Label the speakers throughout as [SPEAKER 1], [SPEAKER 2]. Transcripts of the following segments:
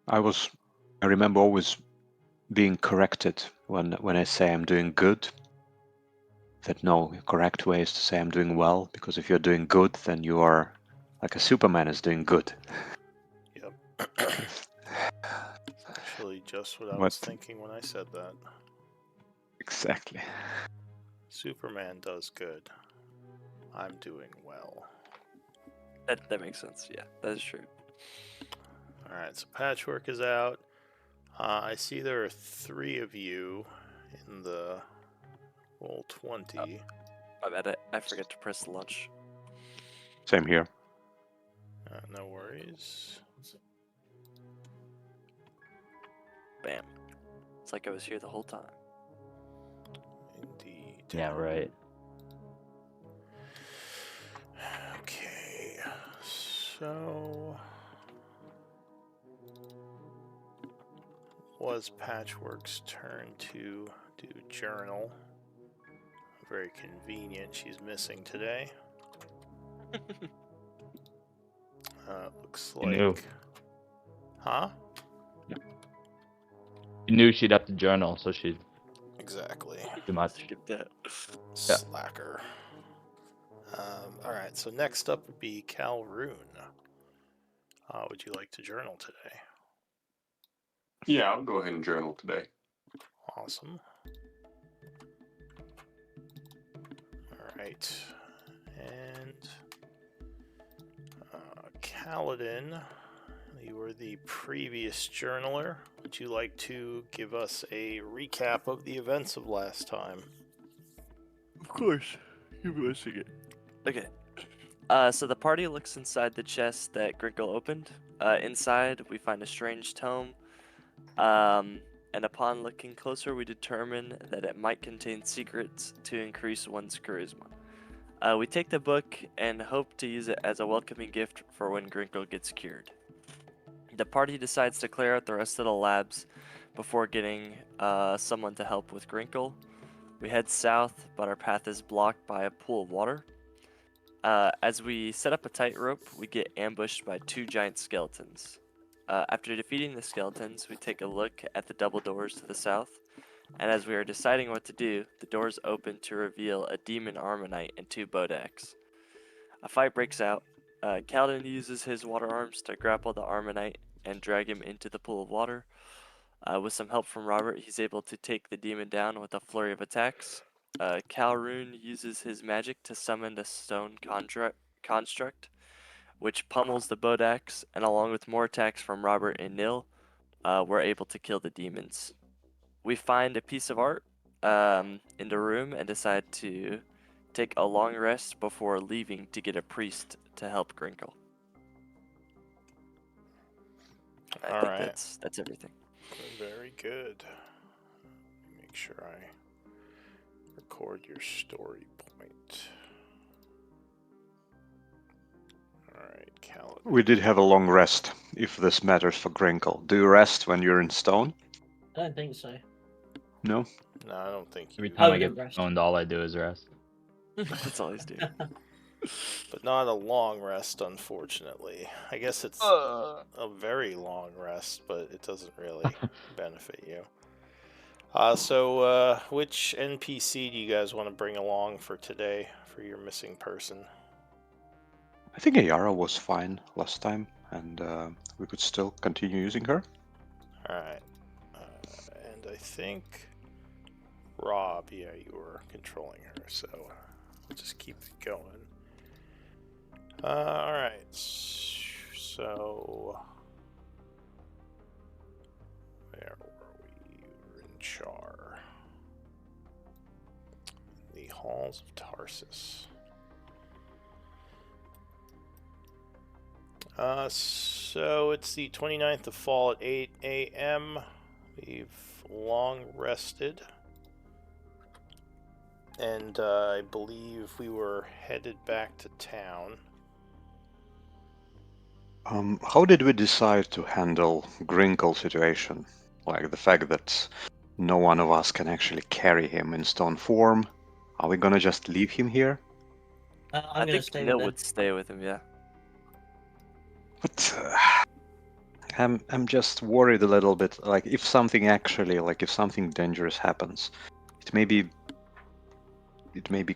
[SPEAKER 1] I remember always being corrected when I say I'm doing good. That no, correct way is to say I'm doing well, because if you're doing good, then you are like a Superman is doing good.
[SPEAKER 2] Yep. It's actually just what I was
[SPEAKER 1] What
[SPEAKER 2] thinking when I said that.
[SPEAKER 1] exactly?
[SPEAKER 2] Superman does good. I'm doing well.
[SPEAKER 3] That makes sense. Yeah, that is true.
[SPEAKER 2] Alright, so Patchwork is out. I see there are 3 of you in the roll 20.
[SPEAKER 3] My bad. I forget to press launch.
[SPEAKER 1] Same here.
[SPEAKER 2] No worries.
[SPEAKER 3] Bam. It's like I was here the whole time.
[SPEAKER 2] Indeed.
[SPEAKER 4] Yeah, right.
[SPEAKER 2] Okay, so was Patchwork's turn to do journal. Very convenient. She's missing today. Looks
[SPEAKER 4] You knew.
[SPEAKER 2] like. Huh?
[SPEAKER 4] You knew she'd have to journal, so she'd
[SPEAKER 2] Exactly.
[SPEAKER 4] too much.
[SPEAKER 3] Skip that.
[SPEAKER 2] Slacker. Alright, so next up would be Calroon. Would you like to journal today?
[SPEAKER 5] Yeah, I'll go ahead and journal today.
[SPEAKER 2] Awesome. Alright. And Kaladin, you were the previous journaler. Would you like to give us a recap of the events of last time?
[SPEAKER 3] Of course. Give me a second. Okay. So the party looks inside the chest that Grinkle opened. Inside, we find a strange tome. And upon looking closer, we determine that it might contain secrets to increase one's charisma. We take the book and hope to use it as a welcoming gift for when Grinkle gets cured. The party decides to clear out the rest of the labs before getting someone to help with Grinkle. We head south, but our path is blocked by a pool of water. As we set up a tightrope, we get ambushed by 2 giant skeletons. After defeating the skeletons, we take a look at the double doors to the south, and as we are deciding what to do, the doors open to reveal a demon Armonite and 2 Bodaks. A fight breaks out. Kaladin uses his water arms to grapple the Armonite and drag him into the pool of water. With some help from Robert, he's able to take the demon down with a flurry of attacks. Calroon uses his magic to summon a stone construct, which pummels the Bodaks, and along with more attacks from Robert and Nil, we're able to kill the demons. We find a piece of art in the room and decide to take a long rest before leaving to get a priest to help Grinkle. I think that's everything.
[SPEAKER 2] Very good. Make sure I record your story point. Alright, Kaladin.
[SPEAKER 1] We did have a long rest, if this matters for Grinkle. Do you rest when you're in stone?
[SPEAKER 6] I don't think so.
[SPEAKER 1] No?
[SPEAKER 2] No, I don't think
[SPEAKER 4] Every
[SPEAKER 2] you.
[SPEAKER 4] time
[SPEAKER 6] Oh,
[SPEAKER 4] I
[SPEAKER 6] you
[SPEAKER 4] get
[SPEAKER 6] rest.
[SPEAKER 4] stoned, all I do is rest.
[SPEAKER 3] That's all he's doing.
[SPEAKER 2] But not a long rest, unfortunately. I guess it's a very long rest, but it doesn't really benefit you. So which NPC do you guys want to bring along for today for your missing person?
[SPEAKER 1] I think Ayara was fine last time, and we could still continue using her.
[SPEAKER 2] Alright. And I think Rob, yeah, you were controlling her, so we'll just keep it going. Alright. So where were we? We were in Char. The Halls of Tarsus. So it's the 29th of fall at 8 a.m. We've long rested. And I believe we were headed back to town.
[SPEAKER 1] How did we decide to handle Grinkle situation? Like the fact that no one of us can actually carry him in stone form. Are we gonna just leave him here?
[SPEAKER 6] I'm
[SPEAKER 3] I
[SPEAKER 6] gonna
[SPEAKER 3] think
[SPEAKER 6] stay
[SPEAKER 3] Nil
[SPEAKER 6] with
[SPEAKER 3] would stay with him, yeah.
[SPEAKER 1] But I'm just worried a little bit. Like if something actually, like if something dangerous happens, it may be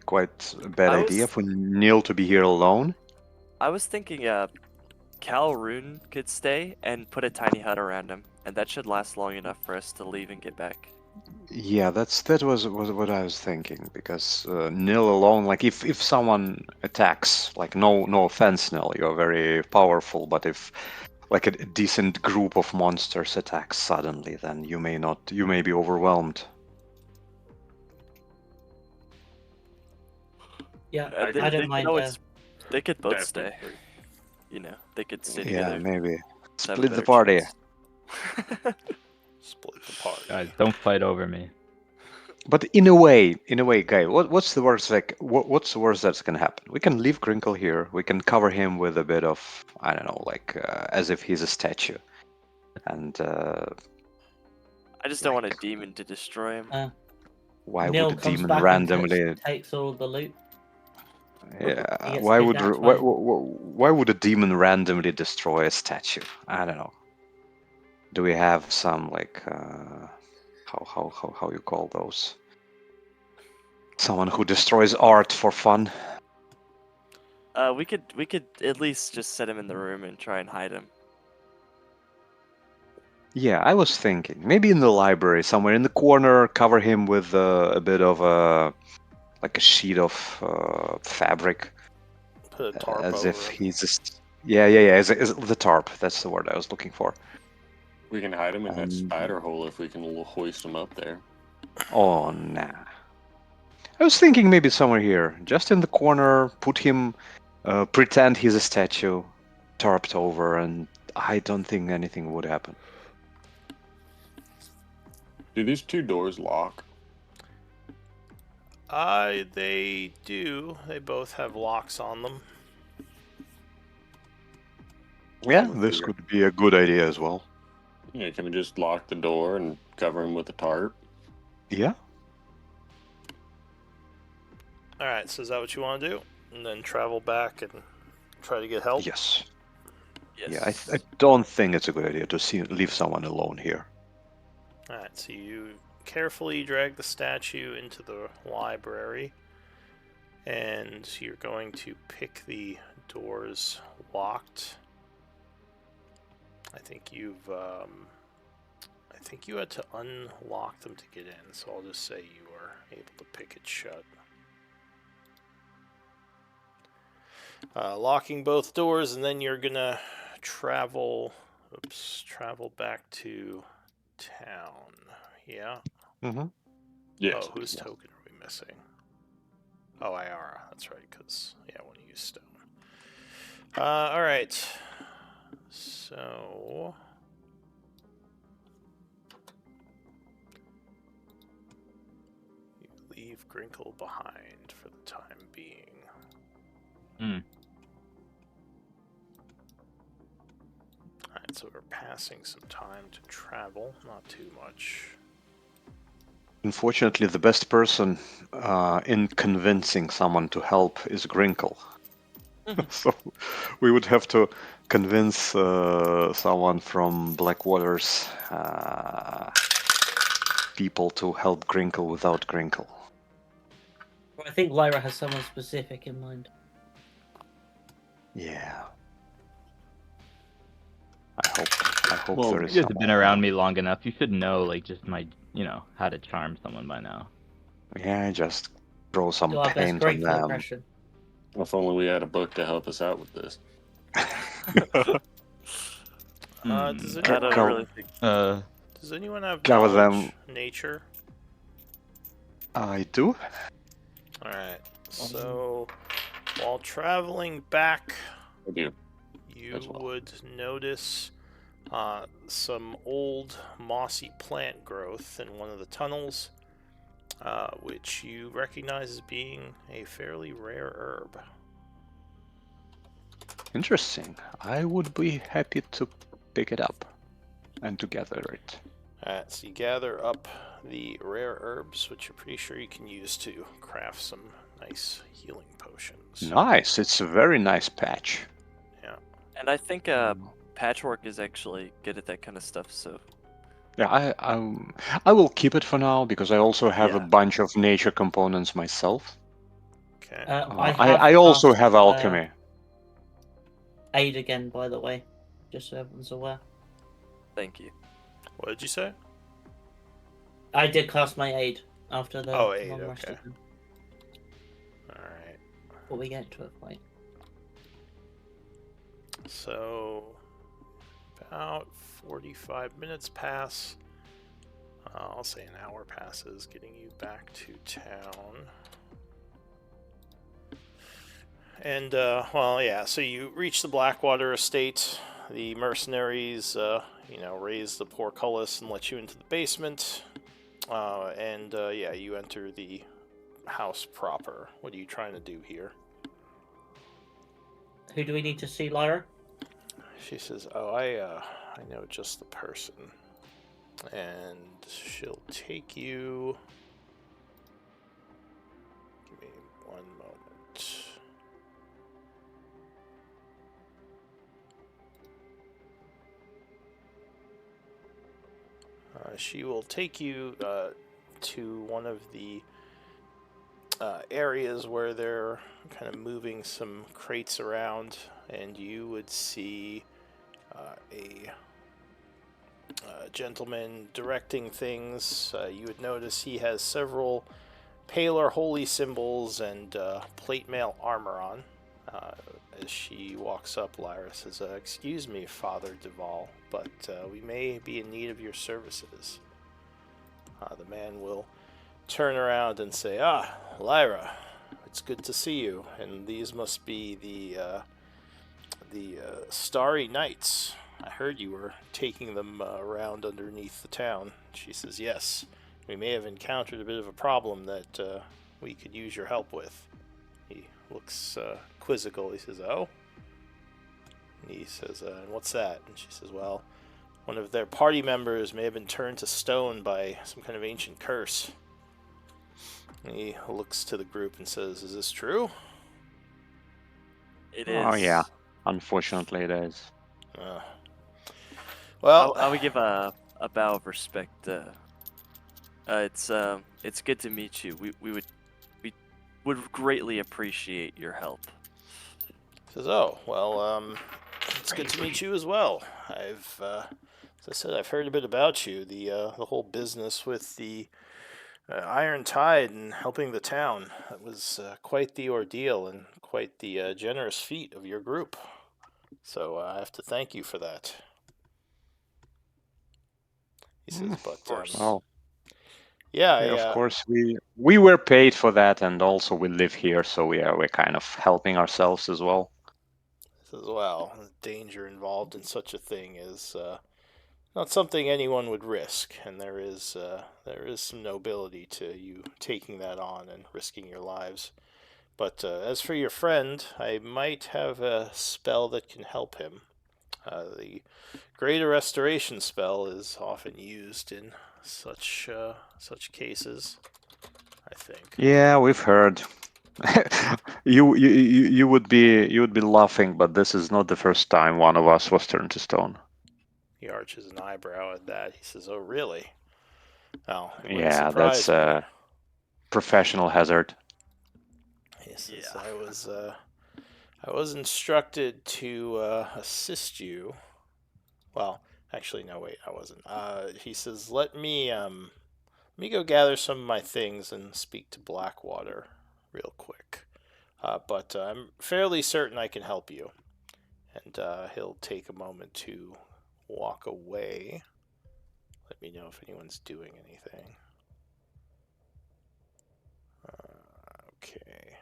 [SPEAKER 1] quite a bad
[SPEAKER 3] I
[SPEAKER 1] idea
[SPEAKER 3] was
[SPEAKER 1] for Neil to be here alone.
[SPEAKER 3] I was thinking Calroon could stay and put a tiny hut around him, and that should last long enough for us to leave and get back.
[SPEAKER 1] Yeah, that was what I was thinking because Nil alone, like if someone attacks, like no offense, Nil, you're very powerful, but if like a decent group of monsters attacks suddenly, then you may be overwhelmed.
[SPEAKER 6] Yeah,
[SPEAKER 5] I
[SPEAKER 6] I
[SPEAKER 5] can
[SPEAKER 6] don't mind.
[SPEAKER 3] They could both stay.
[SPEAKER 5] definitely.
[SPEAKER 3] You know, they could stay
[SPEAKER 1] Yeah,
[SPEAKER 3] together.
[SPEAKER 1] maybe
[SPEAKER 3] to have a
[SPEAKER 1] split the
[SPEAKER 3] better
[SPEAKER 1] party.
[SPEAKER 3] chance.
[SPEAKER 2] Split the party.
[SPEAKER 4] Guys, don't fight over me.
[SPEAKER 1] But in a way, guy, what's the worst like what's the worst that's gonna happen? We can leave Crinkle here. We can cover him with a bit of I don't know, like as if he's a statue, and
[SPEAKER 3] I just don't want a
[SPEAKER 1] like
[SPEAKER 3] demon to destroy him.
[SPEAKER 1] why would
[SPEAKER 6] Neil
[SPEAKER 1] a
[SPEAKER 6] comes
[SPEAKER 1] demon
[SPEAKER 6] back and
[SPEAKER 1] randomly?
[SPEAKER 6] takes all the loot. He
[SPEAKER 1] Yeah,
[SPEAKER 6] gets kidnapped by him.
[SPEAKER 1] why would a demon randomly destroy a statue? I don't know. Do we have some like how you call those? Someone who destroys art for fun?
[SPEAKER 3] We could at least just set him in the room and try and hide him.
[SPEAKER 1] Yeah, I was thinking maybe in the library, somewhere in the corner, cover him with a bit of a like a sheet of fabric,
[SPEAKER 2] Put a tarp
[SPEAKER 1] as
[SPEAKER 2] over
[SPEAKER 1] if
[SPEAKER 2] him.
[SPEAKER 1] he's just yeah, as the tarp. That's the word I was looking for.
[SPEAKER 5] We can hide him in that
[SPEAKER 1] Um,
[SPEAKER 5] spider hole if we can hoist him up there.
[SPEAKER 1] oh nah. I was thinking maybe somewhere here, just in the corner, put him, pretend he's a statue, tarped over, and I don't think anything would happen.
[SPEAKER 5] Do these two doors lock?
[SPEAKER 2] They do. They both have locks on them.
[SPEAKER 1] Yeah,
[SPEAKER 5] We'll
[SPEAKER 1] this
[SPEAKER 5] figure.
[SPEAKER 1] could be a good idea as well.
[SPEAKER 5] Yeah, can we just lock the door and cover him with a tarp?
[SPEAKER 1] Yeah.
[SPEAKER 2] Alright, so is that what you want to do? And then travel back and try to get help?
[SPEAKER 1] Yes.
[SPEAKER 3] Yes.
[SPEAKER 1] Yeah, I don't think it's a good idea to leave someone alone here.
[SPEAKER 2] Alright, so you carefully drag the statue into the library, and you're going to pick the doors locked. I think you had to unlock them to get in, so I'll just say you are able to pick it shut. Locking both doors, and then you're gonna travel back to town. Yeah.
[SPEAKER 1] Mm-hmm.
[SPEAKER 5] Yes.
[SPEAKER 2] Oh, whose token are we missing? Oh, Iara. That's right, because yeah, I want to use stone. All right. So you leave Grinkle behind for the time being.
[SPEAKER 4] Hmm.
[SPEAKER 2] Alright, so we're passing some time to travel, not too much.
[SPEAKER 1] Unfortunately, the best person in convincing someone to help is Grinkle. So we would have to convince someone from Blackwater's people to help Grinkle without Grinkle.
[SPEAKER 6] I think Lyra has someone specific in mind.
[SPEAKER 1] Yeah. I hope
[SPEAKER 5] Well,
[SPEAKER 1] there is
[SPEAKER 4] You guys have been
[SPEAKER 1] someone.
[SPEAKER 4] around me long enough. You should know, like, just my, how to charm someone by now.
[SPEAKER 1] Yeah, just throw some
[SPEAKER 6] Do our best
[SPEAKER 1] paint on
[SPEAKER 6] Grinkle
[SPEAKER 1] them.
[SPEAKER 6] impression.
[SPEAKER 5] if only we had a book to help us out with this.
[SPEAKER 2] Does
[SPEAKER 3] I
[SPEAKER 2] anyone,
[SPEAKER 3] don't
[SPEAKER 1] Go.
[SPEAKER 3] really think.
[SPEAKER 2] does anyone have
[SPEAKER 1] Cover
[SPEAKER 2] knowledge?
[SPEAKER 1] them.
[SPEAKER 2] Nature?
[SPEAKER 1] I do.
[SPEAKER 2] Alright, so while traveling back,
[SPEAKER 5] I do.
[SPEAKER 2] you
[SPEAKER 5] As well.
[SPEAKER 2] would notice some old mossy plant growth in one of the tunnels, which you recognize as being a fairly rare herb.
[SPEAKER 1] Interesting. I would be happy to pick it up and to gather it.
[SPEAKER 2] Alright, so you gather up the rare herbs, which you're pretty sure you can use to craft some nice healing potions.
[SPEAKER 1] Nice. It's a very nice patch.
[SPEAKER 2] Yeah.
[SPEAKER 3] And I think Patchwork is actually good at that kind of stuff, so
[SPEAKER 1] Yeah, I will keep it for now because I also have a
[SPEAKER 3] yeah.
[SPEAKER 1] bunch of nature components myself.
[SPEAKER 2] Okay.
[SPEAKER 6] I
[SPEAKER 1] I
[SPEAKER 6] have
[SPEAKER 1] also
[SPEAKER 6] cast
[SPEAKER 1] have alchemy.
[SPEAKER 6] aid again, by the way, just so everyone's aware.
[SPEAKER 3] Thank you.
[SPEAKER 2] What did you say?
[SPEAKER 6] I did cast my aid after the
[SPEAKER 2] Oh, aid,
[SPEAKER 6] long rest
[SPEAKER 2] okay.
[SPEAKER 6] again,
[SPEAKER 2] Alright.
[SPEAKER 6] before we get into a fight.
[SPEAKER 2] So, about 45 minutes pass. I'll say an hour passes, getting you back to town. And, well, yeah, so you reach the Blackwater estate. The mercenaries, raise the portcullis and let you into the basement. Yeah, you enter the house proper. What are you trying to do here?
[SPEAKER 6] Who do we need to see, Lyra?
[SPEAKER 2] She says, "Oh, I know just the person," and she'll take you. Give me one moment. She will take you to one of the areas where they're kind of moving some crates around, and you would see a gentleman directing things. You would notice he has several paler holy symbols and plate mail armor on. As she walks up, Lyra says, "Excuse me, Father Duval, but we may be in need of your services." The man will turn around and say, "Ah, Lyra, it's good to see you. And these must be the Starry Knights. I heard you were taking them around underneath the town." She says, "Yes, we may have encountered a bit of a problem that we could use your help with." He looks quizzical. He says, "Oh?" And he says, "And what's that?" And she says, "Well, one of their party members may have been turned to stone by some kind of ancient curse." And he looks to the group and says, "Is this true?"
[SPEAKER 3] It
[SPEAKER 1] Oh
[SPEAKER 3] is.
[SPEAKER 1] yeah, unfortunately it is.
[SPEAKER 2] Uh, well,
[SPEAKER 3] I would give a bow of respect. It's good to meet you. We would greatly appreciate your help.
[SPEAKER 2] says, "Oh, well, it's good to meet you as well. As I said, I've heard a bit about you. The whole business with the Iron Tide and helping the town. It was quite the ordeal and quite the generous feat of your group. So I have to thank you for that." He says,
[SPEAKER 3] Of
[SPEAKER 2] "But
[SPEAKER 3] course.
[SPEAKER 1] Well,
[SPEAKER 2] yeah,
[SPEAKER 1] yeah, of course we were paid for that, and also we live here, so we're kind of helping ourselves as well.
[SPEAKER 2] says, well, the danger involved in such a thing is not something anyone would risk, and there is some nobility to you taking that on and risking your lives. But as for your friend, I might have a spell that can help him. The Greater Restoration spell is often used in such cases, I think."
[SPEAKER 1] Yeah, we've heard. You would be laughing, but this is not the first time one of us was turned to stone.
[SPEAKER 2] He arches an eyebrow at that. He says, "Oh, really? Well, it wouldn't
[SPEAKER 1] Yeah, that's
[SPEAKER 2] surprise me."
[SPEAKER 1] a professional hazard.
[SPEAKER 2] He says,
[SPEAKER 3] Yeah.
[SPEAKER 2] I was instructed to assist you." Well, actually, no, wait, I wasn't. He says, let me go gather some of my things and speak to Blackwater real quick. But I'm fairly certain I can help you." And he'll take a moment to walk away. Let me know if anyone's doing anything. Okay.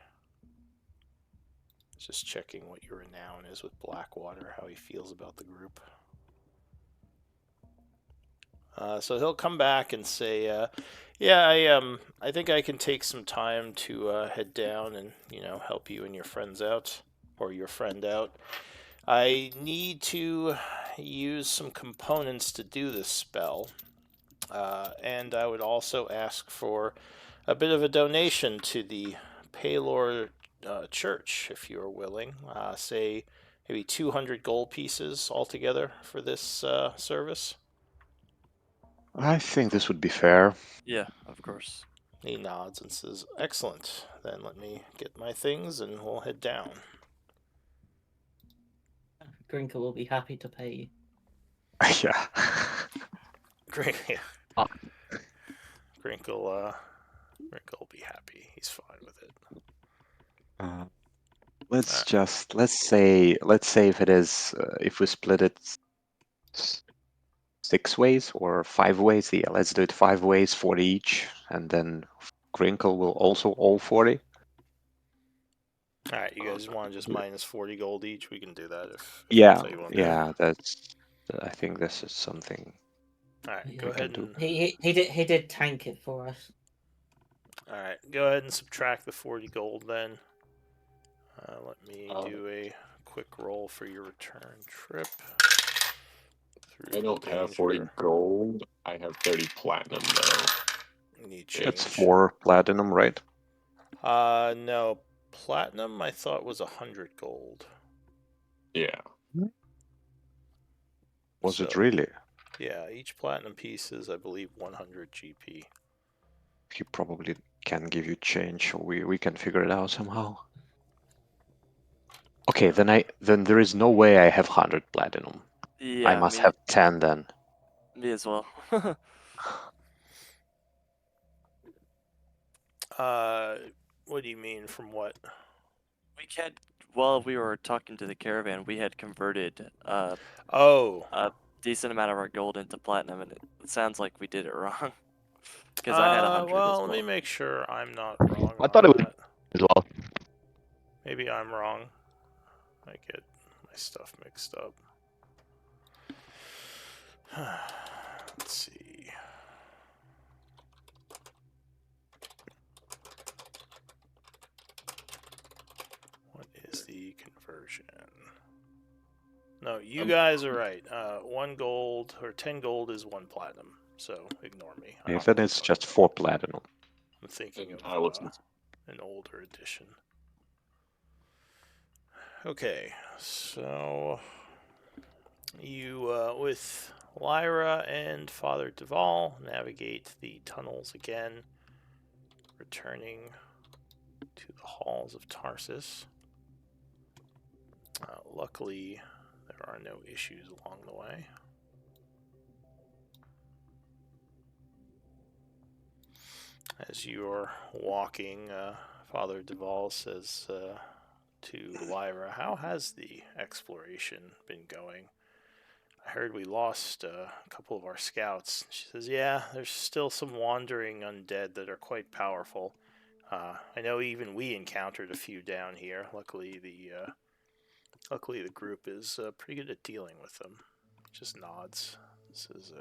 [SPEAKER 2] Just checking what your renown is with Blackwater, how he feels about the group. So he'll come back and say, "Yeah, I think I can take some time to head down and help you and your friends out, or your friend out. I need to use some components to do this spell, and I would also ask for a bit of a donation to the Paylor Church, if you are willing. Say maybe 200 gold pieces altogether for this service.
[SPEAKER 1] I think this would be fair.
[SPEAKER 3] Yeah, of course.
[SPEAKER 2] He nods and says, "Excellent. Then let me get my things and we'll head down."
[SPEAKER 6] Grinker will be happy to pay you.
[SPEAKER 1] Yeah.
[SPEAKER 2] Great.
[SPEAKER 4] Ah.
[SPEAKER 2] Grinkle will be happy. He's fine with it.
[SPEAKER 1] Let's say if it is if we split it 6 ways or 5 ways. Yeah, let's do it 5 ways, 40 each, and then Grinkle will also all 40.
[SPEAKER 2] All right, you guys want to just minus 40 gold each? We can do that if
[SPEAKER 1] Yeah,
[SPEAKER 2] that's how you want to do it.
[SPEAKER 1] yeah, that's. I think this is something.
[SPEAKER 2] All right,
[SPEAKER 6] Yeah.
[SPEAKER 2] go
[SPEAKER 1] We can
[SPEAKER 2] ahead
[SPEAKER 1] do.
[SPEAKER 2] and
[SPEAKER 6] He did tank it for us.
[SPEAKER 2] all right, go ahead and subtract the 40 gold then. Let me do a quick roll for your return trip. Through
[SPEAKER 5] I don't have
[SPEAKER 2] danger.
[SPEAKER 5] 40 gold. I have 30 platinum, though.
[SPEAKER 2] You need
[SPEAKER 1] That's
[SPEAKER 2] change.
[SPEAKER 1] 4 platinum, right?
[SPEAKER 2] No, platinum I thought was 100 gold.
[SPEAKER 5] Yeah.
[SPEAKER 1] Was it
[SPEAKER 2] So,
[SPEAKER 1] really?
[SPEAKER 2] Yeah, each platinum piece is, I believe, 100 GP.
[SPEAKER 1] He probably can give you change. We can figure it out somehow. Okay, then there is no way I have 100 platinum.
[SPEAKER 3] Yeah,
[SPEAKER 1] I must have 10 then.
[SPEAKER 3] me as well.
[SPEAKER 2] What do you mean from what?
[SPEAKER 3] We had, while we were talking to the caravan, we had converted
[SPEAKER 2] Oh,
[SPEAKER 3] a decent amount of our gold into platinum, and it sounds like we did it wrong. Because I had 100
[SPEAKER 2] well,
[SPEAKER 3] as well.
[SPEAKER 2] let me make sure I'm not wrong
[SPEAKER 4] I
[SPEAKER 2] on
[SPEAKER 4] thought it was
[SPEAKER 2] that.
[SPEAKER 4] as well.
[SPEAKER 2] Maybe I'm wrong. I get my stuff mixed up. Let's see. What is the conversion? No, you guys are right. 1 gold or 10 gold is 1 platinum. So ignore me. I don't
[SPEAKER 1] Then
[SPEAKER 2] know what
[SPEAKER 1] it's
[SPEAKER 2] I'm
[SPEAKER 1] just
[SPEAKER 2] talking
[SPEAKER 1] 4
[SPEAKER 2] about.
[SPEAKER 1] platinum.
[SPEAKER 2] I'm thinking
[SPEAKER 5] I
[SPEAKER 2] of
[SPEAKER 5] wasn't.
[SPEAKER 2] an older edition. Okay, so you, with Lyra and Father Duval, navigate the tunnels again, returning to the halls of Tarsus. Luckily, there are no issues along the way. As you're walking, Father Duval says to Lyra, "How has the exploration been going? I heard we lost a couple of our scouts." She says, "Yeah, there's still some wandering undead that are quite powerful. I know even we encountered a few down here. Luckily, the group is pretty good at dealing with them." Just nods. Says,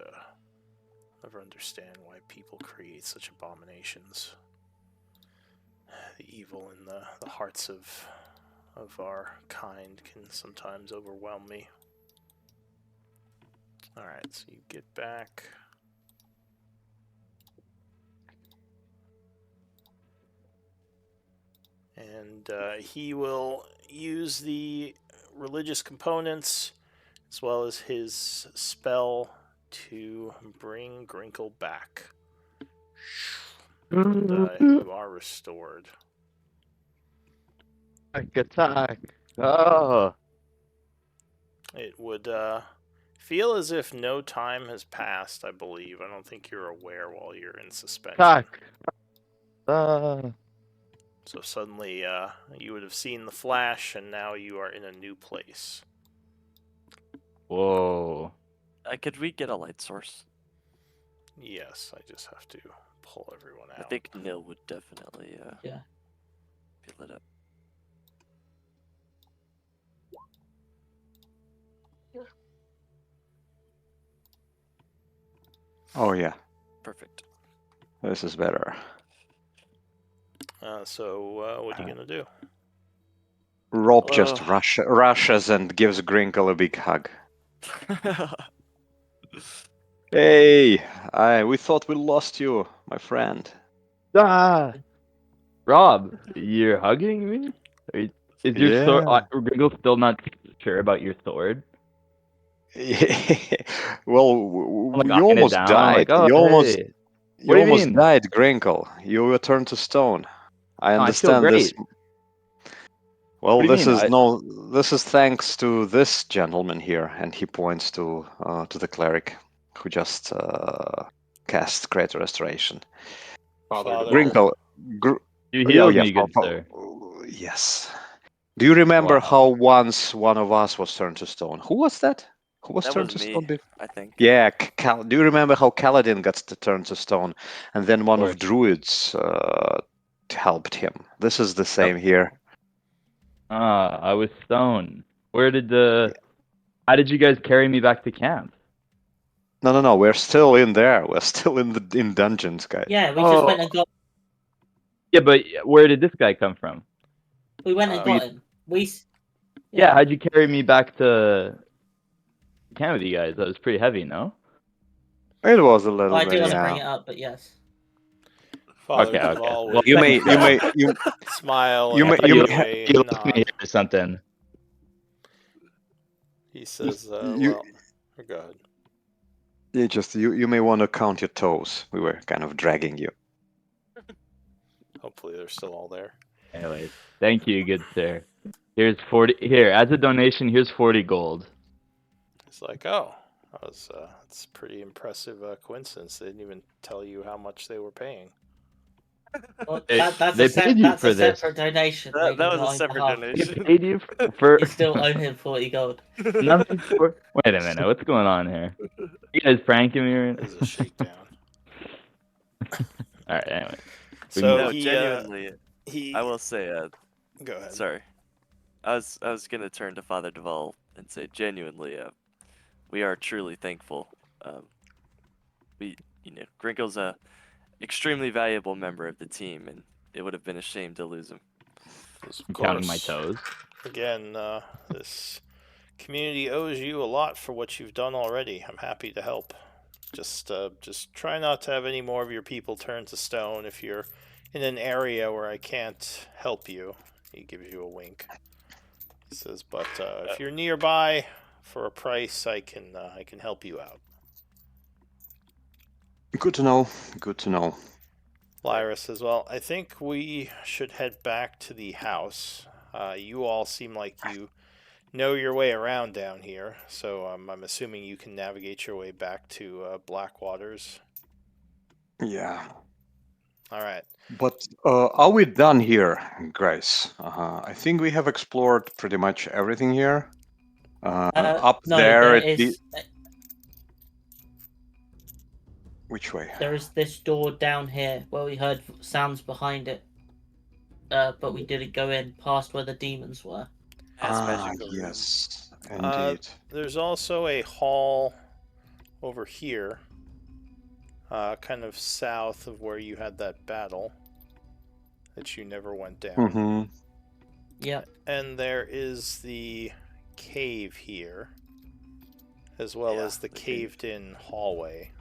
[SPEAKER 2] "Never understand why people create such abominations. The evil in the hearts of our kind can sometimes overwhelm me." Alright, so you get back. And he will use the religious components as well as his spell to bring Grinkle back. And you are restored.
[SPEAKER 4] Attack! Oh,
[SPEAKER 2] It would feel as if no time has passed, I believe. I don't think you're aware while you're in suspension.
[SPEAKER 4] attack!
[SPEAKER 2] So suddenly you would have seen the flash, and now you are in a new place.
[SPEAKER 4] Whoa.
[SPEAKER 3] Could we get a light source?
[SPEAKER 2] Yes, I just have to pull everyone out.
[SPEAKER 3] I think Nil would definitely
[SPEAKER 6] Yeah.
[SPEAKER 3] be lit up.
[SPEAKER 1] Oh yeah,
[SPEAKER 3] Perfect.
[SPEAKER 1] this is better.
[SPEAKER 2] So what are you going to do?
[SPEAKER 1] Rob just
[SPEAKER 3] Hello.
[SPEAKER 1] rushes and gives Grinkle a big hug. Hey, we thought we lost you, my friend.
[SPEAKER 4] Ah! Rob, you're hugging me? Is your sword
[SPEAKER 1] Yeah.
[SPEAKER 4] Gringle still not sure about your sword?
[SPEAKER 1] Well,
[SPEAKER 4] I'm like
[SPEAKER 1] you
[SPEAKER 4] eyeing it
[SPEAKER 1] almost
[SPEAKER 4] down. I'm
[SPEAKER 1] died.
[SPEAKER 4] like, oh, hey. What
[SPEAKER 1] You
[SPEAKER 4] do you
[SPEAKER 1] almost
[SPEAKER 4] mean?
[SPEAKER 1] died, Grinkle. You were turned to stone. I
[SPEAKER 4] No, I feel
[SPEAKER 1] understand this.
[SPEAKER 4] great.
[SPEAKER 1] Well,
[SPEAKER 4] What do you mean?
[SPEAKER 1] this is thanks to this gentleman here, and he points to the cleric who just cast Greater Restoration.
[SPEAKER 5] Father
[SPEAKER 2] Father.
[SPEAKER 5] Devolve.
[SPEAKER 1] Grinkle,
[SPEAKER 4] You
[SPEAKER 1] yeah,
[SPEAKER 4] healed
[SPEAKER 1] yeah,
[SPEAKER 4] me, good sir.
[SPEAKER 1] yes. Do you remember
[SPEAKER 4] Wow.
[SPEAKER 1] how once one of us was turned to stone? Who was that? Who was
[SPEAKER 3] That
[SPEAKER 1] turned
[SPEAKER 3] was
[SPEAKER 1] to
[SPEAKER 3] me,
[SPEAKER 1] stone?
[SPEAKER 3] I think.
[SPEAKER 1] Yeah, do you remember how Kaladin got turned to stone, and then one of
[SPEAKER 4] course.
[SPEAKER 1] Druid's helped him? This is the same
[SPEAKER 4] Yep.
[SPEAKER 1] here.
[SPEAKER 4] Ah, I was stoned. How did you guys carry me back to camp?
[SPEAKER 1] No. We're still in there. We're still in dungeons, guys.
[SPEAKER 6] Yeah, we just
[SPEAKER 4] Oh.
[SPEAKER 6] went and got.
[SPEAKER 4] Yeah, but where did this guy come from?
[SPEAKER 6] We went and got him.
[SPEAKER 4] Yeah, how'd you carry me back to camp with you guys? That was pretty heavy, no?
[SPEAKER 1] It was a
[SPEAKER 6] Well,
[SPEAKER 1] little
[SPEAKER 6] I do
[SPEAKER 1] bit,
[SPEAKER 6] want to
[SPEAKER 1] yeah.
[SPEAKER 6] bring it up, but yes.
[SPEAKER 2] Father
[SPEAKER 4] Okay.
[SPEAKER 2] Duval
[SPEAKER 4] Well,
[SPEAKER 2] would
[SPEAKER 1] You may,
[SPEAKER 4] thanks, guys.
[SPEAKER 2] smile
[SPEAKER 1] you
[SPEAKER 2] and
[SPEAKER 1] may,
[SPEAKER 2] give
[SPEAKER 1] you
[SPEAKER 2] you
[SPEAKER 1] may,
[SPEAKER 2] a
[SPEAKER 4] You left me here
[SPEAKER 2] nod.
[SPEAKER 4] or something.
[SPEAKER 2] He says,
[SPEAKER 1] you,
[SPEAKER 2] well, go ahead.
[SPEAKER 1] you may want to count your toes. We were kind of dragging you.
[SPEAKER 2] Hopefully they're still all there.
[SPEAKER 4] Anyways, thank you, good sir. Here's 40. Here, as a donation, here's 40 gold.
[SPEAKER 2] He's like, oh, that's a pretty impressive coincidence. They didn't even tell you how much they were paying.
[SPEAKER 6] Well,
[SPEAKER 4] They,
[SPEAKER 6] that's
[SPEAKER 4] they paid you
[SPEAKER 6] that's
[SPEAKER 4] for
[SPEAKER 6] a
[SPEAKER 4] this.
[SPEAKER 6] separate donation.
[SPEAKER 3] That
[SPEAKER 6] made on
[SPEAKER 3] was a
[SPEAKER 6] my
[SPEAKER 3] separate
[SPEAKER 6] behalf.
[SPEAKER 4] They
[SPEAKER 3] donation.
[SPEAKER 4] paid you for.
[SPEAKER 6] You still owe him 40 gold.
[SPEAKER 4] Nothing for. Wait a minute, what's going on here? You guys pranking me right
[SPEAKER 2] This is a shakedown.
[SPEAKER 4] Alright, anyway.
[SPEAKER 2] So
[SPEAKER 3] No,
[SPEAKER 2] he
[SPEAKER 3] genuinely,
[SPEAKER 2] he
[SPEAKER 3] I will say,
[SPEAKER 2] go ahead.
[SPEAKER 3] sorry. I was gonna turn to Father Duval and say, genuinely, we are truly thankful. Grinkle's a extremely valuable member of the team, and it would have been a shame to lose him.
[SPEAKER 2] Of
[SPEAKER 4] I'm counting my
[SPEAKER 2] course,
[SPEAKER 4] toes.
[SPEAKER 2] again, this community owes you a lot for what you've done already. I'm happy to help. Just try not to have any more of your people turn to stone. If you're in an area where I can't help you, he gives you a wink. He says, but if you're nearby for a price, I can help you out.
[SPEAKER 1] Good to know. Good to know.
[SPEAKER 2] Lyra says, well, I think we should head back to the house. You all seem like you know your way around down here, so I'm assuming you can navigate your way back to Blackwaters.
[SPEAKER 1] Yeah.
[SPEAKER 2] All right.
[SPEAKER 1] But are we done here, Grace? I think we have explored pretty much everything here. Up
[SPEAKER 6] No,
[SPEAKER 1] there, which way?
[SPEAKER 6] there is this door down here where we heard sounds behind it, but we didn't go in past where the demons were.
[SPEAKER 3] Has magical rune.
[SPEAKER 1] Yes, indeed.
[SPEAKER 2] There's also a hall over here, kind of south of where you had that battle that you never went down.
[SPEAKER 1] Mm-hmm.
[SPEAKER 6] Yeah.
[SPEAKER 2] And there is the cave here, as well as the caved-in hallway.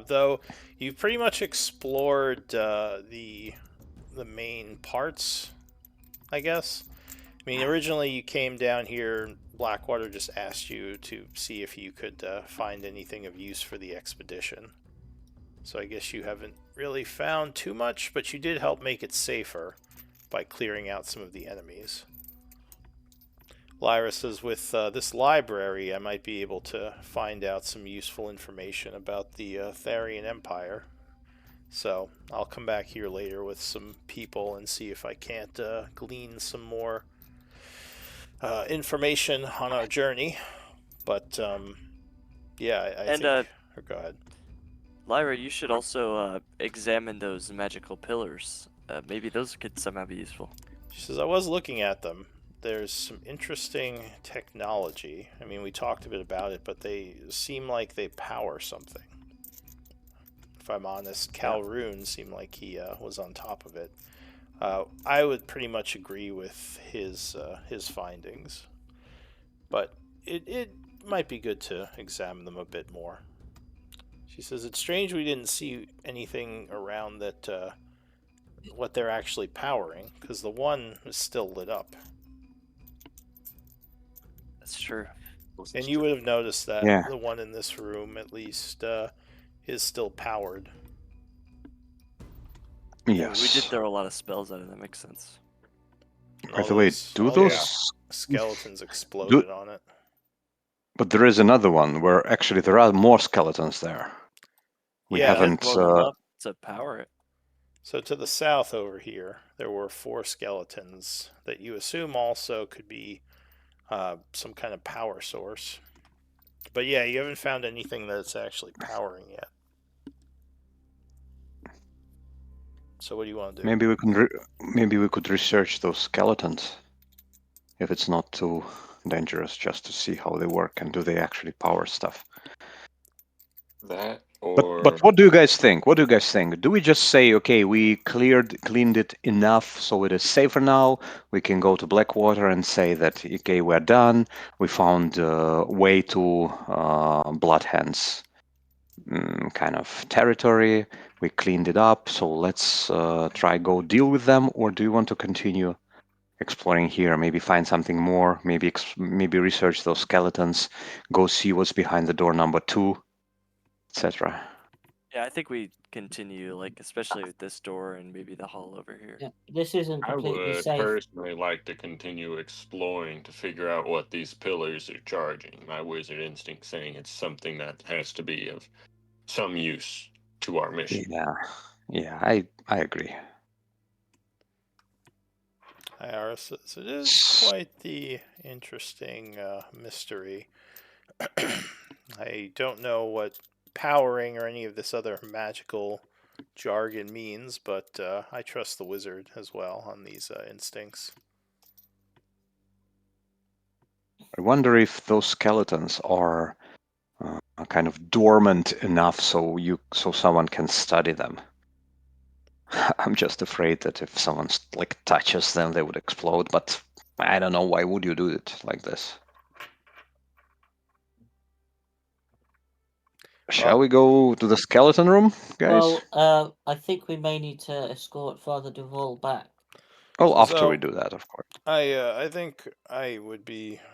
[SPEAKER 2] Though you've pretty much explored the main parts, I guess. I mean, originally you came down here, Blackwater just asked you to see if you could find anything of use for the expedition. So I guess you haven't really found too much, but you did help make it safer by clearing out some of the enemies. Lyra says, with this library, I might be able to find out some useful information about the Tharian Empire. So I'll come back here later with some people and see if I can't glean some more information on our journey. But yeah, I think. Go ahead.
[SPEAKER 3] Lyra, you should also examine those magical pillars. Maybe those could somehow be useful.
[SPEAKER 2] She says, I was looking at them. There's some interesting technology. I mean, we talked a bit about it, but they seem like they power something. If I'm honest, Calroon seemed like he was on top of it. I would pretty much agree with his findings, but it might be good to examine them a bit more. She says, it's strange we didn't see anything around that what they're actually powering, because the one is still lit up.
[SPEAKER 3] That's true.
[SPEAKER 2] And you would have noticed that
[SPEAKER 1] Yeah.
[SPEAKER 2] the one in this room, at least, is still powered.
[SPEAKER 3] I mean, we did
[SPEAKER 1] Yes.
[SPEAKER 3] throw a lot of spells at it. That makes sense.
[SPEAKER 2] And
[SPEAKER 1] By the way, do
[SPEAKER 2] all
[SPEAKER 1] those...
[SPEAKER 2] skeletons
[SPEAKER 1] Do,
[SPEAKER 2] exploded on it.
[SPEAKER 1] but there is another one where actually there are more skeletons there. We
[SPEAKER 2] Yeah.
[SPEAKER 3] We did
[SPEAKER 1] haven't...
[SPEAKER 3] blow them up to power it.
[SPEAKER 2] So to the south over here, there were 4 skeletons that you assume also could be some kind of power source. But yeah, you haven't found anything that's actually powering yet. So what do you want to do?
[SPEAKER 1] maybe we could research those skeletons, if it's not too dangerous, just to see how they work and do they actually power stuff.
[SPEAKER 5] That
[SPEAKER 1] But
[SPEAKER 5] or
[SPEAKER 1] what do you guys think? What do you guys think? Do we just say, okay, we cleaned it enough so it is safer now? We can go to Blackwater and say that, okay, we're done. We found a way to Bloodhand's kind of territory. We cleaned it up, so let's try go deal with them. Or do you want to continue exploring here? Maybe find something more. Maybe research those skeletons. Go see what's behind the door number 2, etc.
[SPEAKER 3] Yeah, I think we continue, like especially with this door and maybe the hall over here.
[SPEAKER 6] Yeah, this isn't
[SPEAKER 5] I
[SPEAKER 6] completely
[SPEAKER 5] would
[SPEAKER 6] safe.
[SPEAKER 5] personally like to continue exploring to figure out what these pillars are charging. My wizard instinct saying it's something that has to be of some use to our mission.
[SPEAKER 1] Yeah, I agree.
[SPEAKER 2] Iris says it is quite the interesting mystery. I don't know what powering or any of this other magical jargon means, but I trust the wizard as well on these instincts.
[SPEAKER 1] I wonder if those skeletons are kind of dormant enough so someone can study them. I'm just afraid that if someone like touches them, they would explode. But I don't know, why would you do it like this? Shall we go to the skeleton room, guys?
[SPEAKER 6] Well, I think we may need to escort Father Duval back.
[SPEAKER 1] Oh, after we
[SPEAKER 2] So-
[SPEAKER 1] do that, of course.
[SPEAKER 2] I think I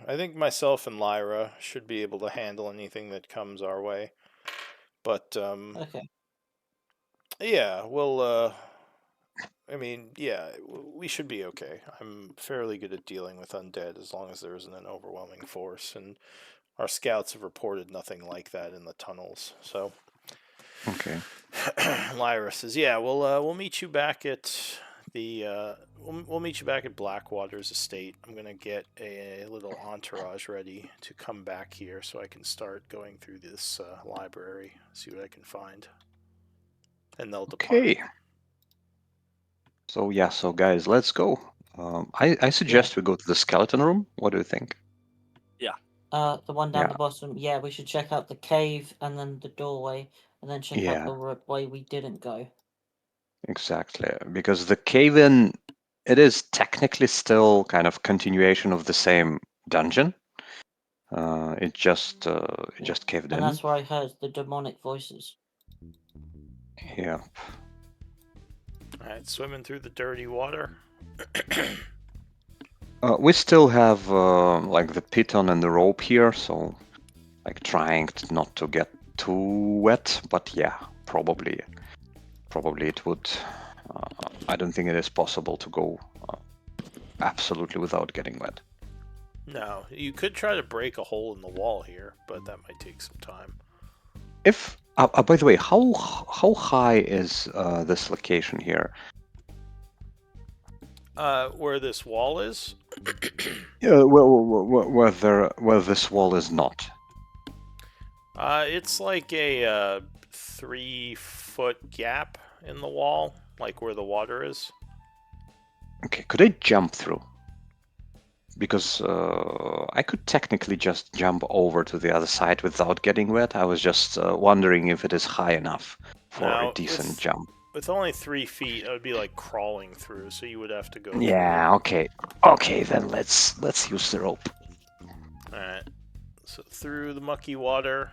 [SPEAKER 2] think myself and Lyra should be able to handle anything that comes our way. But
[SPEAKER 6] Okay.
[SPEAKER 2] yeah, I mean, yeah, we should be okay. I'm fairly good at dealing with undead as long as there isn't an overwhelming force, and our scouts have reported nothing like that in the tunnels. So,
[SPEAKER 1] Okay.
[SPEAKER 2] Lyra says, "Yeah, we'll meet you back at the we'll meet you back at Blackwater's estate. I'm gonna get a little entourage ready to come back here so I can start going through this library, see what I can find, and they'll depart."
[SPEAKER 1] Okay. So yeah, so guys, let's go. I suggest we go to the skeleton room. What do you think?
[SPEAKER 6] The one down
[SPEAKER 1] Yeah.
[SPEAKER 6] the bottom. Yeah, we should check out the cave and then the doorway, and then check out
[SPEAKER 1] Yeah.
[SPEAKER 6] the way we didn't go.
[SPEAKER 1] Exactly, because the cave-in, it is technically still kind of continuation of the same dungeon. It just caved
[SPEAKER 6] And
[SPEAKER 1] in.
[SPEAKER 6] that's where I heard the demonic voices.
[SPEAKER 1] Yeah.
[SPEAKER 2] All right, swimming through the dirty water.
[SPEAKER 1] We still have like the piton and the rope here, so like trying not to get too wet. But yeah, probably it would. I don't think it is possible to go absolutely without getting wet.
[SPEAKER 2] No, you could try to break a hole in the wall here, but that might take some time.
[SPEAKER 1] If by the way, how high is this location here?
[SPEAKER 2] Where this wall is?
[SPEAKER 1] Yeah, where this wall is not.
[SPEAKER 2] It's like a 3-foot gap in the wall, like where the water is.
[SPEAKER 1] Okay, could I jump through? Because I could technically just jump over to the other side without getting wet. I was just wondering if it is high enough for
[SPEAKER 2] Now,
[SPEAKER 1] a decent jump.
[SPEAKER 2] With only 3 feet, it would be like crawling through, so you would have to go
[SPEAKER 1] Yeah, okay. Okay, then let's use the rope.
[SPEAKER 2] through. Alright. So through the mucky water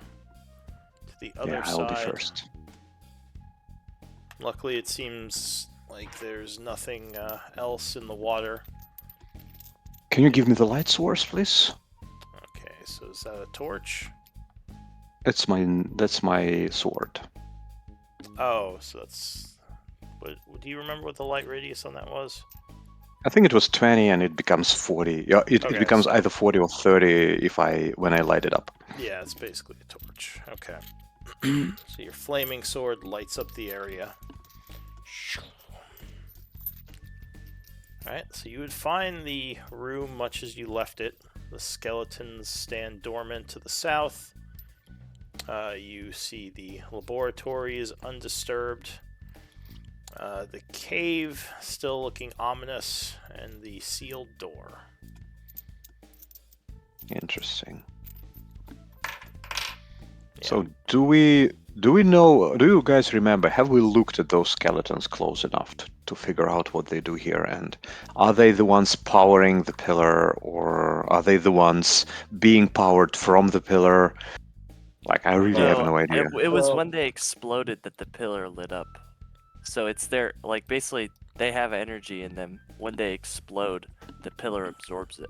[SPEAKER 2] to the other
[SPEAKER 1] Yeah,
[SPEAKER 2] side.
[SPEAKER 1] I'll be first.
[SPEAKER 2] Luckily, it seems like there's nothing else in the water.
[SPEAKER 1] Can you give me the light source, please?
[SPEAKER 2] so is that a torch?
[SPEAKER 1] That's my sword.
[SPEAKER 2] Oh, so that's. What do you remember what the light radius on that was?
[SPEAKER 1] I think it was 20 and it becomes 40. Yeah, it
[SPEAKER 2] Okay,
[SPEAKER 1] becomes
[SPEAKER 2] so-
[SPEAKER 1] either 40 or 30 when I light it up.
[SPEAKER 2] Yeah, it's basically a torch. Okay. So your flaming sword lights up the area. Alright, so you would find the room much as you left it. The skeletons stand dormant to the south. You see the laboratory is undisturbed. The cave still looking ominous, and the sealed door.
[SPEAKER 1] Interesting.
[SPEAKER 2] Yeah.
[SPEAKER 1] So do you guys remember, have we looked at those skeletons close enough to figure out what they do here? And are they the ones powering the pillar, or are they the ones being powered from the pillar? Like, I really have
[SPEAKER 3] No,
[SPEAKER 1] no idea.
[SPEAKER 3] it was
[SPEAKER 5] Well-
[SPEAKER 3] when they exploded that the pillar lit up. So it's their like basically they have energy in them. When they explode, the pillar absorbs it.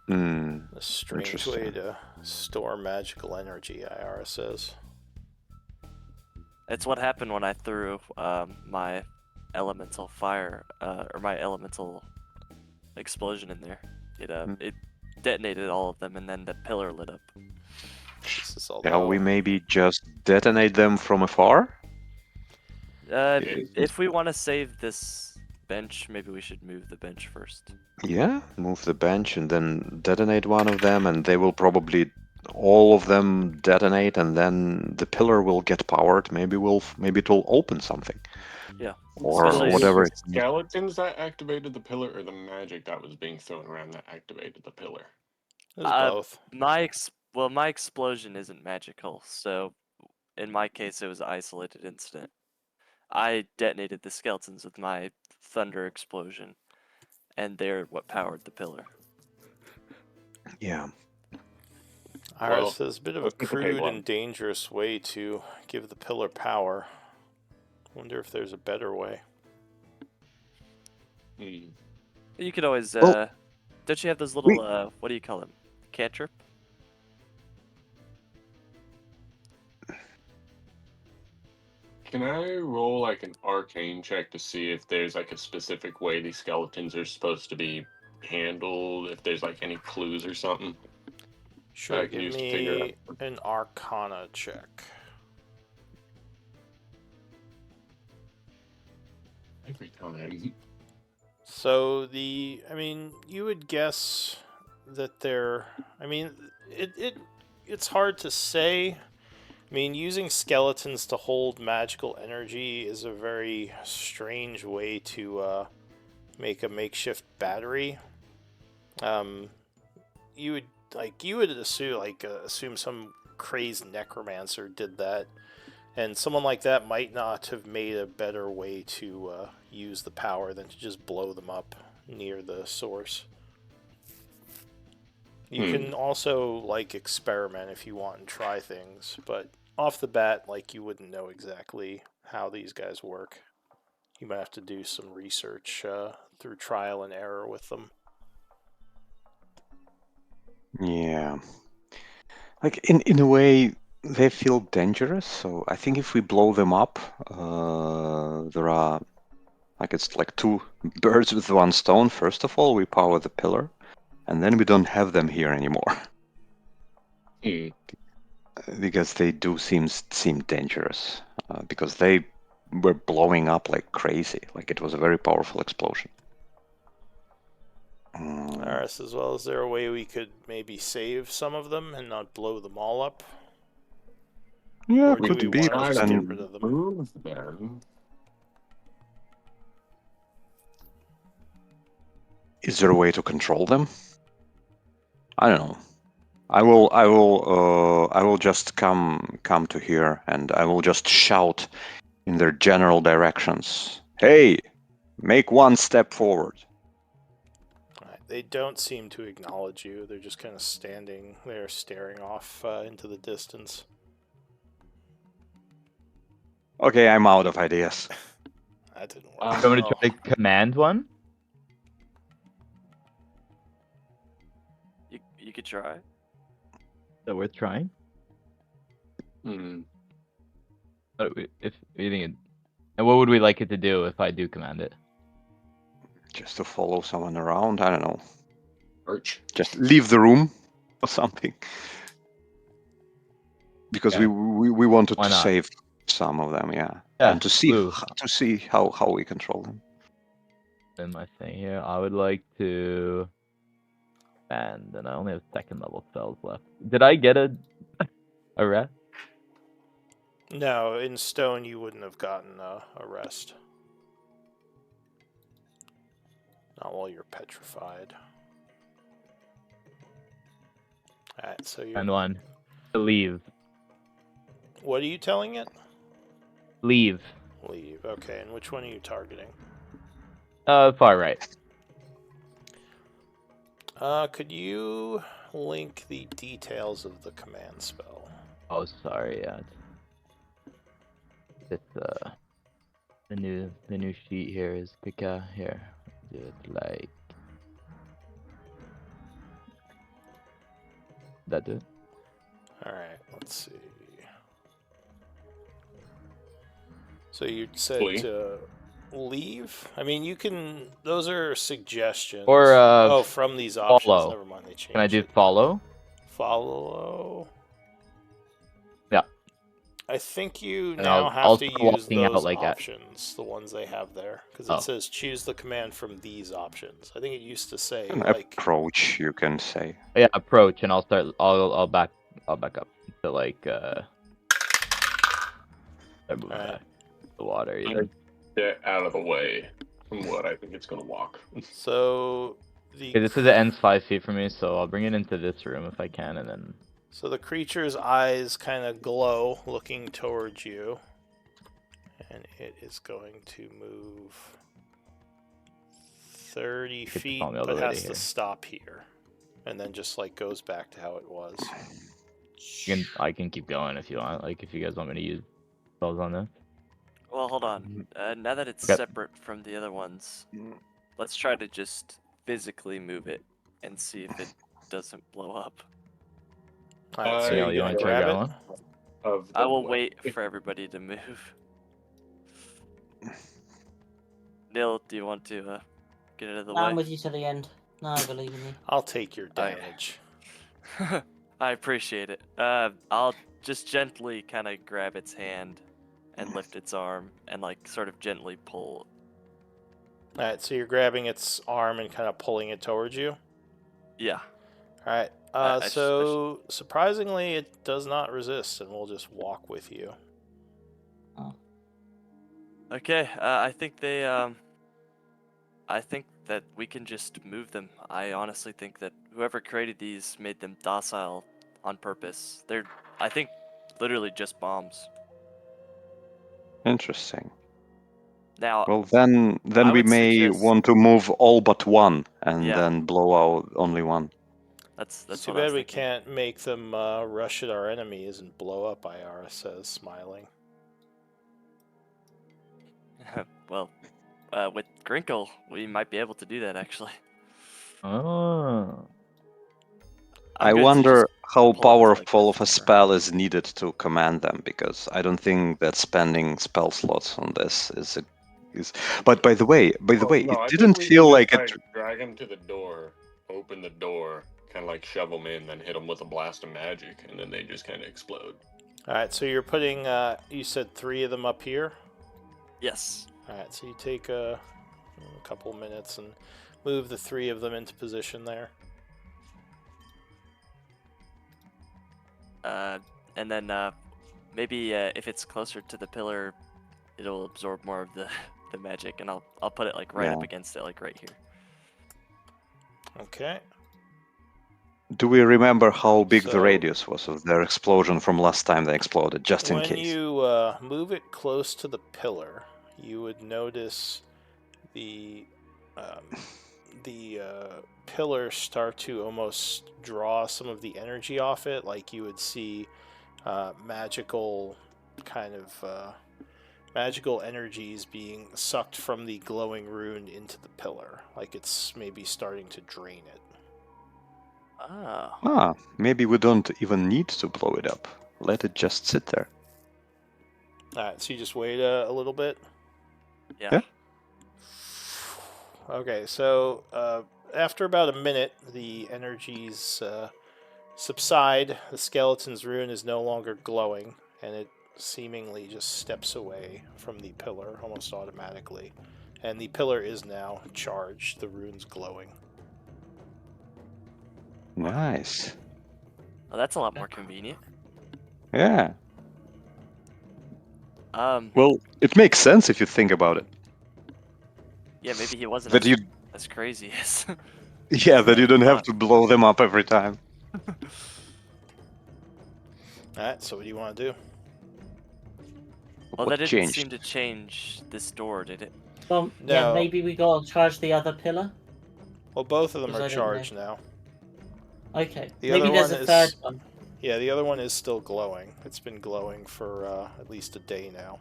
[SPEAKER 1] Hmm.
[SPEAKER 2] A strange way
[SPEAKER 1] Interesting.
[SPEAKER 2] to store magical energy, IR says.
[SPEAKER 3] It's what happened when I threw my elemental fire or my elemental explosion in there. It detonated all of them, and then the pillar lit up.
[SPEAKER 2] This is
[SPEAKER 1] Shall we
[SPEAKER 2] although
[SPEAKER 1] maybe just detonate them from afar?
[SPEAKER 3] If we want to save this bench, maybe we should move the bench first.
[SPEAKER 1] Yeah, move the bench and then detonate one of them, and they will probably all of them detonate, and then the pillar will get powered. Maybe it will open something.
[SPEAKER 3] Yeah.
[SPEAKER 1] Or
[SPEAKER 3] Especially
[SPEAKER 5] Was it
[SPEAKER 1] whatever.
[SPEAKER 5] the skeletons that activated the pillar, or the magic that was being thrown around that activated the pillar?
[SPEAKER 2] it was both.
[SPEAKER 3] My explosion isn't magical, so in my case it was an isolated incident. I detonated the skeletons with my thunder explosion, and they're what powered the pillar.
[SPEAKER 1] Yeah.
[SPEAKER 2] IR
[SPEAKER 5] Well,
[SPEAKER 2] says a bit of a
[SPEAKER 5] let's pick a big
[SPEAKER 2] crude
[SPEAKER 5] one.
[SPEAKER 2] and dangerous way to give the pillar power. Wonder if there's a better way.
[SPEAKER 5] Hmm.
[SPEAKER 3] You could always
[SPEAKER 1] Well,
[SPEAKER 3] don't you have those
[SPEAKER 1] we-
[SPEAKER 3] little what do you call them? Cantrip?
[SPEAKER 5] Can I roll like an arcane check to see if there's like a specific way these skeletons are supposed to be handled? If there's like any clues or something?
[SPEAKER 2] Sure,
[SPEAKER 5] I can
[SPEAKER 2] give
[SPEAKER 5] use to figure
[SPEAKER 2] me an Arcana check.
[SPEAKER 5] every time.
[SPEAKER 2] So you would guess that they're, it's hard to say. I mean, using skeletons to hold magical energy is a very strange way to make a makeshift battery. You would assume some crazed necromancer did that, and someone like that might not have made a better way to use the power than to just blow them up near the source. You can also experiment if you want and try things, but off the bat, you wouldn't know exactly how these guys work. You might have to do some research through trial and error with them.
[SPEAKER 1] Yeah. Like in a way, they feel dangerous. So I think if we blow them up, there are it's like two birds with one stone. First of all, we power the pillar, and then we don't have them here anymore because they do seem dangerous because they were blowing up like crazy. Like it was a very powerful explosion.
[SPEAKER 2] Alright, as well, is there a way we could maybe save some of them and not blow them all up?
[SPEAKER 1] Yeah,
[SPEAKER 2] Or do
[SPEAKER 1] could
[SPEAKER 2] we
[SPEAKER 1] be,
[SPEAKER 2] want to
[SPEAKER 1] but
[SPEAKER 2] just get
[SPEAKER 1] then
[SPEAKER 2] rid of them?
[SPEAKER 5] Move them.
[SPEAKER 1] is there a way to control them? I don't know. I will just come to here and I will just shout in their general directions. Hey, make one step forward.
[SPEAKER 2] Alright, they don't seem to acknowledge you. They're just kind of standing there staring off into the distance.
[SPEAKER 1] Okay, I'm out of ideas.
[SPEAKER 2] That didn't work.
[SPEAKER 4] I'm going to try to command one.
[SPEAKER 3] You could try.
[SPEAKER 4] that worth trying?
[SPEAKER 5] Hmm.
[SPEAKER 4] If you think it, and what would we like it to do if I do command it?
[SPEAKER 1] Just to follow someone around. I don't know.
[SPEAKER 5] Arch.
[SPEAKER 1] Just leave the room or something. Because
[SPEAKER 4] Yeah.
[SPEAKER 1] we wanted
[SPEAKER 4] Why
[SPEAKER 1] to
[SPEAKER 4] not?
[SPEAKER 1] save some of them, yeah,
[SPEAKER 4] Yeah,
[SPEAKER 1] and to see
[SPEAKER 4] blue.
[SPEAKER 1] how we control them.
[SPEAKER 4] In my thing here, I would like to. And then I only have second level spells left. Did I get a rest?
[SPEAKER 2] No, in stone you wouldn't have gotten a rest. Not while you're petrified. Alright, so you're...
[SPEAKER 4] And one. To leave.
[SPEAKER 2] What are you telling it?
[SPEAKER 4] Leave.
[SPEAKER 2] Leave. Okay, and which one are you targeting?
[SPEAKER 4] Far right.
[SPEAKER 2] Could you link the details of the command spell?
[SPEAKER 4] Oh, sorry. Yeah. It's the new sheet here is Pika. Here, do it like that. Do it.
[SPEAKER 2] Alright, let's see. So you said
[SPEAKER 5] Flee.
[SPEAKER 2] to leave? I mean, you can... Those are suggestions.
[SPEAKER 4] Or
[SPEAKER 2] oh, from these options.
[SPEAKER 4] follow.
[SPEAKER 2] Never mind, they changed
[SPEAKER 4] Can I do
[SPEAKER 2] it.
[SPEAKER 4] follow?
[SPEAKER 2] Follow...
[SPEAKER 4] Yeah.
[SPEAKER 2] I think you
[SPEAKER 4] And
[SPEAKER 2] now
[SPEAKER 4] I'll
[SPEAKER 2] have to
[SPEAKER 4] start
[SPEAKER 2] use
[SPEAKER 4] walking out
[SPEAKER 2] those
[SPEAKER 4] like that.
[SPEAKER 2] options, the ones they have there, because
[SPEAKER 4] Oh.
[SPEAKER 2] it says choose the command from these options. I think it used to say
[SPEAKER 1] An
[SPEAKER 2] like
[SPEAKER 1] approach, you can say.
[SPEAKER 4] Yeah, approach, and I'll start. I'll back up to like start moving
[SPEAKER 2] Alright.
[SPEAKER 4] back the water.
[SPEAKER 5] I
[SPEAKER 4] Even.
[SPEAKER 5] get out of the way from what I think it's gonna walk.
[SPEAKER 2] so the
[SPEAKER 4] Okay, this is it ends 5 feet from me, so I'll bring it into this room if I can, and then
[SPEAKER 2] so the creature's eyes kind of glow, looking towards you, and it is going to move 30
[SPEAKER 4] Get to
[SPEAKER 2] feet,
[SPEAKER 4] follow me all
[SPEAKER 2] but
[SPEAKER 4] the way to
[SPEAKER 2] has to
[SPEAKER 4] here.
[SPEAKER 2] stop here, and then just like goes back to how it was.
[SPEAKER 4] I can keep going if you want. Like if you guys want me to use spells on this.
[SPEAKER 3] Well, hold on. Now that it's
[SPEAKER 4] Okay.
[SPEAKER 3] separate from the other ones, let's try to just physically move it and see if it doesn't blow up.
[SPEAKER 2] Alright, so
[SPEAKER 5] You
[SPEAKER 2] you're
[SPEAKER 4] you
[SPEAKER 2] gonna
[SPEAKER 4] want to try
[SPEAKER 2] grab
[SPEAKER 4] grab
[SPEAKER 2] it.
[SPEAKER 4] one?
[SPEAKER 5] Of
[SPEAKER 3] I
[SPEAKER 5] the
[SPEAKER 3] will
[SPEAKER 5] what?
[SPEAKER 3] wait for everybody to move. Neil, do you want to get out of the
[SPEAKER 6] I'm
[SPEAKER 3] way?
[SPEAKER 6] with you to the end. No, I believe in you.
[SPEAKER 2] I'll take your
[SPEAKER 3] Okay.
[SPEAKER 2] damage.
[SPEAKER 3] I appreciate it. I'll just gently kind of grab its hand and lift its arm and like sort of gently pull.
[SPEAKER 2] Alright, so you're grabbing its arm and kind of pulling it towards you.
[SPEAKER 3] Yeah.
[SPEAKER 2] Alright,
[SPEAKER 3] I
[SPEAKER 2] so surprisingly it does not resist and will just walk with you.
[SPEAKER 3] Okay. I think I think that we can just move them. I honestly think that whoever created these made them docile on purpose. They're, I think, literally just bombs.
[SPEAKER 1] Interesting.
[SPEAKER 3] Now,
[SPEAKER 1] Well, then
[SPEAKER 3] I
[SPEAKER 1] we
[SPEAKER 3] would
[SPEAKER 1] may
[SPEAKER 3] suggest-
[SPEAKER 1] want to move all but one, and
[SPEAKER 3] Yeah.
[SPEAKER 1] then blow out only one.
[SPEAKER 3] that's
[SPEAKER 2] It's too
[SPEAKER 3] what I was
[SPEAKER 2] bad we
[SPEAKER 3] thinking.
[SPEAKER 2] can't make them rush at our enemies and blow up, Iara says, smiling.
[SPEAKER 3] Well, with Grinkle, we might be able to do that actually.
[SPEAKER 4] Oh.
[SPEAKER 1] I
[SPEAKER 3] I'm good to
[SPEAKER 1] wonder
[SPEAKER 3] just
[SPEAKER 1] how
[SPEAKER 3] pull it to, like,
[SPEAKER 1] powerful
[SPEAKER 3] the
[SPEAKER 1] of a
[SPEAKER 3] floor.
[SPEAKER 1] spell is needed to command them, because I don't think that spending spell slots on this is. But by the way,
[SPEAKER 5] No,
[SPEAKER 1] it
[SPEAKER 5] I think
[SPEAKER 1] didn't
[SPEAKER 5] we
[SPEAKER 1] feel
[SPEAKER 5] can
[SPEAKER 1] like
[SPEAKER 5] just
[SPEAKER 1] it.
[SPEAKER 5] like drag him to the door, open the door, kind of like shove them in, then hit them with a blast of magic, and then they just kind of explode.
[SPEAKER 2] Alright, so you're putting, you said 3 of them up here?
[SPEAKER 3] Yes.
[SPEAKER 2] Alright, so you take a couple minutes and move the 3 of them into position there.
[SPEAKER 3] And then maybe if it's closer to the pillar, it'll absorb more of the magic, and I'll put it like right up
[SPEAKER 1] Yeah.
[SPEAKER 3] against it, like right here.
[SPEAKER 2] Okay.
[SPEAKER 1] Do we remember how big the
[SPEAKER 2] So-
[SPEAKER 1] radius was of their explosion from last time they exploded, just in
[SPEAKER 2] When
[SPEAKER 1] case?
[SPEAKER 2] you move it close to the pillar, you would notice the pillar start to almost draw some of the energy off it, like you would see magical kind of magical energies being sucked from the glowing rune into the pillar, like it's maybe starting to drain it.
[SPEAKER 3] Oh.
[SPEAKER 1] Maybe we don't even need to blow it up. Let it just sit there.
[SPEAKER 2] All right, so you just wait a little bit.
[SPEAKER 3] Yeah.
[SPEAKER 1] Yeah.
[SPEAKER 2] Okay, so after about a minute, the energies subside. The skeleton's rune is no longer glowing, and it seemingly just steps away from the pillar almost automatically. And the pillar is now charged. The rune's glowing.
[SPEAKER 1] Nice.
[SPEAKER 3] Well, that's a lot more convenient.
[SPEAKER 1] Yeah.
[SPEAKER 3] Um.
[SPEAKER 1] Well, it makes sense if you think about it.
[SPEAKER 3] Yeah, maybe he wasn't
[SPEAKER 1] That you,
[SPEAKER 3] as crazy as.
[SPEAKER 1] yeah, that
[SPEAKER 3] I
[SPEAKER 1] you don't have
[SPEAKER 3] thought.
[SPEAKER 1] to blow them up every time.
[SPEAKER 2] All right, so what do you want to do?
[SPEAKER 3] Well,
[SPEAKER 1] What
[SPEAKER 3] that didn't
[SPEAKER 1] changed?
[SPEAKER 3] seem to change this door, did it?
[SPEAKER 6] Well, yeah,
[SPEAKER 2] No.
[SPEAKER 6] maybe we gotta charge the other pillar.
[SPEAKER 2] Well, both of them
[SPEAKER 6] 'Cause
[SPEAKER 2] are
[SPEAKER 6] I don't know.
[SPEAKER 2] charged now.
[SPEAKER 6] Okay,
[SPEAKER 2] The
[SPEAKER 6] maybe
[SPEAKER 2] other
[SPEAKER 6] there's
[SPEAKER 2] one
[SPEAKER 6] a third
[SPEAKER 2] is
[SPEAKER 6] one.
[SPEAKER 2] Yeah, the other one is still glowing. It's been glowing for at least a day now.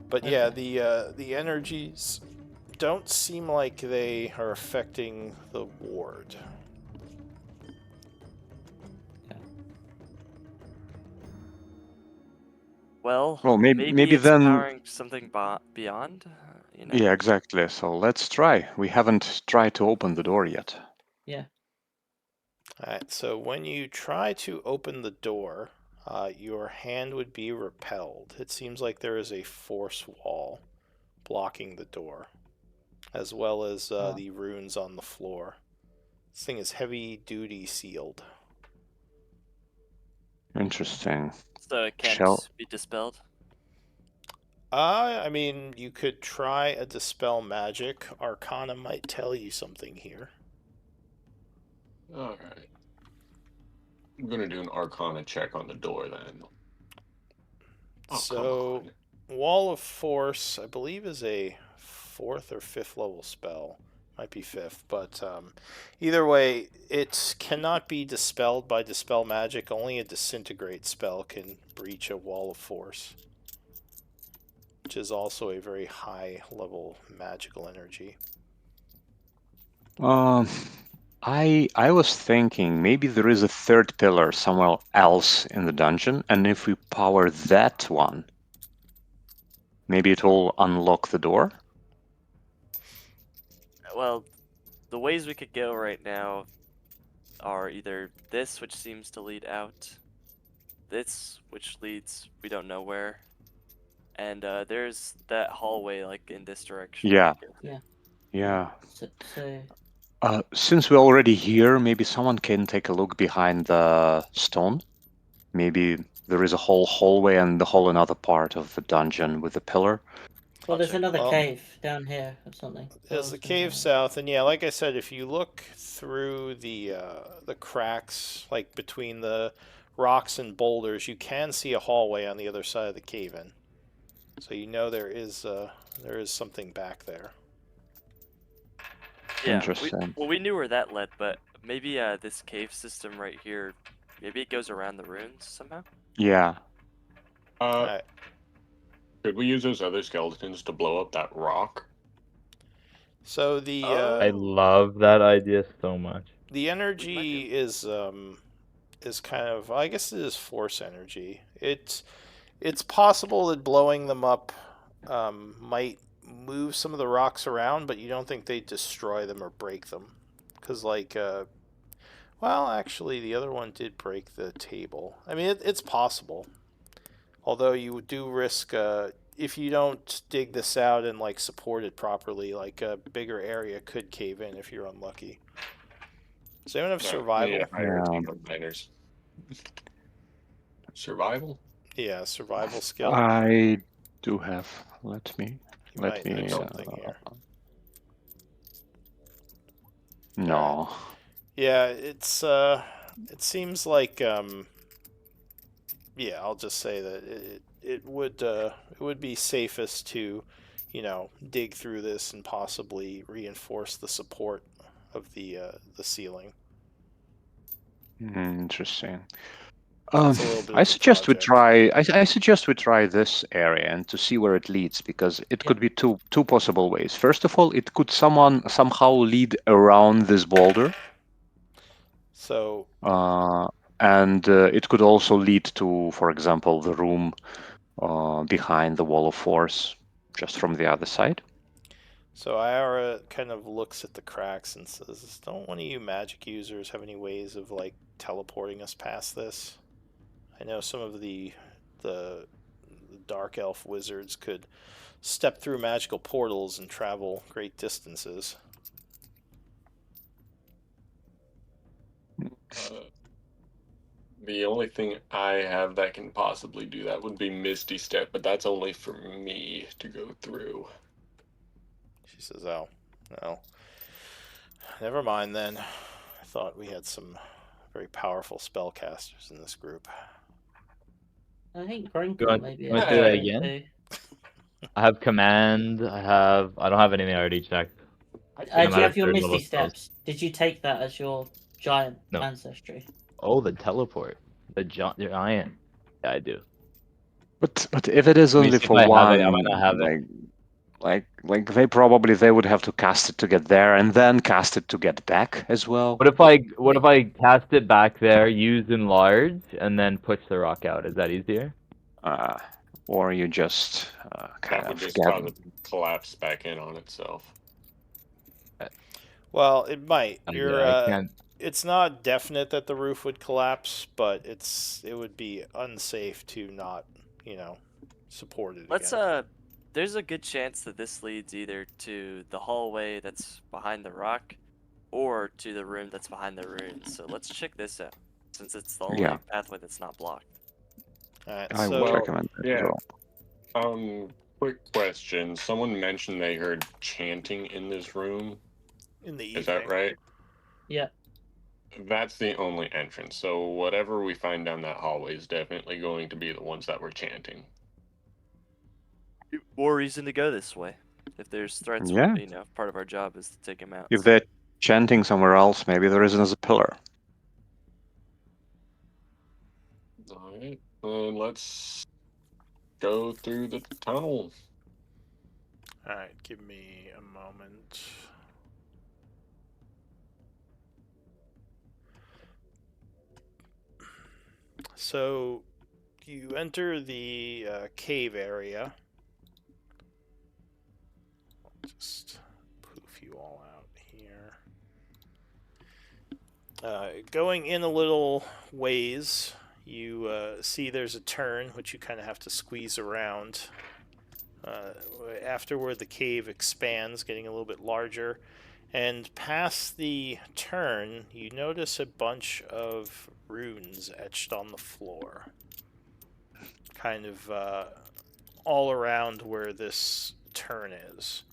[SPEAKER 2] But yeah, the energies don't seem like they are affecting the ward.
[SPEAKER 3] Well,
[SPEAKER 1] Well,
[SPEAKER 3] maybe
[SPEAKER 1] maybe
[SPEAKER 3] it's
[SPEAKER 1] then.
[SPEAKER 3] powering something beyond. You know.
[SPEAKER 1] Yeah, exactly. So let's try. We haven't tried to open the door yet.
[SPEAKER 6] Yeah.
[SPEAKER 2] Alright, so when you try to open the door, your hand would be repelled. It seems like there is a force wall blocking the door, as well as the runes on the floor. This thing is heavy duty sealed.
[SPEAKER 1] Interesting.
[SPEAKER 3] So it can't
[SPEAKER 1] Shall
[SPEAKER 3] be dispelled.
[SPEAKER 2] I mean, you could try a dispel magic. Arcana might tell you something here.
[SPEAKER 5] All right. I'm gonna do an Arcana check on the door then. Oh,
[SPEAKER 2] So,
[SPEAKER 5] come on.
[SPEAKER 2] Wall of Force, I believe, is a 4th or 5th level spell. Might be 5th, but either way, it cannot be dispelled by dispel magic. Only a disintegrate spell can breach a Wall of Force, which is also a very high level magical energy.
[SPEAKER 1] I was thinking maybe there is a third pillar somewhere else in the dungeon, and if we power that one, maybe it will unlock the door.
[SPEAKER 3] Well, the ways we could go right now are either this, which seems to lead out, this, which leads we don't know where, and there's that hallway like in this direction. we
[SPEAKER 1] Yeah.
[SPEAKER 3] could go.
[SPEAKER 6] Yeah.
[SPEAKER 1] Yeah.
[SPEAKER 6] So
[SPEAKER 1] Since we're already here, maybe someone can take a look behind the stone. Maybe there is a whole hallway and the whole another part of the dungeon with a pillar.
[SPEAKER 6] well,
[SPEAKER 2] I'll
[SPEAKER 6] there's
[SPEAKER 2] check.
[SPEAKER 6] another
[SPEAKER 2] Well,
[SPEAKER 6] cave down here or something.
[SPEAKER 2] there's the cave south, and yeah, like I said, if you look through the cracks, like between the rocks and boulders, you can see a hallway on the other side of the cave in. So you know there is something back there.
[SPEAKER 3] Yeah.
[SPEAKER 1] Interesting.
[SPEAKER 3] We knew where that led, but maybe this cave system right here, maybe it goes around the ruins somehow.
[SPEAKER 1] Yeah.
[SPEAKER 2] Alright.
[SPEAKER 5] Could we use those other skeletons to blow up that rock?
[SPEAKER 2] So the
[SPEAKER 4] I love that idea so much.
[SPEAKER 2] the energy is kind of, I guess it is force energy. It's possible that blowing them up might move some of the rocks around, but you don't think they destroy them or break them, because well, actually, the other one did break the table. I mean, it's possible, although you do risk if you don't dig this out and like support it properly, like a bigger area could cave in if you're unlucky. Does anyone have survival?
[SPEAKER 5] Yeah, hire a team of miners. Survival?
[SPEAKER 2] Yeah, survival skill.
[SPEAKER 1] I do have. Let me.
[SPEAKER 2] You
[SPEAKER 1] Let
[SPEAKER 2] might
[SPEAKER 1] me.
[SPEAKER 2] know something here.
[SPEAKER 1] No.
[SPEAKER 2] Yeah, it seems like yeah, I'll just say that it would be safest to, dig through this and possibly reinforce the support of the ceiling.
[SPEAKER 1] Interesting.
[SPEAKER 2] It's a little bit
[SPEAKER 1] I
[SPEAKER 2] of a
[SPEAKER 1] suggest we
[SPEAKER 2] project.
[SPEAKER 1] try. I suggest we try this area and to see where it leads, because it could be two possible ways. First of all, it could somehow lead around this boulder.
[SPEAKER 2] So
[SPEAKER 1] And it could also lead to, for example, the room behind the wall of force, just from the other side.
[SPEAKER 2] So Ira kind of looks at the cracks and says, "Don't one of you magic users have any ways of like teleporting us past this? I know some of the dark elf wizards could step through magical portals and travel great distances."
[SPEAKER 5] Uh, the only thing I have that can possibly do that would be Misty Step, but that's only for me to go through.
[SPEAKER 2] She says, "Oh, well, never mind then. I thought we had some very powerful spellcasters in this group."
[SPEAKER 6] I think
[SPEAKER 4] You
[SPEAKER 6] Grinkle
[SPEAKER 4] want,
[SPEAKER 6] may be
[SPEAKER 4] you
[SPEAKER 6] able
[SPEAKER 4] want
[SPEAKER 6] to
[SPEAKER 4] to do that
[SPEAKER 6] go
[SPEAKER 5] Yeah.
[SPEAKER 4] again?
[SPEAKER 6] too.
[SPEAKER 4] I have command. I don't have anything I already checked. I think I'm
[SPEAKER 6] Do you
[SPEAKER 4] out of
[SPEAKER 6] have your
[SPEAKER 4] third level
[SPEAKER 6] Misty
[SPEAKER 4] spells.
[SPEAKER 6] Steps? Did you take that as your giant
[SPEAKER 4] No.
[SPEAKER 6] ancestry?
[SPEAKER 4] Oh, the teleport. The giant. Yeah, I do.
[SPEAKER 1] But if it is
[SPEAKER 4] Let me
[SPEAKER 1] only
[SPEAKER 4] see if
[SPEAKER 1] for
[SPEAKER 4] I have it. I
[SPEAKER 1] one,
[SPEAKER 4] might not have it.
[SPEAKER 1] like they would have to cast it to get there and then cast it to get back as well.
[SPEAKER 4] What if I cast it back there, use enlarge, and then push the rock out? Is that easier?
[SPEAKER 1] Or you just kind
[SPEAKER 5] That would
[SPEAKER 1] of
[SPEAKER 5] just
[SPEAKER 1] get.
[SPEAKER 5] cause it to collapse back in on itself.
[SPEAKER 2] Well, it might.
[SPEAKER 4] Yeah, I can't.
[SPEAKER 2] It's not definite that the roof would collapse, but it would be unsafe to not, support it
[SPEAKER 3] Let's
[SPEAKER 2] again.
[SPEAKER 3] there's a good chance that this leads either to the hallway that's behind the rock or to the room that's behind the ruins. So let's check this out, since it's the
[SPEAKER 1] Yeah,
[SPEAKER 3] only pathway that's not blocked.
[SPEAKER 2] All right,
[SPEAKER 1] I would
[SPEAKER 2] so
[SPEAKER 5] Well,
[SPEAKER 1] recommend that as
[SPEAKER 5] yeah.
[SPEAKER 1] well.
[SPEAKER 5] Quick question. Someone mentioned they heard chanting in this room.
[SPEAKER 2] in the
[SPEAKER 5] Is that
[SPEAKER 2] evening,
[SPEAKER 5] right?
[SPEAKER 6] Yeah.
[SPEAKER 5] That's the only entrance. So whatever we find down that hallway is definitely going to be the ones that were chanting.
[SPEAKER 3] More reason to go this way. If there's threats,
[SPEAKER 1] Yeah,
[SPEAKER 3] part of our job is to take them out.
[SPEAKER 1] if they're chanting somewhere else, maybe there isn't as a pillar.
[SPEAKER 5] All right. Then let's go through the tunnel.
[SPEAKER 2] all right, give me a moment. So you enter the cave area. Just poof you all out here. Going in a little ways, you see there's a turn which you kind of have to squeeze around. Uh, Afterward, the cave expands, getting a little bit larger. And past the turn, you notice a bunch of runes etched on the floor. Kind of all around where this turn is.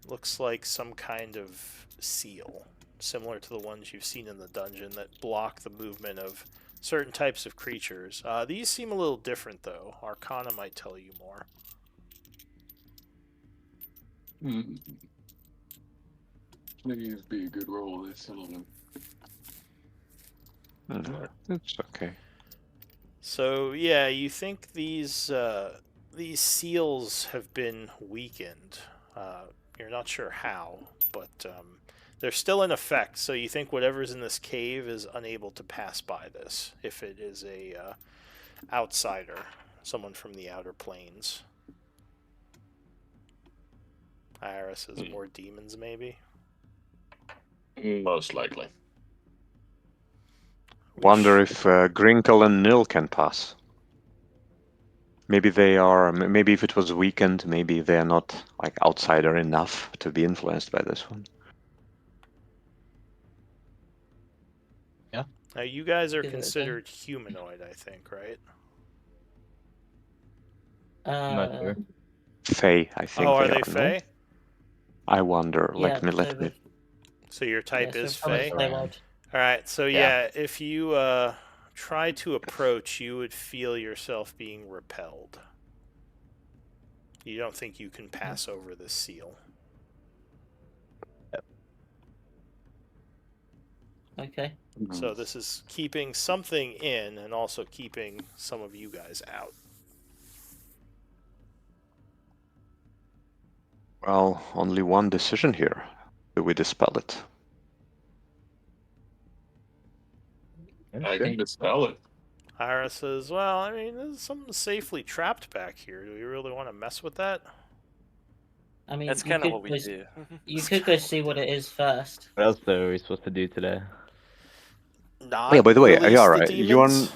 [SPEAKER 2] Looks like some kind of seal, similar to the ones you've seen in the dungeon that block the movement of certain types of creatures. These seem a little different, though. Arcana might tell you more.
[SPEAKER 5] Please be a good roll this time.
[SPEAKER 1] It's okay.
[SPEAKER 2] So yeah, you think these seals have been weakened. You're not sure how, but they're still in effect. So you think whatever's in this cave is unable to pass by this if it is a outsider, someone from the outer planes. Iris is more demons, maybe.
[SPEAKER 5] Most likely.
[SPEAKER 1] Wonder if Grinkle and Nil can pass. Maybe they are. Maybe if it was weakened, maybe they are not like outsider enough to be influenced by this one.
[SPEAKER 2] Now you guys are
[SPEAKER 6] Give it a go.
[SPEAKER 2] considered humanoid, I think, right?
[SPEAKER 4] I'm not sure.
[SPEAKER 1] Fae, I think
[SPEAKER 2] Oh, are
[SPEAKER 1] they
[SPEAKER 2] they
[SPEAKER 1] are. No,
[SPEAKER 2] Fey?
[SPEAKER 1] I wonder.
[SPEAKER 6] Yeah,
[SPEAKER 1] Let me.
[SPEAKER 2] So your type is
[SPEAKER 6] from the
[SPEAKER 2] Fey?
[SPEAKER 6] Feywild.
[SPEAKER 2] Alright, so
[SPEAKER 4] Yeah.
[SPEAKER 2] yeah, if you try to approach, you would feel yourself being repelled. You don't think you can pass over this seal.
[SPEAKER 6] Okay.
[SPEAKER 2] So this is keeping something in and also keeping some of you guys out.
[SPEAKER 1] Well, only one decision here. Do we dispel it?
[SPEAKER 4] Yeah,
[SPEAKER 5] I
[SPEAKER 4] sure.
[SPEAKER 5] can dispel it.
[SPEAKER 2] Ira says, well, I mean, there's something safely trapped back here. Do we really want to mess with that?
[SPEAKER 6] I mean,
[SPEAKER 3] That's
[SPEAKER 6] you
[SPEAKER 3] kind of
[SPEAKER 6] could
[SPEAKER 3] what we
[SPEAKER 6] go,
[SPEAKER 3] do.
[SPEAKER 6] you could go see what it is first.
[SPEAKER 4] What else are we supposed to do today?
[SPEAKER 1] Yeah,
[SPEAKER 2] Not
[SPEAKER 1] by the way,
[SPEAKER 2] release the
[SPEAKER 1] Ayara,
[SPEAKER 2] demons?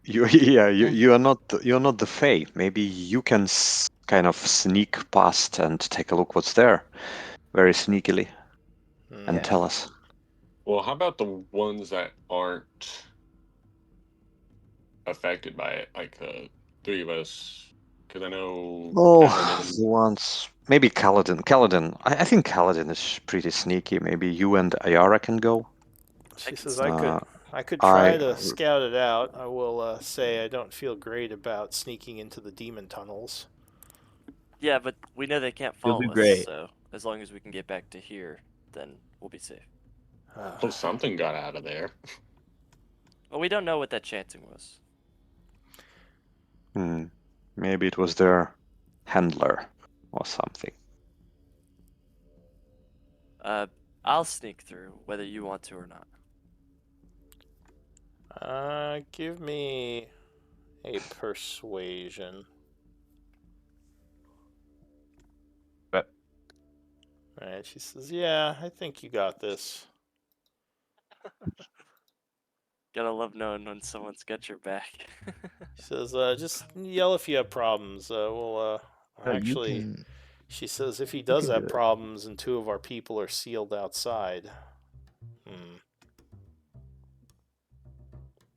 [SPEAKER 1] you're not the Fae. Maybe you can kind of sneak past and take a look what's there, very sneakily, and
[SPEAKER 4] Yeah.
[SPEAKER 1] tell us.
[SPEAKER 5] Well, how about the ones that aren't affected by it? Like the three of us. Because I know
[SPEAKER 1] Oh,
[SPEAKER 5] Kaladin.
[SPEAKER 1] the ones maybe Kaladin. Kaladin, I think Kaladin is pretty sneaky. Maybe you and Ayara can go.
[SPEAKER 2] She
[SPEAKER 3] can
[SPEAKER 2] says,
[SPEAKER 3] see
[SPEAKER 1] Uh,
[SPEAKER 2] I could
[SPEAKER 1] I
[SPEAKER 2] try to scout it out. I will say I don't feel great about sneaking into the demon tunnels.
[SPEAKER 3] Yeah, but we know they can't
[SPEAKER 4] You'll
[SPEAKER 3] follow
[SPEAKER 4] do
[SPEAKER 3] us,
[SPEAKER 4] great.
[SPEAKER 3] so as long as we can get back to here, then we'll be safe.
[SPEAKER 5] Well, something got out of there.
[SPEAKER 3] Well, we don't know what that chanting was.
[SPEAKER 1] maybe it was their handler or something.
[SPEAKER 3] I'll sneak through, whether you want to or not.
[SPEAKER 2] Give me a persuasion.
[SPEAKER 4] But
[SPEAKER 2] Alright, she says, yeah, I think you got this.
[SPEAKER 3] Gotta love knowing when someone's got your back.
[SPEAKER 2] She says, just yell if you have problems.
[SPEAKER 4] no, you
[SPEAKER 2] Actually,
[SPEAKER 4] can
[SPEAKER 2] she says, if he
[SPEAKER 4] you
[SPEAKER 2] does
[SPEAKER 4] can do
[SPEAKER 2] have
[SPEAKER 4] it.
[SPEAKER 2] problems and two of our people are sealed outside.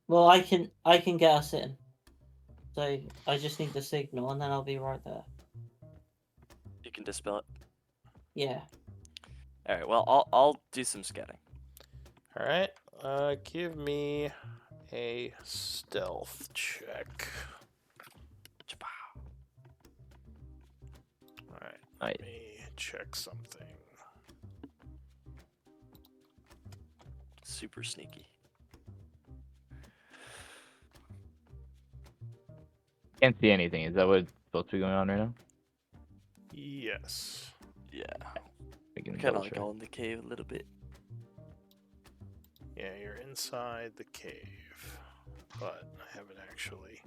[SPEAKER 6] Well, I can get us in. So I just need the signal, and then I'll be right there.
[SPEAKER 3] You can dispel it.
[SPEAKER 6] Yeah.
[SPEAKER 3] All right. Well, I'll do some scouting.
[SPEAKER 2] Alright, give me a stealth check. Alright,
[SPEAKER 4] Nice.
[SPEAKER 2] let me check something.
[SPEAKER 3] Super sneaky.
[SPEAKER 4] Can't see anything. Is that what's supposed to be going on right now?
[SPEAKER 2] Yes.
[SPEAKER 3] Yeah.
[SPEAKER 4] We can
[SPEAKER 3] Kind
[SPEAKER 4] double
[SPEAKER 3] of like
[SPEAKER 4] check.
[SPEAKER 3] all in the cave a little bit.
[SPEAKER 2] Yeah, you're inside the cave. But I haven't actually.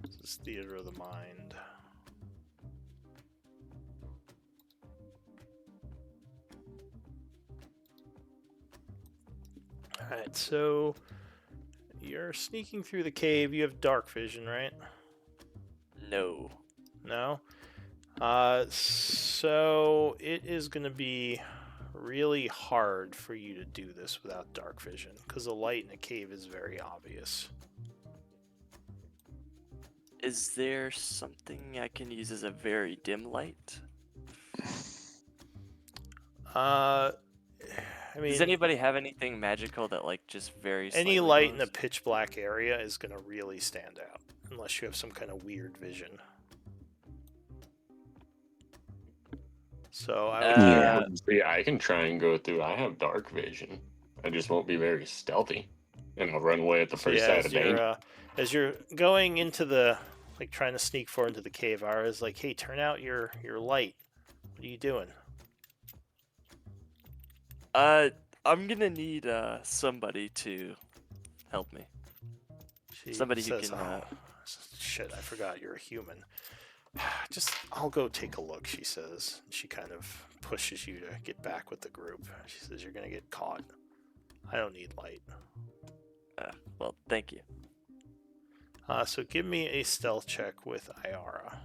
[SPEAKER 2] This is theater of the mind. Alright, so you're sneaking through the cave. You have dark vision, right?
[SPEAKER 3] No.
[SPEAKER 2] No? So it is going to be really hard for you to do this without dark vision because the light in the cave is very obvious.
[SPEAKER 3] Is there something I can use as a very dim light?
[SPEAKER 2] I mean,
[SPEAKER 3] Does anybody have anything magical that like just very
[SPEAKER 2] any
[SPEAKER 3] slightly
[SPEAKER 2] light in a
[SPEAKER 3] glows?
[SPEAKER 2] pitch black area is going to really stand out unless you have some kind of weird vision. So I would
[SPEAKER 1] Yeah.
[SPEAKER 5] See, I can try and go through. I have dark vision. I just won't be very stealthy, and I'll run away at the
[SPEAKER 2] So
[SPEAKER 5] first
[SPEAKER 2] yeah,
[SPEAKER 5] sign of danger.
[SPEAKER 2] as you're going into the like trying to sneak forward into the cave, Ara's like, "Hey, turn out your light. What are you doing?"
[SPEAKER 3] I'm gonna need somebody to help me.
[SPEAKER 2] She
[SPEAKER 3] Somebody who
[SPEAKER 2] says,
[SPEAKER 3] can.
[SPEAKER 2] "Oh, shit, I forgot you're a human. Just, I'll go take a look," she says. She kind of pushes you to get back with the group. She says, "You're gonna get caught. I don't need light."
[SPEAKER 3] Well, thank you.
[SPEAKER 2] So give me a stealth check with Ayara.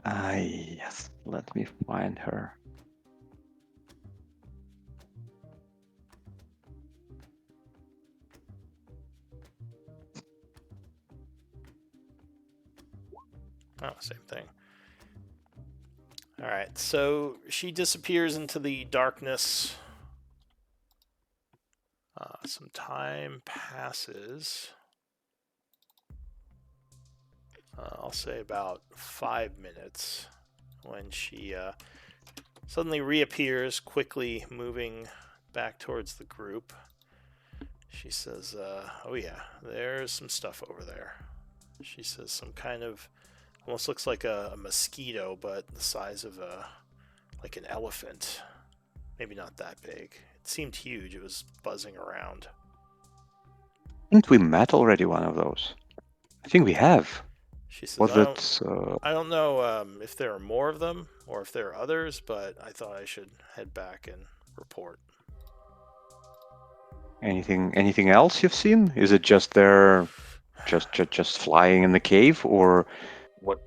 [SPEAKER 1] Yes. Let me find her.
[SPEAKER 2] Oh, same thing. Alright, so she disappears into the darkness. Some time passes. I'll say about 5 minutes when she suddenly reappears, quickly moving back towards the group. She says, oh yeah, there's some stuff over there. She says some kind of, almost looks like a mosquito, but the size of like an elephant. maybe not that big. It seemed huge. It was buzzing around.
[SPEAKER 1] Didn't we met already one of those? I think we have.
[SPEAKER 2] She says,
[SPEAKER 1] Was it?
[SPEAKER 2] I don't know if there are more of them or if there are others, but I thought I should head back and report.
[SPEAKER 1] Anything else you've seen? Is it just there, just flying in the cave, or
[SPEAKER 5] What?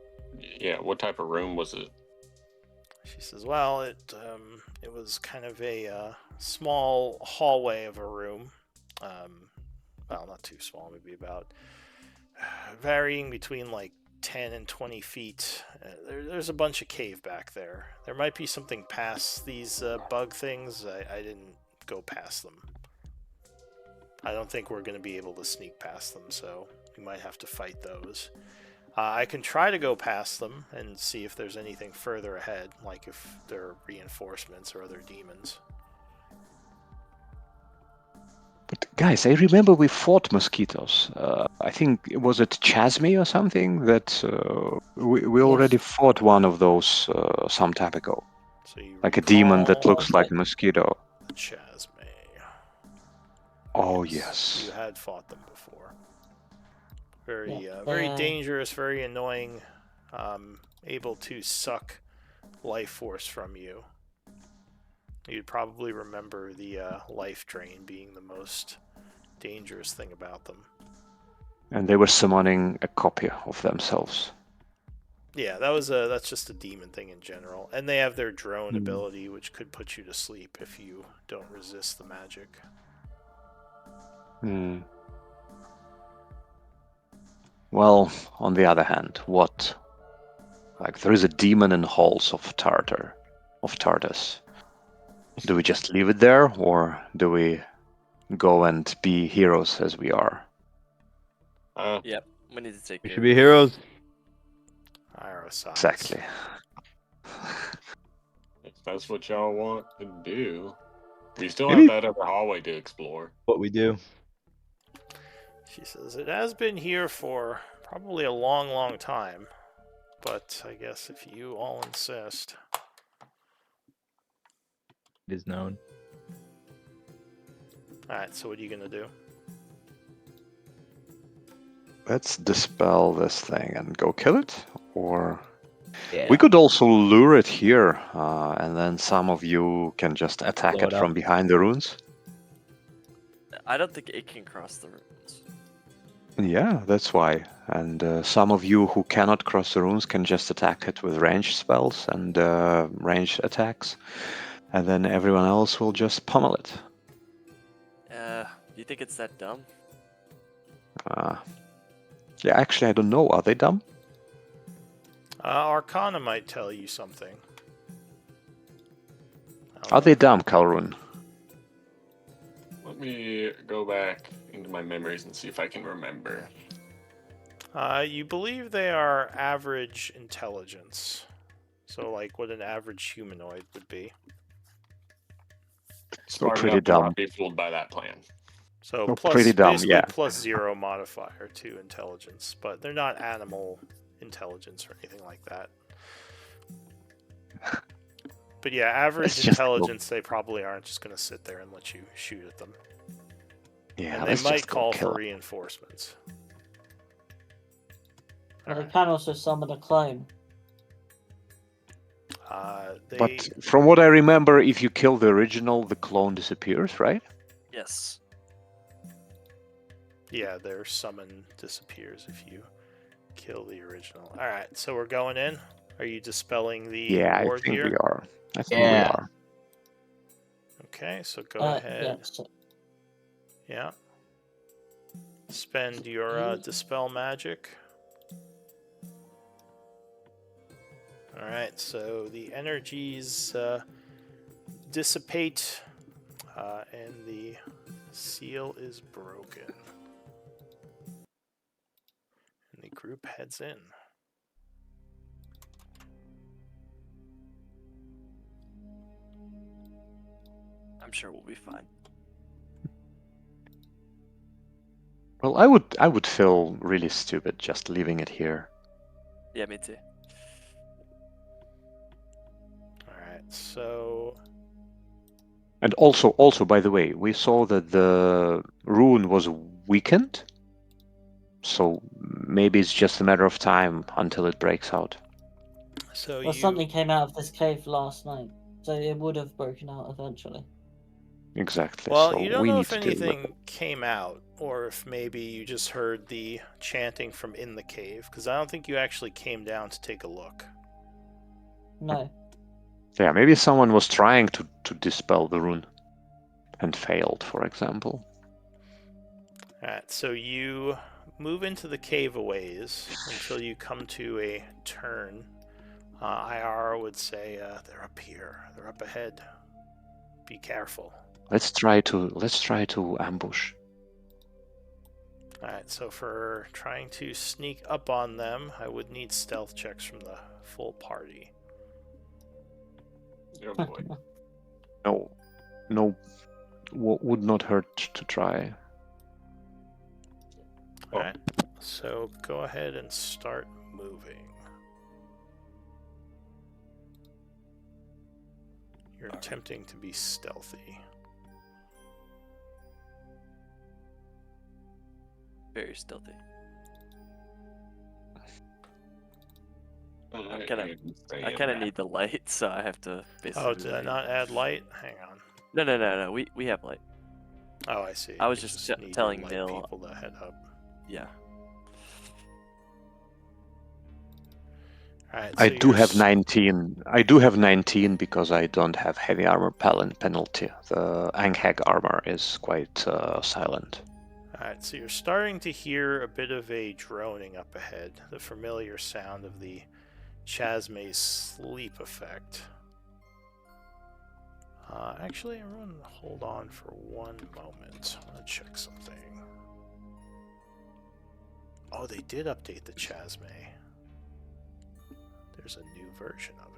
[SPEAKER 5] Yeah, what type of room was it?
[SPEAKER 2] She says, well, it was kind of a small hallway of a room. Well, not too small, maybe about varying between like 10 and 20 feet. There's a bunch of cave back there. There might be something past these bug things. I didn't go past them. I don't think we're going to be able to sneak past them, so we might have to fight those. I can try to go past them and see if there's anything further ahead, like if there are reinforcements or other demons.
[SPEAKER 1] But guys, I remember we fought mosquitoes. I think was it Chasme or something that we already
[SPEAKER 6] Yes.
[SPEAKER 1] fought one of those some time ago,
[SPEAKER 2] So you
[SPEAKER 1] like a demon that
[SPEAKER 2] recall
[SPEAKER 1] looks like a mosquito.
[SPEAKER 2] the Chasme.
[SPEAKER 1] Oh
[SPEAKER 2] You
[SPEAKER 1] yes.
[SPEAKER 2] had fought them before. Very,
[SPEAKER 6] Yeah,
[SPEAKER 2] very dangerous, very annoying. Able to suck life force from you. You'd probably remember the life drain being the most dangerous thing about them.
[SPEAKER 1] And they were summoning a copy of themselves.
[SPEAKER 2] Yeah, that's just a demon thing in general. And they have their drone
[SPEAKER 1] Hmm.
[SPEAKER 2] ability, which could put you to sleep if you don't resist the magic.
[SPEAKER 1] Hmm. Well, on the other hand, what? Like there is a demon in halls of Tartarus. Do we just leave it there, or do we go and be heroes as we are?
[SPEAKER 3] Yep, we need to take
[SPEAKER 4] We
[SPEAKER 3] care
[SPEAKER 4] should
[SPEAKER 3] of
[SPEAKER 4] be
[SPEAKER 3] this.
[SPEAKER 4] heroes.
[SPEAKER 2] Iris eyes.
[SPEAKER 1] Exactly.
[SPEAKER 5] If that's what y'all want to do, we still have
[SPEAKER 1] Maybe
[SPEAKER 5] that other hallway to explore.
[SPEAKER 4] What we do.
[SPEAKER 2] She says, it has been here for probably a long, long time. But I guess if you all insist.
[SPEAKER 4] It is known.
[SPEAKER 2] Alright, so what are you going to do?
[SPEAKER 1] let's dispel this thing and go kill it, or
[SPEAKER 4] Yeah.
[SPEAKER 1] we could also lure it here, and then some of you can just attack
[SPEAKER 4] Blow
[SPEAKER 1] it
[SPEAKER 4] it
[SPEAKER 1] from
[SPEAKER 4] up.
[SPEAKER 1] behind the runes.
[SPEAKER 3] I don't think it can cross the ruins.
[SPEAKER 1] Yeah, that's why. And some of you who cannot cross the runes can just attack it with ranged spells and ranged attacks, and then everyone else will just pummel it.
[SPEAKER 3] You think it's that dumb?
[SPEAKER 1] Yeah, actually, I don't know. Are they dumb?
[SPEAKER 2] Arcana might tell you something.
[SPEAKER 1] Are they dumb, Kalrun?
[SPEAKER 5] Let me go back into my memories and see if I can remember.
[SPEAKER 2] You believe they are average intelligence. So, like what an average humanoid would be.
[SPEAKER 5] Smart
[SPEAKER 1] pretty
[SPEAKER 5] enough to
[SPEAKER 1] dumb.
[SPEAKER 5] not be fooled by that plan.
[SPEAKER 2] So
[SPEAKER 1] They're
[SPEAKER 2] plus,
[SPEAKER 1] pretty dumb,
[SPEAKER 2] basically
[SPEAKER 1] yeah.
[SPEAKER 2] plus 0 modifier to intelligence, but they're not animal intelligence or anything like that. But yeah, average
[SPEAKER 1] Let's just go.
[SPEAKER 2] intelligence, they probably aren't just going to sit there and let you shoot at them.
[SPEAKER 1] Yeah,
[SPEAKER 2] And they
[SPEAKER 1] let's
[SPEAKER 2] might
[SPEAKER 1] just go
[SPEAKER 2] call
[SPEAKER 1] kill
[SPEAKER 2] for
[SPEAKER 1] it.
[SPEAKER 2] reinforcements.
[SPEAKER 6] Well, they can also summon a clone.
[SPEAKER 1] But from what I remember, if you kill the original, the clone disappears, right?
[SPEAKER 3] Yes.
[SPEAKER 2] Yeah, their summon disappears if you kill the original. Alright, so we're going in. Are you dispelling the
[SPEAKER 1] Yeah, I
[SPEAKER 2] ward
[SPEAKER 1] think
[SPEAKER 2] here?
[SPEAKER 1] we are. I think we
[SPEAKER 4] Yeah.
[SPEAKER 1] are.
[SPEAKER 2] Okay, so go
[SPEAKER 6] Yeah,
[SPEAKER 2] ahead.
[SPEAKER 6] so
[SPEAKER 2] Yeah. Spend your dispel magic. Alright, so the energies dissipate and the seal is broken. And the group heads in.
[SPEAKER 3] I'm sure we'll be fine.
[SPEAKER 1] Well, I would feel really stupid just leaving it here.
[SPEAKER 3] Yeah, me too.
[SPEAKER 2] Alright, so
[SPEAKER 1] And also, by the way, we saw that the rune was weakened, so maybe it's just a matter of time until it breaks out.
[SPEAKER 2] So
[SPEAKER 6] Well,
[SPEAKER 2] you
[SPEAKER 6] something came out of this cave last night, so it would have broken out eventually.
[SPEAKER 1] Exactly.
[SPEAKER 2] Well,
[SPEAKER 1] So
[SPEAKER 2] you don't
[SPEAKER 1] we
[SPEAKER 2] know
[SPEAKER 1] need
[SPEAKER 2] if
[SPEAKER 1] to deal with it.
[SPEAKER 2] anything came out, or if maybe you just heard the chanting from in the cave, because I don't think you actually came down to take a look.
[SPEAKER 6] No.
[SPEAKER 1] Yeah, maybe someone was trying to dispel the rune and failed, for example.
[SPEAKER 2] Alright, so you move into the cave a ways until you come to a turn. IR would say, they're up here, they're up ahead. Be careful.
[SPEAKER 1] Let's try to ambush.
[SPEAKER 2] Alright, so for trying to sneak up on them, I would need stealth checks from the full party.
[SPEAKER 5] Oh boy.
[SPEAKER 1] No, would not hurt to try.
[SPEAKER 5] Oh.
[SPEAKER 2] Alright, so go ahead and start moving. You're attempting to be stealthy.
[SPEAKER 3] Very stealthy.
[SPEAKER 5] I
[SPEAKER 3] kind of need the light, so I have to basically.
[SPEAKER 2] Oh, did I not add light? Hang on.
[SPEAKER 3] No. We have light.
[SPEAKER 2] Oh, I see.
[SPEAKER 3] I was
[SPEAKER 2] You
[SPEAKER 3] just
[SPEAKER 2] need
[SPEAKER 3] telling
[SPEAKER 2] your light
[SPEAKER 3] Mill.
[SPEAKER 2] people to head up.
[SPEAKER 3] Yeah.
[SPEAKER 2] All right.
[SPEAKER 1] I
[SPEAKER 2] So
[SPEAKER 1] do
[SPEAKER 2] you're
[SPEAKER 1] have 19. I do have 19 because I don't have heavy armor penalty. The Anghag armor is quite silent.
[SPEAKER 2] Alright, so you're starting to hear a bit of a droning up ahead, the familiar sound of the Chasme's sleep effect. Actually, everyone hold on for one moment. I want to check something. Oh, they did update the Chasme. There's a new version of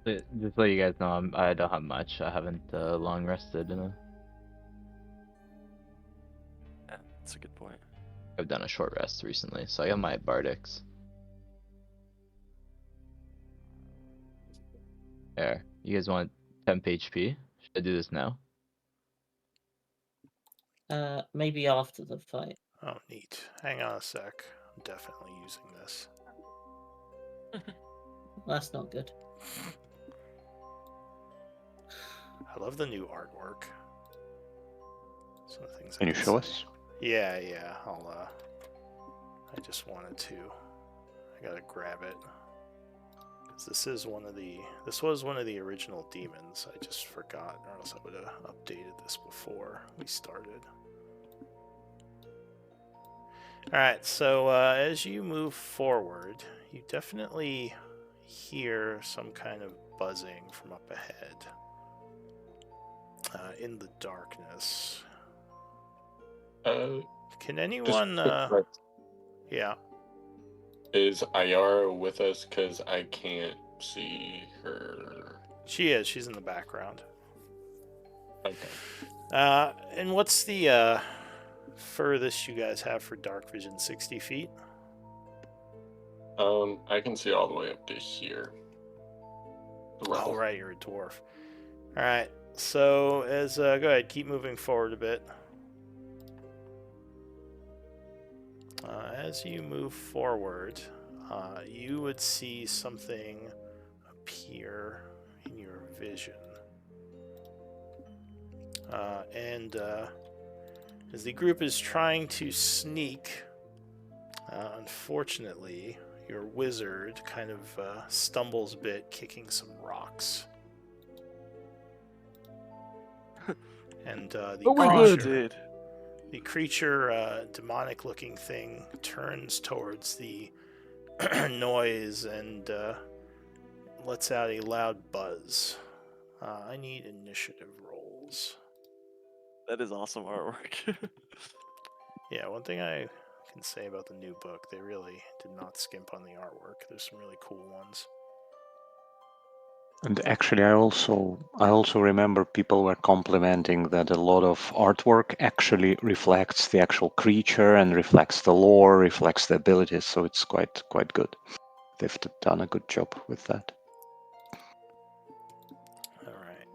[SPEAKER 2] it.
[SPEAKER 4] Just so you guys know, I don't have much. I haven't long rested.
[SPEAKER 3] Yeah, that's a good point.
[SPEAKER 4] I've done a short rest recently, so I got my Bardics. There. You guys want temp HP? Should I do this now?
[SPEAKER 6] Maybe after the fight.
[SPEAKER 2] Oh, neat. Hang on a sec. I'm definitely using this.
[SPEAKER 6] That's not good.
[SPEAKER 2] I love the new artwork. Some of the things
[SPEAKER 1] Can
[SPEAKER 2] I
[SPEAKER 1] you
[SPEAKER 2] can
[SPEAKER 1] show
[SPEAKER 2] say.
[SPEAKER 1] us?
[SPEAKER 2] Yeah. I just wanted to. I gotta grab it. Because this was one of the original demons. I just forgot, or else I would have updated this before we started. Alright, so as you move forward, you definitely hear some kind of buzzing from up ahead. In the darkness. Can anyone... yeah.
[SPEAKER 5] Is Ayara with us? Because I can't see her.
[SPEAKER 2] She is. She's in the background.
[SPEAKER 5] Okay.
[SPEAKER 2] And what's the furthest you guys have for dark vision? 60 feet?
[SPEAKER 5] I can see all the way up to here.
[SPEAKER 2] Oh, right, you're a dwarf. Alright, so as go ahead, keep moving forward a bit. As you move forward, you would see something appear in your vision. And as the group is trying to sneak, unfortunately, your wizard kind of stumbles a bit, kicking some rocks. And the creature, demonic-looking thing, turns towards the noise and lets out a loud buzz. I need initiative rolls.
[SPEAKER 3] That is awesome artwork.
[SPEAKER 2] Yeah, one thing I can say about the new book, they really did not skimp on the artwork. There's some really cool ones.
[SPEAKER 1] And actually, I also remember people were complimenting that a lot of artwork actually reflects the actual creature and reflects the lore, reflects the abilities. So it's quite good. They've done a good job with that.
[SPEAKER 2] All right.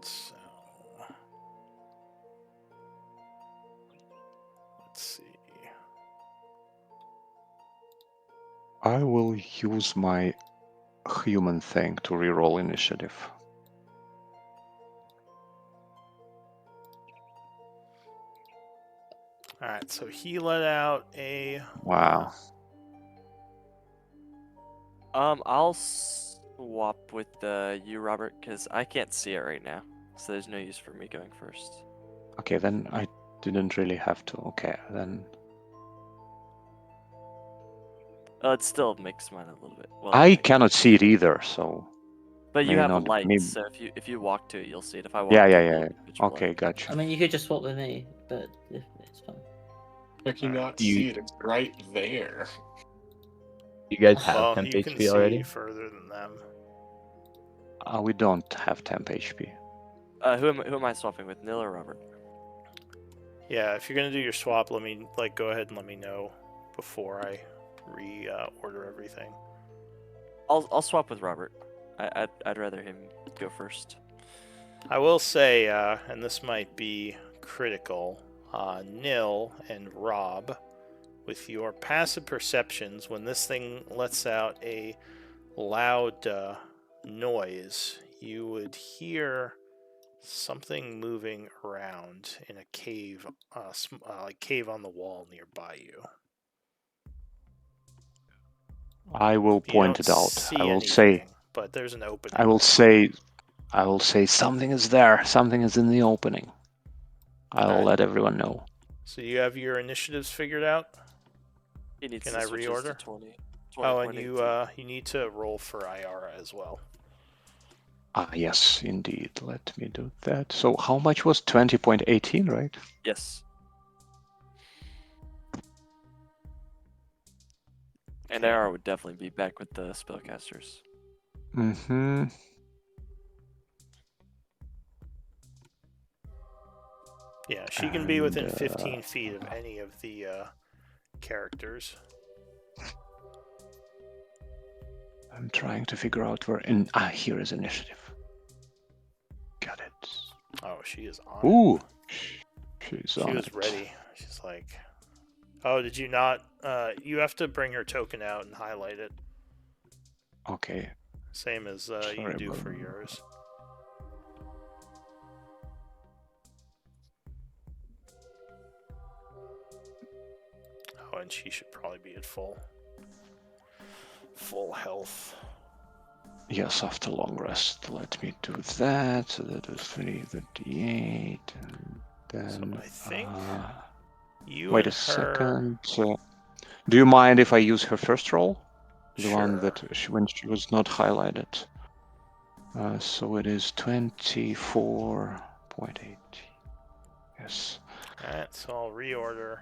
[SPEAKER 1] I will use my human thing to reroll initiative.
[SPEAKER 2] Alright, so he let out a.
[SPEAKER 1] Wow.
[SPEAKER 3] I'll swap with you, Robert, because I can't see it right now. So there's no use for me going first.
[SPEAKER 1] Okay, then I didn't really have to. Okay, then
[SPEAKER 3] It still makes mine a little bit. Well,
[SPEAKER 1] I
[SPEAKER 3] yeah,
[SPEAKER 1] cannot see it either, so
[SPEAKER 3] but you
[SPEAKER 1] may
[SPEAKER 3] have a
[SPEAKER 1] not.
[SPEAKER 3] light,
[SPEAKER 1] Maybe.
[SPEAKER 3] so if you walk to it, you'll see it. If I
[SPEAKER 1] Yeah,
[SPEAKER 3] walk
[SPEAKER 1] yeah,
[SPEAKER 3] to it,
[SPEAKER 1] yeah.
[SPEAKER 3] it'll be pitch black.
[SPEAKER 1] Okay, gotcha.
[SPEAKER 6] I mean, you could just swap with me, but it's fine.
[SPEAKER 5] I cannot
[SPEAKER 4] You-
[SPEAKER 5] see it. It's right there.
[SPEAKER 4] You guys have
[SPEAKER 2] Well,
[SPEAKER 4] temp
[SPEAKER 2] you can
[SPEAKER 4] HP
[SPEAKER 2] see
[SPEAKER 4] already?
[SPEAKER 2] further than them.
[SPEAKER 1] We don't have temp HP.
[SPEAKER 3] Who am I swapping with, Nil or Robert?
[SPEAKER 2] Yeah, if you're gonna do your swap, let me go ahead and let me know before I order everything.
[SPEAKER 3] I'll swap with Robert. I'd rather him go first.
[SPEAKER 2] I will say, and this might be critical, Nil and Rob, with your passive perceptions, when this thing lets out a loud noise, you would hear something moving around in a cave, like cave on the wall nearby you.
[SPEAKER 1] I will
[SPEAKER 2] You
[SPEAKER 1] point
[SPEAKER 2] don't
[SPEAKER 1] it out.
[SPEAKER 2] see
[SPEAKER 1] I will
[SPEAKER 2] anything,
[SPEAKER 1] say.
[SPEAKER 2] but there's an opening.
[SPEAKER 1] I will say something is there. Something is in the opening. I will
[SPEAKER 2] Alright.
[SPEAKER 1] let everyone know.
[SPEAKER 2] So you have your initiatives figured out?
[SPEAKER 3] He needs
[SPEAKER 2] Can
[SPEAKER 3] to
[SPEAKER 2] I
[SPEAKER 3] switch his to
[SPEAKER 2] reorder?
[SPEAKER 3] 20.
[SPEAKER 2] Oh, and
[SPEAKER 3] 20,
[SPEAKER 2] you need to roll for Iara as well.
[SPEAKER 1] Yes, indeed. Let me do that. So how much was 20.18, right?
[SPEAKER 3] Yes. And
[SPEAKER 2] Okay.
[SPEAKER 3] Ara would definitely be back with the spellcasters.
[SPEAKER 1] Mm-hmm.
[SPEAKER 2] Yeah, she can be within
[SPEAKER 1] And,
[SPEAKER 2] 15 feet of any of the characters.
[SPEAKER 1] I'm trying to figure out where. Here is initiative. Got it.
[SPEAKER 2] Oh, she is on
[SPEAKER 1] Ooh,
[SPEAKER 2] it.
[SPEAKER 1] she's
[SPEAKER 2] She
[SPEAKER 1] on
[SPEAKER 2] was
[SPEAKER 1] it.
[SPEAKER 2] ready. She's like, oh, did you not? You have to bring her token out and highlight it.
[SPEAKER 1] Okay.
[SPEAKER 2] Same as you
[SPEAKER 1] Sorry
[SPEAKER 2] do
[SPEAKER 1] about
[SPEAKER 2] for
[SPEAKER 1] that.
[SPEAKER 2] yours. Oh, and she should probably be at full health.
[SPEAKER 1] Yes, after long rest. Let me do that. So that was 38. And then.
[SPEAKER 2] So I think you
[SPEAKER 1] Wait
[SPEAKER 2] and
[SPEAKER 1] a
[SPEAKER 2] her.
[SPEAKER 1] second. Do you mind if I use her first roll? The one
[SPEAKER 2] Sure.
[SPEAKER 1] that when she was not highlighted. So it is 24.8. Yes.
[SPEAKER 2] Alright, so I'll reorder.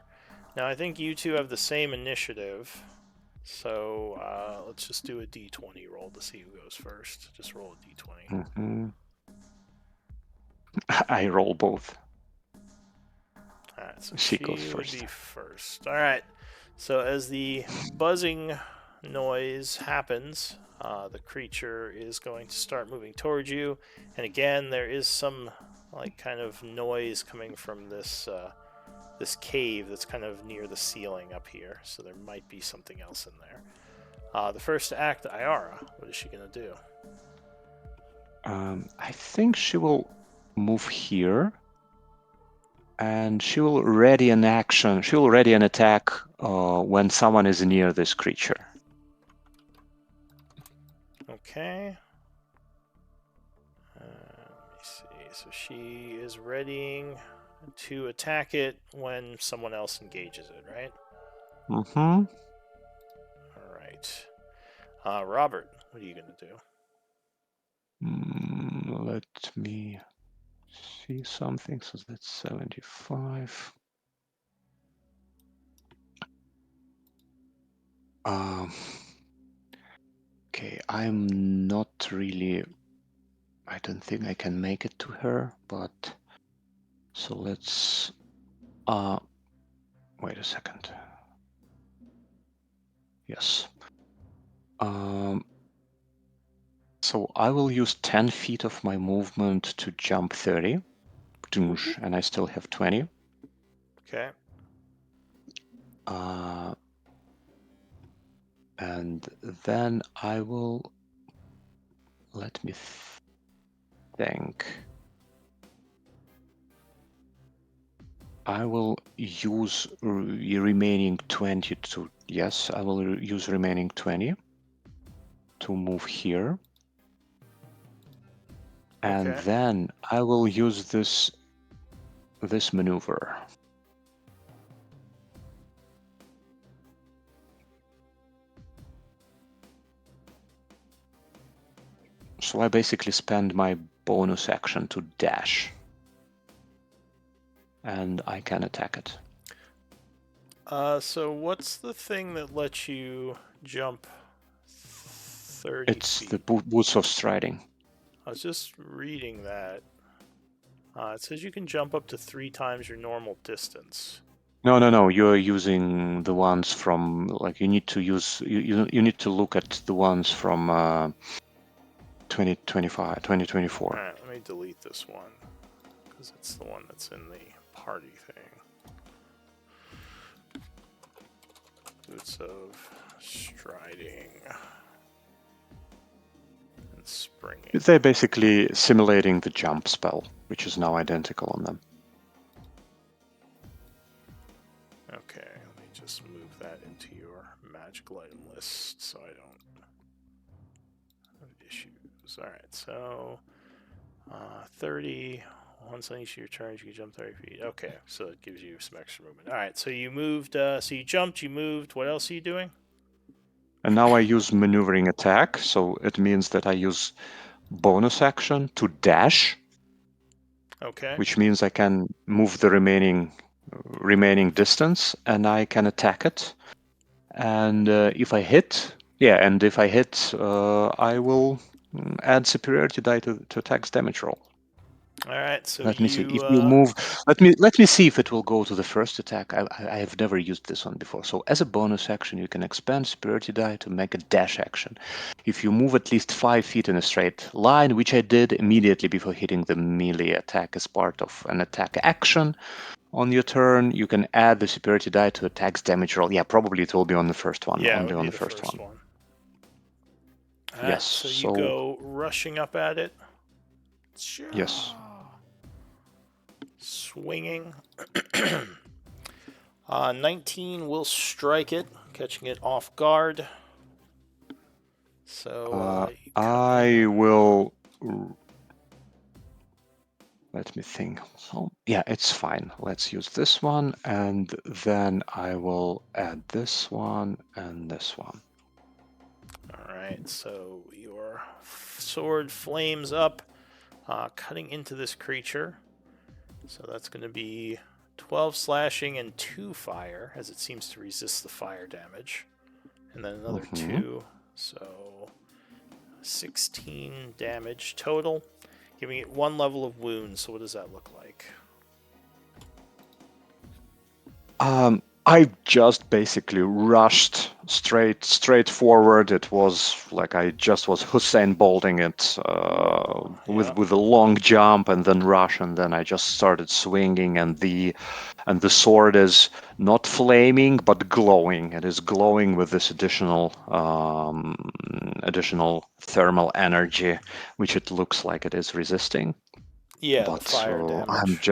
[SPEAKER 2] Now I think you two have the same initiative. So let's just do a d20 roll to see who goes first. Just roll a d20.
[SPEAKER 1] Mm-hmm. I roll both.
[SPEAKER 2] Alright, so
[SPEAKER 1] She
[SPEAKER 2] she
[SPEAKER 1] goes
[SPEAKER 2] would
[SPEAKER 1] first.
[SPEAKER 2] be first. Alright, so as the buzzing noise happens, the creature is going to start moving towards you. And again, there is some like kind of noise coming from this this cave that's kind of near the ceiling up here. So there might be something else in there. The first to act, Iara. What is she going to do?
[SPEAKER 1] I think she will move here. And she will ready an action. She will ready an attack when someone is near this creature.
[SPEAKER 2] Okay. Let me see. So she is readying to attack it when someone else engages it, right?
[SPEAKER 1] Mm-hmm.
[SPEAKER 2] All right. Robert, what are you going to do?
[SPEAKER 1] Let me see something. So that's 75. Okay, I'm not really. I don't think I can make it to her, but so let's. Wait a second. Yes. So I will use 10 feet of my movement to jump 30, and I still have 20.
[SPEAKER 2] Okay.
[SPEAKER 1] And then I will... Let me think. I will use remaining 20 to... Yes, I will use remaining 20 to move here. And
[SPEAKER 2] Okay.
[SPEAKER 1] then I will use this maneuver. So I basically spend my bonus action to dash. And I can attack it.
[SPEAKER 2] So what's the thing that lets you jump 30
[SPEAKER 1] It's
[SPEAKER 2] feet?
[SPEAKER 1] the boots of striding.
[SPEAKER 2] I was just reading that. It says you can jump up to 3 times your normal distance.
[SPEAKER 1] No. You're using the ones from, like, you need to use, you need to look at the ones from 2024.
[SPEAKER 2] Alright, let me delete this one, because it's the one that's in the party thing. Boots of striding and springing.
[SPEAKER 1] They're basically simulating the jump spell, which is now identical on them.
[SPEAKER 2] Okay, let me just move that into your magical item list so I don't have issues. Alright, so 30. Once on each of your turns, you can jump 30 feet. Okay, so it gives you some extra movement. Alright, so you moved, so you jumped, you moved. What else are you doing?
[SPEAKER 1] And now I use maneuvering attack, so it means that I use bonus action to dash,
[SPEAKER 2] Okay.
[SPEAKER 1] which means I can move the remaining distance, and I can attack it. And if I hit, I will add superiority die to attack's damage roll.
[SPEAKER 2] Alright, so
[SPEAKER 1] Let me see. If
[SPEAKER 2] you,
[SPEAKER 1] you move, let me see if it will go to the first attack. I have never used this one before. So as a bonus action, you can expend superiority die to make a dash action. If you move at least 5 feet in a straight line, which I did immediately before hitting the melee attack as part of an attack action on your turn, you can add the superiority die to attack's damage roll. Yeah, probably it will be on the first one.
[SPEAKER 2] yeah, it
[SPEAKER 1] Only
[SPEAKER 2] would
[SPEAKER 1] on
[SPEAKER 2] be
[SPEAKER 1] the
[SPEAKER 2] the
[SPEAKER 1] first
[SPEAKER 2] first
[SPEAKER 1] one.
[SPEAKER 2] one. Alright,
[SPEAKER 1] Yes.
[SPEAKER 2] so you
[SPEAKER 1] So
[SPEAKER 2] go rushing up at it.
[SPEAKER 1] yes.
[SPEAKER 2] Swinging. 19 will strike it, catching it off guard. So you come
[SPEAKER 1] I
[SPEAKER 2] in.
[SPEAKER 1] will. Let me think. So, yeah, it's fine. Let's use this one, and then I will add this one and this one.
[SPEAKER 2] Alright, so your sword flames up, cutting into this creature. So that's going to be 12 slashing and 2 fire, as it seems to resist the fire damage. And then another 2, so 16 damage total, giving it 1 level of wounds. So what does that look like?
[SPEAKER 1] I just basically rushed straight forward. It was like I just was Hussein bolting it with a long jump and then rush, and then I just started swinging, and the sword is not flaming but glowing. It is glowing with this additional thermal energy, which it looks like it is resisting.
[SPEAKER 2] Yeah, the
[SPEAKER 1] But
[SPEAKER 2] fire damage.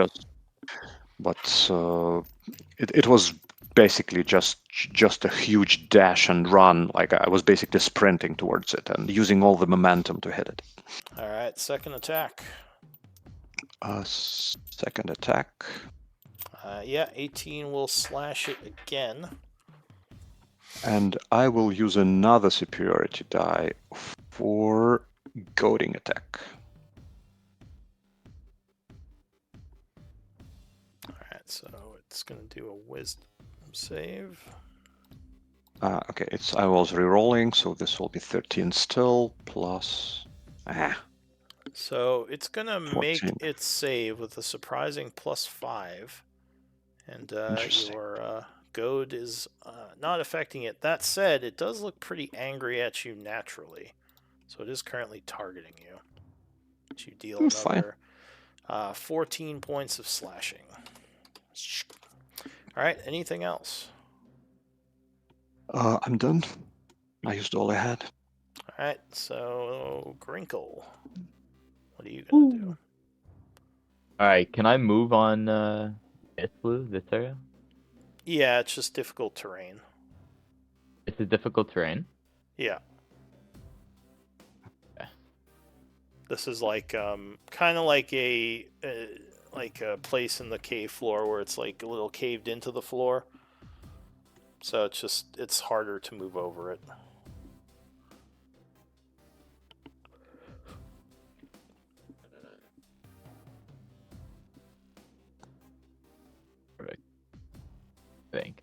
[SPEAKER 1] it was basically just a huge dash and run. Like I was basically sprinting towards it and using all the momentum to hit it.
[SPEAKER 2] Alright, second attack.
[SPEAKER 1] Second attack.
[SPEAKER 2] Yeah, 18 will slash it again.
[SPEAKER 1] And I will use another superiority die for goading attack.
[SPEAKER 2] Alright, so it's going to do a wisdom save.
[SPEAKER 1] Okay, I was re-rolling, so this will be 13 still, plus...
[SPEAKER 2] So it's going to
[SPEAKER 1] 14.
[SPEAKER 2] make its save with a surprising +5. And your goad is not affecting it. That said, it does look pretty angry at you naturally. So it is currently targeting you. But you deal another 14 points of slashing. Alright, anything else?
[SPEAKER 1] I'm done. I used all I had.
[SPEAKER 2] All right, so Grinkle, what are you gonna do?
[SPEAKER 4] Alright, can I move on this area?
[SPEAKER 2] Yeah, it's just difficult terrain.
[SPEAKER 4] It's a difficult terrain.
[SPEAKER 2] Yeah.
[SPEAKER 4] Okay.
[SPEAKER 2] This is like kind of like a place in the cave floor where it's like a little caved into the floor. So it's harder to move over it.
[SPEAKER 4] Perfect. I think.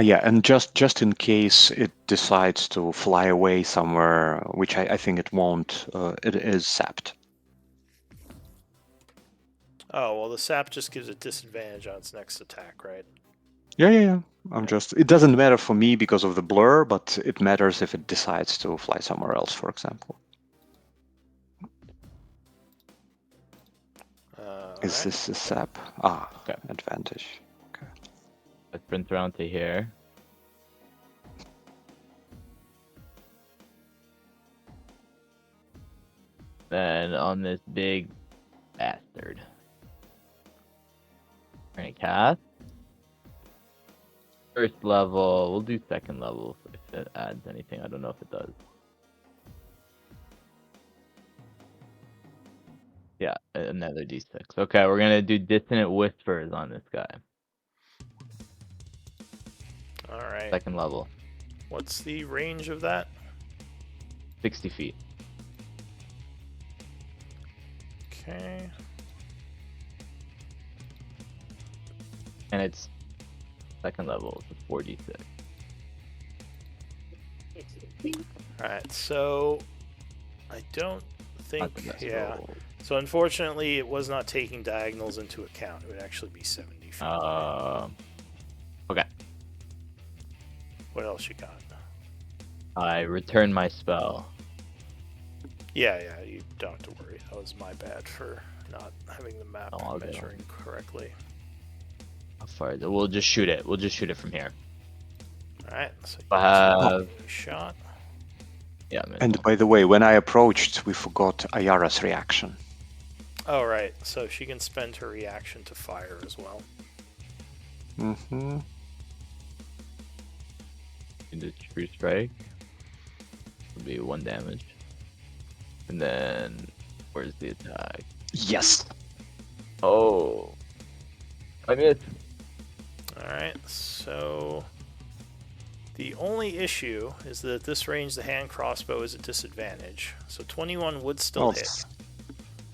[SPEAKER 1] Yeah, and just in case it decides to fly away somewhere, which I think it won't, it is sapped.
[SPEAKER 2] Oh, well, the sap just gives it disadvantage on its next attack, right?
[SPEAKER 1] Yeah. It doesn't matter for me because of the blur, but it matters if it decides to fly somewhere else, for example. Is
[SPEAKER 2] Alright.
[SPEAKER 1] this a sap?
[SPEAKER 4] Okay.
[SPEAKER 1] Advantage.
[SPEAKER 4] Let's sprint around to here. Then on this big bastard. We're gonna cast. First level, we'll do second level if it adds anything. I don't know if it does. Yeah, another d6. Okay, we're gonna do Dissonant Whispers on this guy.
[SPEAKER 2] Alright.
[SPEAKER 4] Second level.
[SPEAKER 2] What's the range of that?
[SPEAKER 4] 60 feet.
[SPEAKER 2] Okay.
[SPEAKER 4] And it's second level, so 4d6.
[SPEAKER 2] Alright, so I don't
[SPEAKER 4] Not the
[SPEAKER 2] think.
[SPEAKER 4] best
[SPEAKER 2] Yeah.
[SPEAKER 4] roll.
[SPEAKER 2] So unfortunately, it was not taking diagonals into account. It would actually be 70 feet.
[SPEAKER 4] Okay.
[SPEAKER 2] What else you got?
[SPEAKER 4] I return my spell.
[SPEAKER 2] Yeah, you don't have to worry. That was my bad for not having the map
[SPEAKER 4] Oh, I'll go.
[SPEAKER 2] measuring correctly.
[SPEAKER 4] How far is it? We'll just shoot it. We'll just shoot it from here.
[SPEAKER 2] Alright, so you
[SPEAKER 4] I have...
[SPEAKER 2] shot.
[SPEAKER 4] Yeah, man.
[SPEAKER 1] And by the way, when I approached, we forgot Ayara's reaction.
[SPEAKER 2] Oh, right. So she can spend her reaction to fire as well.
[SPEAKER 1] Mm-hmm.
[SPEAKER 4] The True Strike will be 1 damage. And then, where's the attack?
[SPEAKER 1] Yes.
[SPEAKER 4] Oh. I missed.
[SPEAKER 2] Alright, so the only issue is that at this range the hand crossbow is a disadvantage. So 21 would still hit,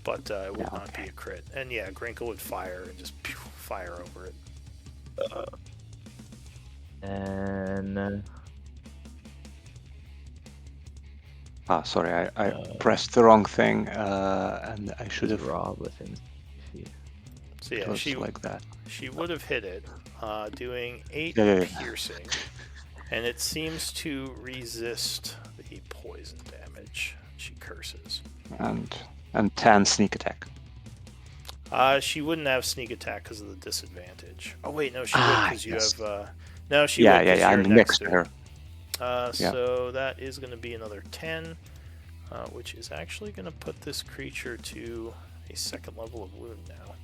[SPEAKER 2] but it would not be a crit. And yeah, Grinkle would fire and just fire over it.
[SPEAKER 4] And
[SPEAKER 1] Sorry, I pressed the wrong thing, and I should have.
[SPEAKER 4] Rob within 60 feet.
[SPEAKER 2] So yeah,
[SPEAKER 1] It was like that.
[SPEAKER 2] she would have hit it, doing 8
[SPEAKER 1] Yeah.
[SPEAKER 2] piercing, and it seems to resist the poison damage. She curses.
[SPEAKER 1] And 10 sneak attack.
[SPEAKER 2] She wouldn't have sneak attack because of the disadvantage. Oh wait, no, she would because you
[SPEAKER 1] yes.
[SPEAKER 2] have. No, she would.
[SPEAKER 1] Yeah. I'm next to her.
[SPEAKER 2] So that is going to be another 10, which is actually going to put this creature to a second level of wound now.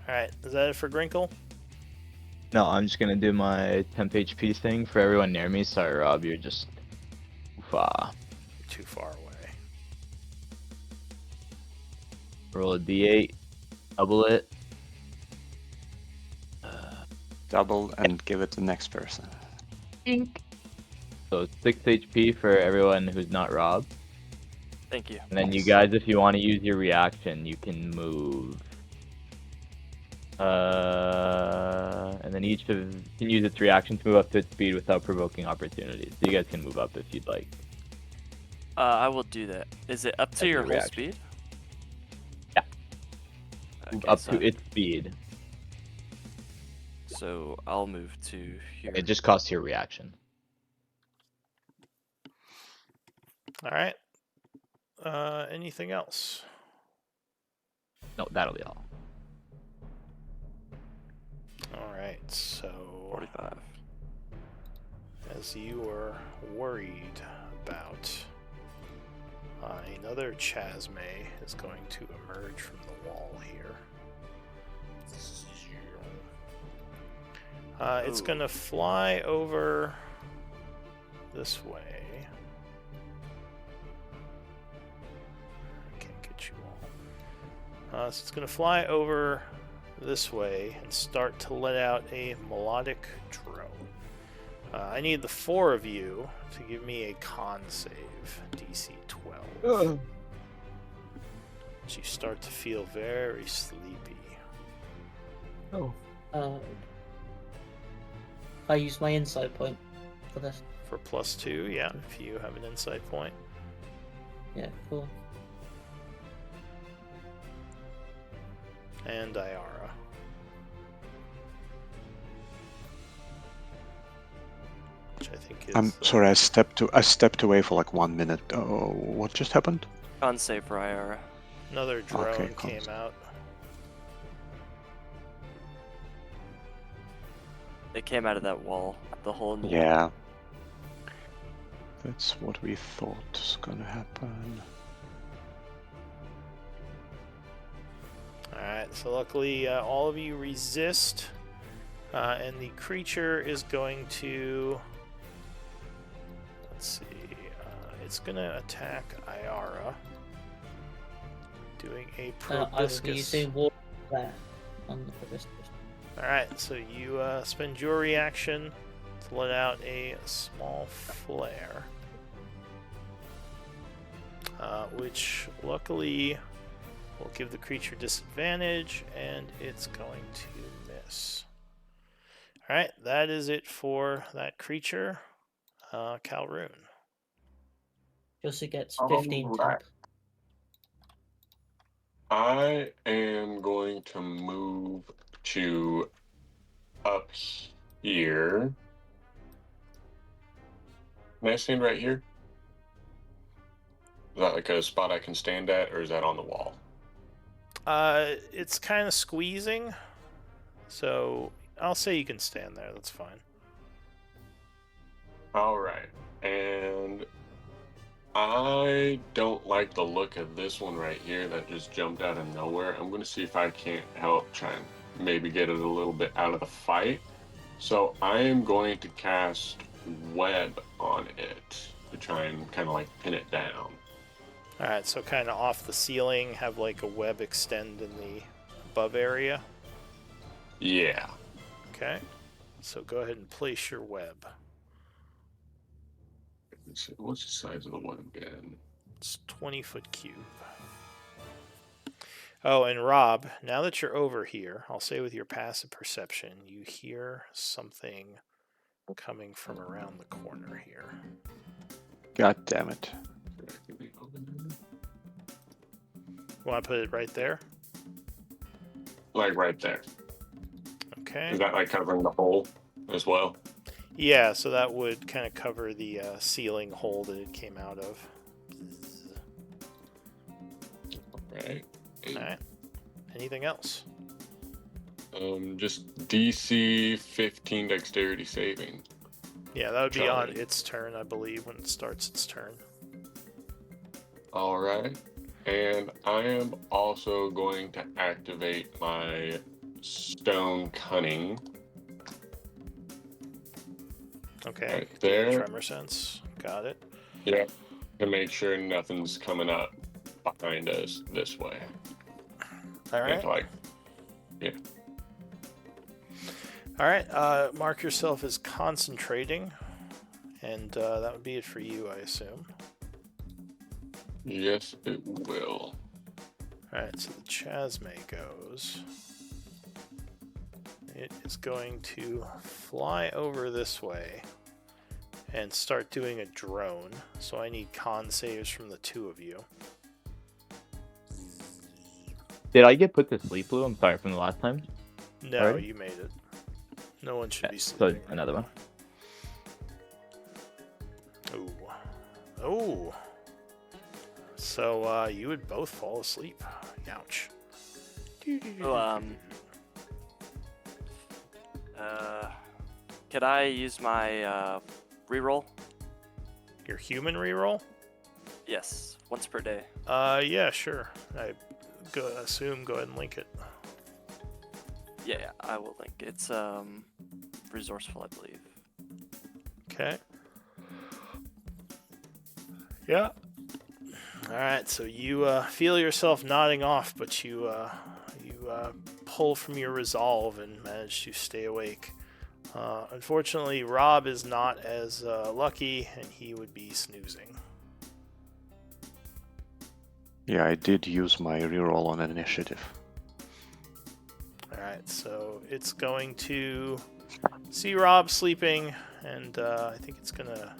[SPEAKER 2] Alright, is that it for Grinkle?
[SPEAKER 4] No, I'm just gonna do my temp HP thing for everyone near me. Sorry, Rob, you're just far.
[SPEAKER 2] Too far away.
[SPEAKER 4] Roll a d8, double it.
[SPEAKER 1] Double and give it to the next person.
[SPEAKER 4] So 6 HP for everyone who's not Rob.
[SPEAKER 3] Thank you.
[SPEAKER 4] And then you guys, if you want to use your reaction, you can move. And then each of can use its reaction to move up to its speed without provoking opportunities. So you guys can move up if you'd like.
[SPEAKER 3] I will do that. Is it up to
[SPEAKER 4] That's
[SPEAKER 3] your
[SPEAKER 4] your
[SPEAKER 3] whole
[SPEAKER 4] reaction.
[SPEAKER 3] speed?
[SPEAKER 4] Yeah.
[SPEAKER 3] Okay,
[SPEAKER 4] Move up
[SPEAKER 3] so,
[SPEAKER 4] to its speed.
[SPEAKER 3] so I'll move to here.
[SPEAKER 4] It just costs your reaction.
[SPEAKER 2] Alright. Anything else?
[SPEAKER 4] No, that'll be all.
[SPEAKER 2] Alright. right, so
[SPEAKER 3] 45.
[SPEAKER 2] as you were worried about, another Chasme is going to emerge from the wall here. It's
[SPEAKER 3] Ooh.
[SPEAKER 2] going to fly over this way. I can't get you all. So it's going to fly over this way and start to let out a melodic drone. I need the 4 of you to give me a con save, DC 12. As you start to feel very sleepy.
[SPEAKER 4] Oh.
[SPEAKER 6] I use my insight point for this.
[SPEAKER 2] For +2, yeah, if you have an insight point.
[SPEAKER 6] Yeah, cool.
[SPEAKER 2] And Iara. Which I think is.
[SPEAKER 1] I'm sorry, I stepped away for like 1 minute. Oh, what just happened?
[SPEAKER 3] Con save for Iara.
[SPEAKER 2] Another drone
[SPEAKER 1] Okay,
[SPEAKER 2] came
[SPEAKER 1] cons.
[SPEAKER 2] out.
[SPEAKER 3] It came out of that wall. The hole in the wall.
[SPEAKER 1] Yeah. That's what we thought was gonna happen.
[SPEAKER 2] Alright, so luckily all of you resist. And the creature is going to. Let's see. It's going to attack Iara. Doing a
[SPEAKER 6] I will be
[SPEAKER 2] proboscis.
[SPEAKER 6] using water there on the proboscis.
[SPEAKER 2] Alright, so you spend your reaction to let out a small flare. Which luckily will give the creature disadvantage, and it's going to miss. Alright, that is it for that creature. Calroon.
[SPEAKER 6] Just gets
[SPEAKER 5] All
[SPEAKER 6] 15
[SPEAKER 5] right.
[SPEAKER 6] temp.
[SPEAKER 5] I am going to move to up here. Can I stand right here? Is that like a spot I can stand at, or is that on the wall?
[SPEAKER 2] It's kind of squeezing, so I'll say you can stand there. That's fine.
[SPEAKER 5] All right. And I don't like the look of this one right here that just jumped out of nowhere. I'm going to see if I can't help try and maybe get it a little bit out of the fight. So I am going to cast Web on it to try and kind of like pin it down.
[SPEAKER 2] Alright, so kind of off the ceiling, have like a web extend in the above area.
[SPEAKER 5] Yeah.
[SPEAKER 2] Okay, so go ahead and place your web.
[SPEAKER 5] Let's see, what's the size of the web again?
[SPEAKER 2] It's 20-foot cube. Oh, and Rob, now that you're over here, I'll say with your passive perception, you hear something coming from around the corner here.
[SPEAKER 1] God damn it.
[SPEAKER 2] You want to put it right there?
[SPEAKER 5] Like right there.
[SPEAKER 2] Okay.
[SPEAKER 5] Is that like covering the hole as well?
[SPEAKER 2] Yeah, so that would kind of cover the ceiling hole that it came out of.
[SPEAKER 5] Right.
[SPEAKER 2] Alright. Anything else?
[SPEAKER 5] Just DC 15 dexterity saving.
[SPEAKER 2] Yeah, that would be on
[SPEAKER 5] Charlie.
[SPEAKER 2] its turn, I believe, when it starts its turn.
[SPEAKER 5] All right. And I am also going to activate my Stone Cunning.
[SPEAKER 2] Okay.
[SPEAKER 5] Right
[SPEAKER 2] the
[SPEAKER 5] there.
[SPEAKER 2] Tremor sense. Got it.
[SPEAKER 5] Yeah. To make sure nothing's coming up behind us this way.
[SPEAKER 2] All
[SPEAKER 5] And
[SPEAKER 2] right.
[SPEAKER 5] to, like,
[SPEAKER 2] All right. Mark yourself as concentrating, and that would be it for you, I assume.
[SPEAKER 5] yes, it will.
[SPEAKER 2] All right. So the Chasme goes. It is going to fly over this way and start doing a drone. So I need con saves from the 2 of you.
[SPEAKER 4] Did I get put to sleep, Lou? I'm sorry, from the last time?
[SPEAKER 2] No,
[SPEAKER 4] Already?
[SPEAKER 2] you made it. No one should
[SPEAKER 4] Okay,
[SPEAKER 2] be
[SPEAKER 4] so
[SPEAKER 2] sleeping. right
[SPEAKER 4] another
[SPEAKER 2] now.
[SPEAKER 4] one.
[SPEAKER 2] Ooh. Oh. So you would both fall asleep. Ouch.
[SPEAKER 3] Oh, Could I use my reroll?
[SPEAKER 2] Your human reroll?
[SPEAKER 3] Yes, once per day.
[SPEAKER 2] Yeah, sure. I assume go ahead and link it.
[SPEAKER 3] Yeah, I will link. It's resourceful, I believe.
[SPEAKER 2] Okay. Yeah. All right. So you feel yourself nodding off, but you pull from your resolve and manage to stay awake. Unfortunately, Rob is not as lucky, and he would be snoozing.
[SPEAKER 1] Yeah, I did use my reroll on an initiative.
[SPEAKER 2] All right. So it's going to see Rob sleeping, and I think it's gonna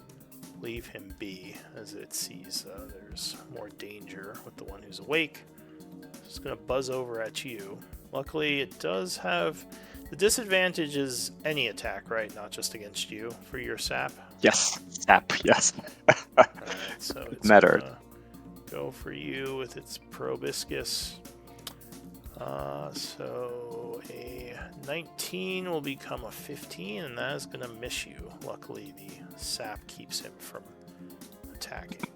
[SPEAKER 2] leave him be as it sees there's more danger with the one who's awake. It's going to buzz over at you. Luckily, it does have the disadvantage is any attack, right? Not just against you for your sap.
[SPEAKER 1] Yes, sap, yes.
[SPEAKER 2] All right, so it's
[SPEAKER 1] Mattered.
[SPEAKER 2] gonna go for you with its proboscis. So a 19 will become a 15, and that is going to miss you. Luckily, the sap keeps him from attacking.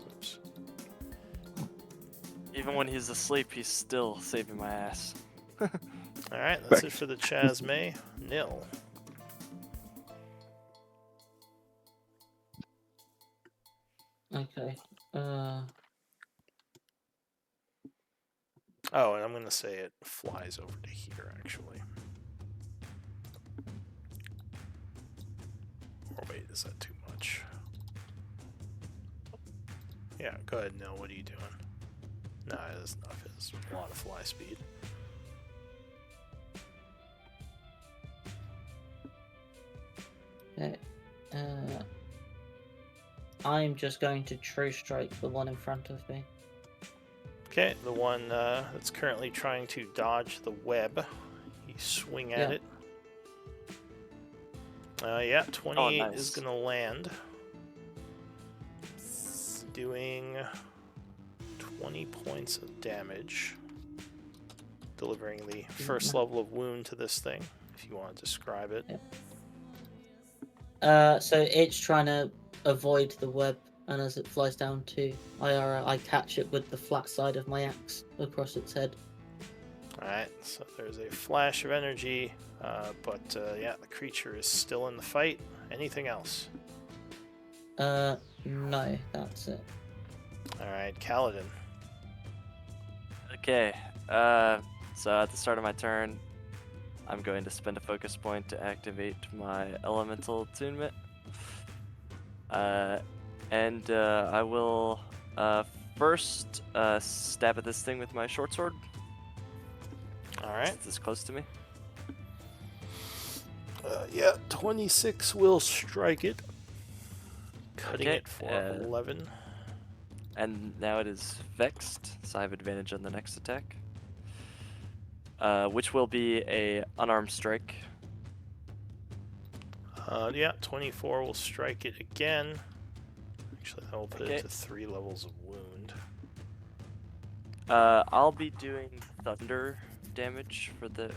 [SPEAKER 2] Oops.
[SPEAKER 3] Even when he's asleep, he's still saving my ass.
[SPEAKER 2] All right, that's it for the Chasme. Nil.
[SPEAKER 6] Okay.
[SPEAKER 2] Oh, and I'm going to say it flies over to here, actually. Or wait, is that too much? Yeah, go ahead, Nil. What are you doing? Nah, that's enough. It's a lot of fly speed.
[SPEAKER 6] Okay. I'm just going to true strike the one in front of me.
[SPEAKER 2] Okay, the one that's currently trying to dodge the web. You swing at
[SPEAKER 6] Yeah.
[SPEAKER 2] it. Yeah, 28
[SPEAKER 3] nice.
[SPEAKER 2] is going to land. Doing 20 points of damage. Delivering the first level of wound to this thing, if you want to describe it.
[SPEAKER 6] So it's trying to avoid the web, and as it flies down to IRA, I catch it with the flat side of my axe across its head.
[SPEAKER 2] Alright, so there's a flash of energy, but yeah, the creature is still in the fight. Anything else?
[SPEAKER 6] No, that's it.
[SPEAKER 2] Alright, Kaladin.
[SPEAKER 3] Okay, so at the start of my turn, I'm going to spend a focus point to activate my elemental attunement. And I will first stab at this thing with my short sword.
[SPEAKER 2] Alright.
[SPEAKER 3] Since it's close to me.
[SPEAKER 2] Yeah, 26 will strike it. Cutting
[SPEAKER 3] Okay,
[SPEAKER 2] it for 11.
[SPEAKER 3] And now it is vexed, so I have advantage on the next attack. Which will be a unarmed strike.
[SPEAKER 2] Yeah, 24 will strike it again. Actually, that will put
[SPEAKER 3] Okay.
[SPEAKER 2] it to 3 levels of wound.
[SPEAKER 3] I'll be doing thunder damage for the,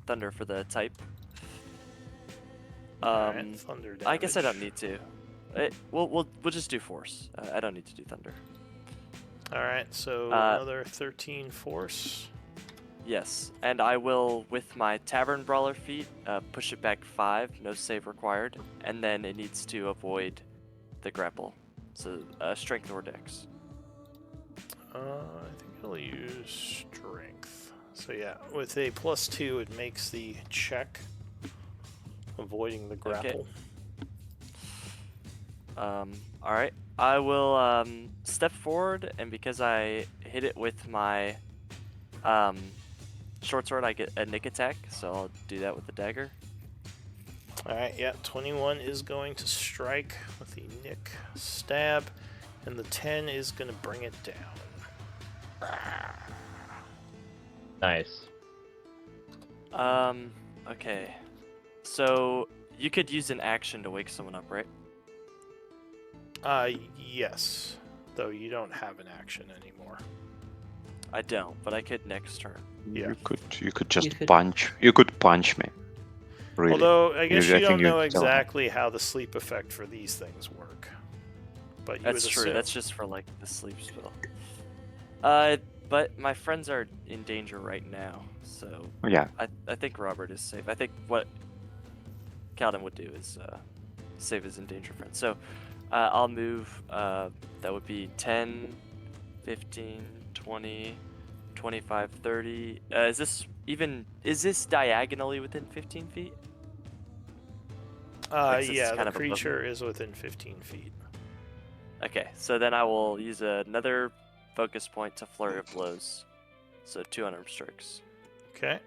[SPEAKER 3] thunder for the type.
[SPEAKER 2] Alright, thunder damage.
[SPEAKER 3] I guess I don't need to. We'll just do force. I don't need to do thunder.
[SPEAKER 2] Alright, so another 13 force.
[SPEAKER 3] Yes, and I will, with my Tavern Brawler feat, push it back 5, no save required, and then it needs to avoid the grapple. So, strength or dex.
[SPEAKER 2] I think I'll use strength. So yeah, with a +2, it makes the check, avoiding the grapple.
[SPEAKER 3] Alright. I will step forward, and because I hit it with my short sword, I get a nick attack, so I'll do that with the dagger.
[SPEAKER 2] Alright, yeah, 21 is going to strike with the nick stab, and the 10 is going to bring it down.
[SPEAKER 4] Nice.
[SPEAKER 3] Okay. So, you could use an action to wake someone up, right?
[SPEAKER 2] Yes, though you don't have an action anymore.
[SPEAKER 3] I don't, but I could next turn.
[SPEAKER 2] Yeah.
[SPEAKER 1] You could just
[SPEAKER 6] could-
[SPEAKER 1] punch. You could punch me. Really.
[SPEAKER 2] Although I guess you
[SPEAKER 1] I think
[SPEAKER 2] don't
[SPEAKER 1] you
[SPEAKER 2] know
[SPEAKER 1] still have-
[SPEAKER 2] exactly how the sleep effect for these things work. But you
[SPEAKER 3] That's
[SPEAKER 2] would
[SPEAKER 3] true.
[SPEAKER 2] assume.
[SPEAKER 3] That's just for like the sleep spell. But my friends are in danger right now, so
[SPEAKER 1] Yeah.
[SPEAKER 3] I think Robert is safe. I think what Calvin would do is save his endangered friend. So I'll move. That would be 10, 15, 20, 25, 30. Is this diagonally within 15 feet? Like, since it's
[SPEAKER 2] Yeah,
[SPEAKER 3] kind
[SPEAKER 2] the
[SPEAKER 3] of above me?
[SPEAKER 2] creature is within 15 feet.
[SPEAKER 3] Okay, so then I will use another focus point to flurry of blows. So 200 strikes.
[SPEAKER 2] Okay.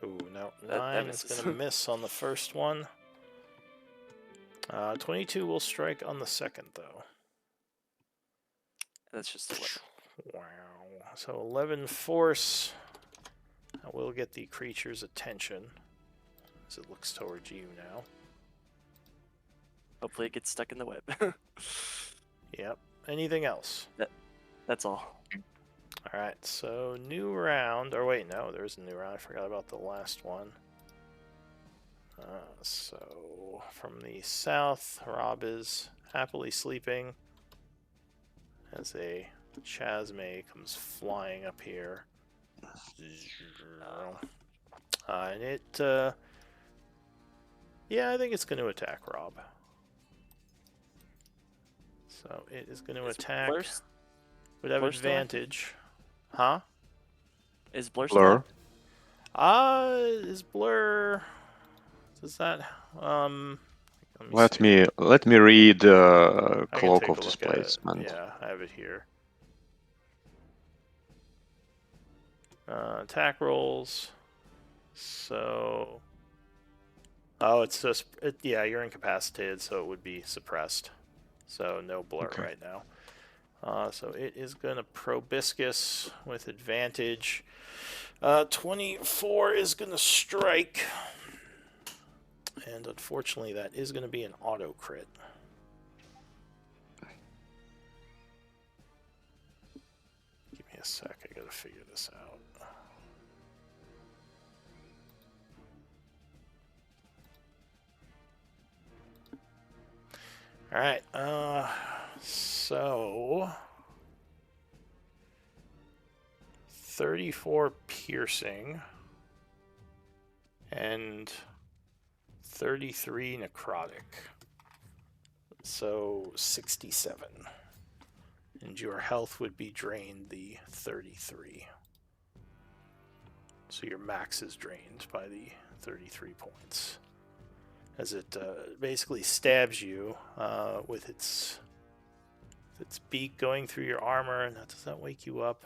[SPEAKER 2] Ooh, no.
[SPEAKER 3] That
[SPEAKER 2] 9 is
[SPEAKER 3] misses.
[SPEAKER 2] going to miss on the first one. 22 will strike on the second, though.
[SPEAKER 3] That's just 11.
[SPEAKER 2] Wow. So 11 force. That will get the creature's attention as it looks towards you now.
[SPEAKER 3] Hopefully it gets stuck in the web.
[SPEAKER 2] Yep. Anything else?
[SPEAKER 3] That's all.
[SPEAKER 2] All right. So new round. Or wait, no, there's a new round. I forgot about the last one. So from the south, Rob is happily sleeping as a Chasme comes flying up here. And it, yeah, I think it's going to attack Rob. So it is going to
[SPEAKER 3] Is
[SPEAKER 2] attack. Would have
[SPEAKER 3] Blur still
[SPEAKER 2] advantage. Huh?
[SPEAKER 3] Is Blur
[SPEAKER 1] Blur.
[SPEAKER 3] still
[SPEAKER 2] Is Blur. Does that.
[SPEAKER 1] Let
[SPEAKER 2] see.
[SPEAKER 1] me read
[SPEAKER 2] I can
[SPEAKER 1] Cloak
[SPEAKER 2] take
[SPEAKER 1] of
[SPEAKER 2] a look at it.
[SPEAKER 1] Displacement.
[SPEAKER 2] Yeah, I have it here. Attack rolls. So. Oh, it's just. Yeah, you're incapacitated, so it would be suppressed. So no blur
[SPEAKER 1] Okay.
[SPEAKER 2] right now. So it is going to proboscis with advantage. 24 is going to strike. And unfortunately, that is going to be an auto crit. Give me a sec. I got to figure this out. All right. So 34 piercing and 33 necrotic. So 67. And your health would be drained the 33. So your max is drained by the 33 points. As it basically stabs you with its beak going through your armor. And does that wake you up?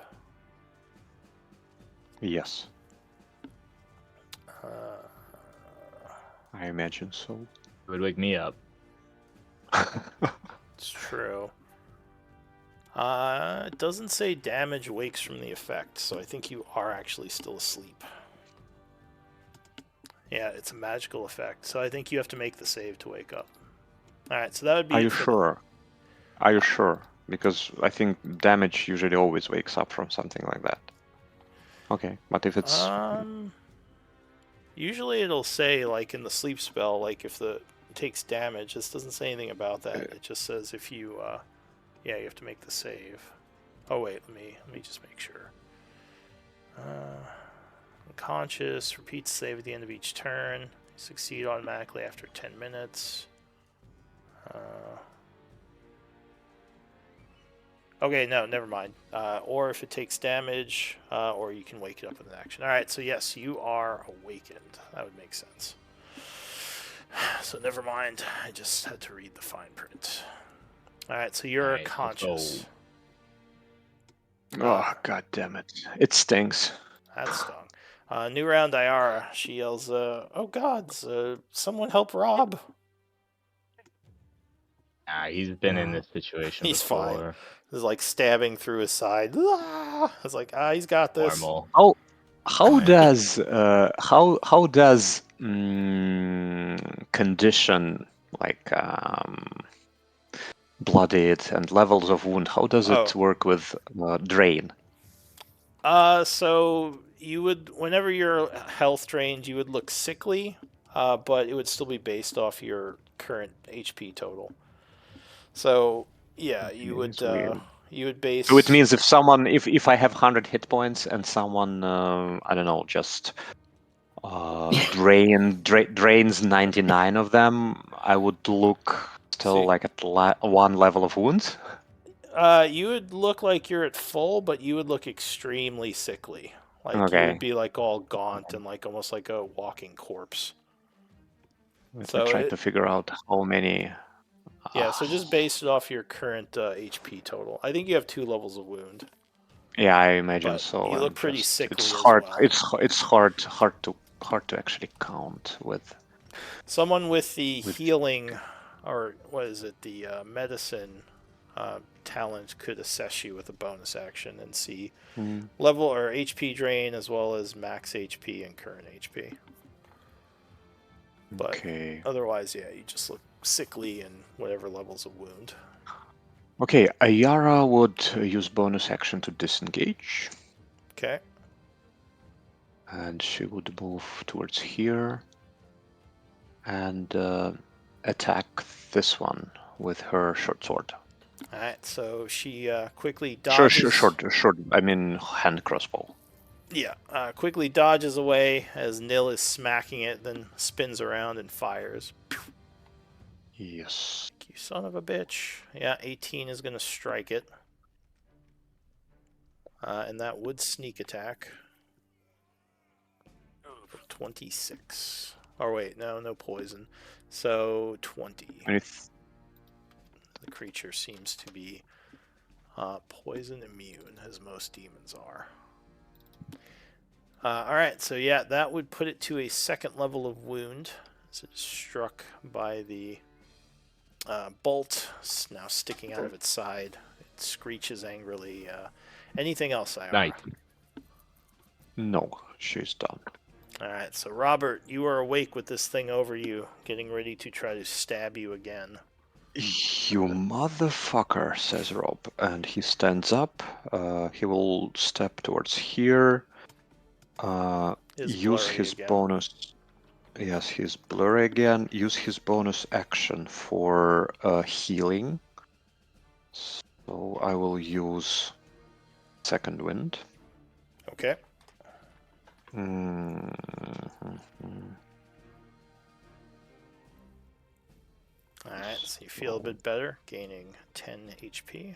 [SPEAKER 1] Yes, I imagine so.
[SPEAKER 4] It would wake me up.
[SPEAKER 2] It's true. It doesn't say damage wakes from the effect, so I think you are actually still asleep. Yeah, it's a magical effect, so I think you have to make the save to wake up. Alright, so that would be
[SPEAKER 1] Are you
[SPEAKER 2] it for
[SPEAKER 1] sure? Are you sure? Because I think damage usually always wakes up from something like that. Okay, but if it's
[SPEAKER 2] usually it'll say, like, in the sleep spell, like, if it takes damage. This doesn't say anything about that. It just says if you, yeah, you have to make the save. Oh, wait, let me just make sure. Unconscious, repeats save at the end of each turn. Succeed automatically after 10 minutes. Okay, no, never mind. Or if it takes damage, or you can wake it up with an action. Alright, so yes, you are awakened. That would make sense. So never mind. I just had to read the fine print. Alright, so you're
[SPEAKER 4] Alright,
[SPEAKER 2] conscious.
[SPEAKER 1] oh god damn it! It stings.
[SPEAKER 2] That stung. New round, Iara. She yells, "Oh gods! Someone help Rob!"
[SPEAKER 4] He's been in this situation
[SPEAKER 2] He's
[SPEAKER 4] before.
[SPEAKER 2] fine. It's like stabbing through his side. It's like, he's got this.
[SPEAKER 4] Normal.
[SPEAKER 1] How does condition like bloodied and levels of wound? How does it work with drain?
[SPEAKER 2] So you would, whenever your health drained, you would look sickly, but it would still be based off your current HP total. So yeah,
[SPEAKER 1] It's weird.
[SPEAKER 2] you would
[SPEAKER 1] So it
[SPEAKER 2] base.
[SPEAKER 1] means if someone, if I have 100 hit points and someone, I don't know, just drains 99 of them, I would look still
[SPEAKER 2] So
[SPEAKER 1] like at one level of wounds.
[SPEAKER 2] you would look like you're at full, but you would look extremely sickly. Like you would
[SPEAKER 1] Okay,
[SPEAKER 2] be like all gaunt and like almost like a walking corpse.
[SPEAKER 1] let me
[SPEAKER 2] So
[SPEAKER 1] try to figure out how many.
[SPEAKER 2] yeah, so just base it off your current HP total. I think you have 2 levels of wound,
[SPEAKER 1] Yeah, I imagine
[SPEAKER 2] but
[SPEAKER 1] so.
[SPEAKER 2] you look
[SPEAKER 1] And
[SPEAKER 2] pretty
[SPEAKER 1] just it's
[SPEAKER 2] sickly as
[SPEAKER 1] hard.
[SPEAKER 2] well.
[SPEAKER 1] It's hard to actually count with.
[SPEAKER 2] Someone with the
[SPEAKER 1] with.
[SPEAKER 2] healing, or what is it, the medicine talent could assess you with a bonus action and see
[SPEAKER 1] Mm,
[SPEAKER 2] level or HP drain as well as max HP and current HP. But
[SPEAKER 1] okay.
[SPEAKER 2] otherwise, yeah, you just look sickly and whatever levels of wound.
[SPEAKER 1] Okay, Ayara would use bonus action to disengage,
[SPEAKER 2] Okay.
[SPEAKER 1] and she would move towards here and attack this one with her short sword.
[SPEAKER 2] All right. So she quickly
[SPEAKER 1] Short,
[SPEAKER 2] dodges.
[SPEAKER 1] I mean hand crossbow.
[SPEAKER 2] Yeah, quickly dodges away as Nil is smacking it, then spins around and fires.
[SPEAKER 1] Yes.
[SPEAKER 2] You son of a bitch. Yeah, 18 is going to strike it. And that would sneak attack. 26. Or wait, no poison. So 20. The creature seems to be poison immune, as most demons are. Alright, so yeah, that would put it to a second level of wound. As it's struck by the bolt, now sticking out of its side. It screeches angrily. Anything else, IR?
[SPEAKER 4] Nice.
[SPEAKER 1] No, she's done.
[SPEAKER 2] Alright, so Robert, you are awake with this thing over you, getting ready to try to stab you again.
[SPEAKER 1] You motherfucker, says Rob, and he stands up. He will step towards here. Use his
[SPEAKER 2] again.
[SPEAKER 1] bonus. Yes, he's blurry again. Use his bonus action for healing. So I will use second wind.
[SPEAKER 2] Okay.
[SPEAKER 1] Mm-hmm.
[SPEAKER 2] Alright, so you feel a bit better, gaining 10 HP.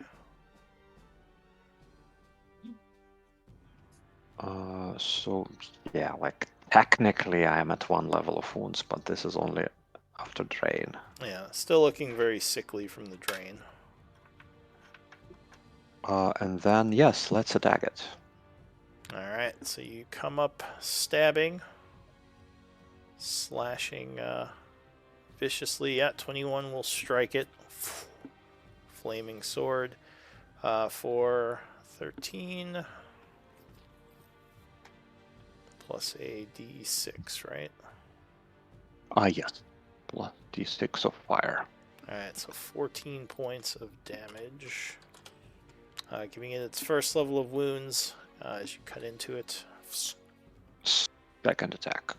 [SPEAKER 1] So yeah, like technically I am at one level of wounds, but this is only after drain.
[SPEAKER 2] Yeah, still looking very sickly from the drain.
[SPEAKER 1] And then yes, let's attack it.
[SPEAKER 2] Alright, so you come up stabbing, slashing viciously. Yeah, 21 will strike it. Flaming sword for 13 plus a d6, right?
[SPEAKER 1] Yes. Plus d6 of fire.
[SPEAKER 2] Alright, so 14 points of damage. Giving it its first level of wounds as you cut into it.
[SPEAKER 1] Second attack.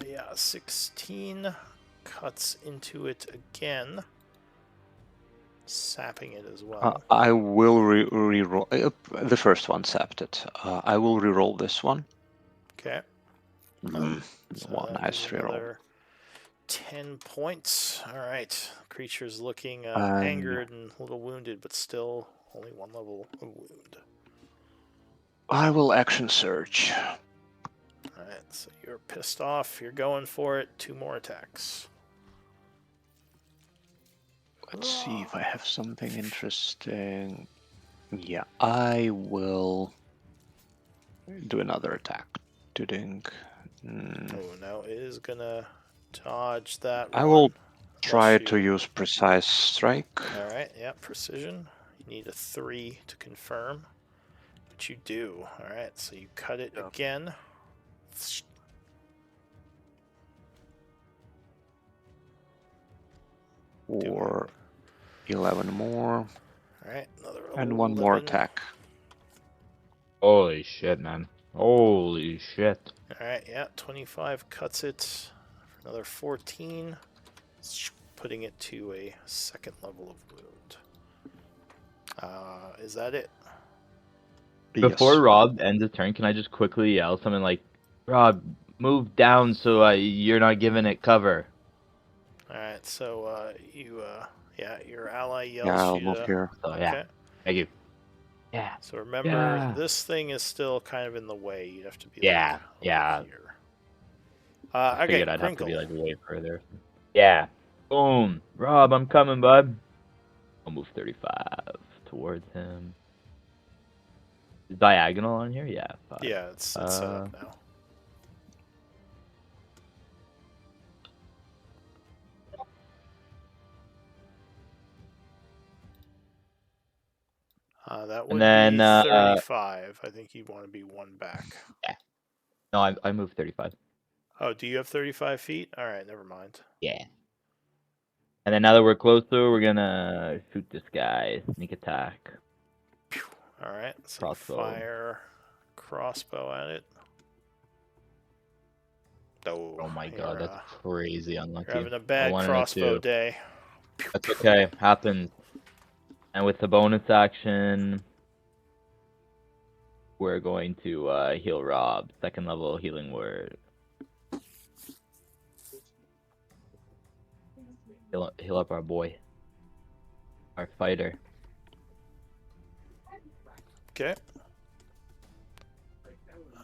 [SPEAKER 2] Yeah, 16 cuts into it again, sapping it as well.
[SPEAKER 1] I will re-roll. The first one sapped it. I will re-roll this one.
[SPEAKER 2] Okay. So
[SPEAKER 1] One
[SPEAKER 2] that
[SPEAKER 1] nice
[SPEAKER 2] is
[SPEAKER 1] reroll.
[SPEAKER 2] another 10 points. All right. Creature's looking
[SPEAKER 1] And
[SPEAKER 2] angered and a little wounded, but still only 1 level of wound.
[SPEAKER 1] I will action surge.
[SPEAKER 2] All right. So you're pissed off. You're going for it. 2 more attacks.
[SPEAKER 1] Let's see if I have something interesting. Yeah, I will do another attack. Ding.
[SPEAKER 2] Oh, now it is gonna dodge that
[SPEAKER 1] I
[SPEAKER 2] one.
[SPEAKER 1] will try
[SPEAKER 2] unless
[SPEAKER 1] to
[SPEAKER 2] you-
[SPEAKER 1] use precise strike.
[SPEAKER 2] All right, yeah, precision. You need a 3 to confirm, but you do. All right, so you cut it again.
[SPEAKER 1] For 11 more.
[SPEAKER 2] All right, another
[SPEAKER 1] And one more
[SPEAKER 2] 11.
[SPEAKER 1] attack.
[SPEAKER 4] Holy shit, man. Holy shit.
[SPEAKER 2] Alright, yeah, 25 cuts it for another 14, putting it to a second level of wound. Is that it?
[SPEAKER 4] Before
[SPEAKER 1] Yes.
[SPEAKER 4] Rob ends his turn, can I just quickly yell something like, Rob, move down so you're not giving it cover?
[SPEAKER 2] Alright, so yeah, your ally
[SPEAKER 1] Yeah,
[SPEAKER 2] yells
[SPEAKER 1] I'll
[SPEAKER 2] you
[SPEAKER 1] move
[SPEAKER 2] to.
[SPEAKER 1] here.
[SPEAKER 4] So yeah,
[SPEAKER 2] Okay.
[SPEAKER 4] thank you. Yeah,
[SPEAKER 2] So remember,
[SPEAKER 4] yeah,
[SPEAKER 2] this thing is still kind of in the way. You'd have to be
[SPEAKER 4] yeah,
[SPEAKER 2] like over
[SPEAKER 4] yeah.
[SPEAKER 2] here.
[SPEAKER 4] I
[SPEAKER 2] Okay,
[SPEAKER 4] figured I'd have to be
[SPEAKER 2] Crinkle.
[SPEAKER 4] like way further. Yeah. Boom. Rob, I'm coming, bud. I'll move 35 towards him. Is diagonal on here? Yeah, 5.
[SPEAKER 2] Yeah, it's set up now. That would
[SPEAKER 4] And then,
[SPEAKER 2] be 35. I think you'd want to be one back.
[SPEAKER 4] yeah. No, I moved 35.
[SPEAKER 2] Oh, do you have 35 feet? All right, never mind.
[SPEAKER 4] Yeah. And then now that we're closer, we're gonna shoot this guy. Sneak attack.
[SPEAKER 2] All right, so
[SPEAKER 4] Crossbow.
[SPEAKER 2] fire crossbow at it.
[SPEAKER 4] Oh my
[SPEAKER 2] you're,
[SPEAKER 4] god, that's crazy unlucky.
[SPEAKER 2] You're having a
[SPEAKER 4] I
[SPEAKER 2] bad
[SPEAKER 4] wanted it
[SPEAKER 2] crossbow
[SPEAKER 4] to.
[SPEAKER 2] day.
[SPEAKER 4] That's okay, happens. And with the bonus action, we're going to heal Rob. Second level healing word. Heal up our boy. Our fighter.
[SPEAKER 2] Okay.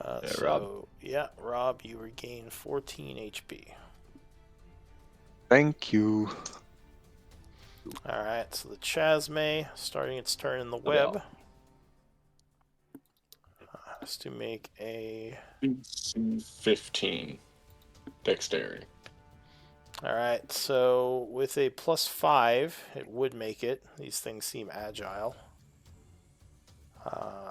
[SPEAKER 4] Yeah,
[SPEAKER 2] So,
[SPEAKER 4] Rob.
[SPEAKER 2] yeah, Rob, you regain 14 HP.
[SPEAKER 1] Thank you.
[SPEAKER 2] Alright, so the Chasme, starting its turn in the
[SPEAKER 4] Okay.
[SPEAKER 2] web, has to make a...
[SPEAKER 5] 15 dexterity.
[SPEAKER 2] Alright, so with a +5, it would make it. These things seem agile.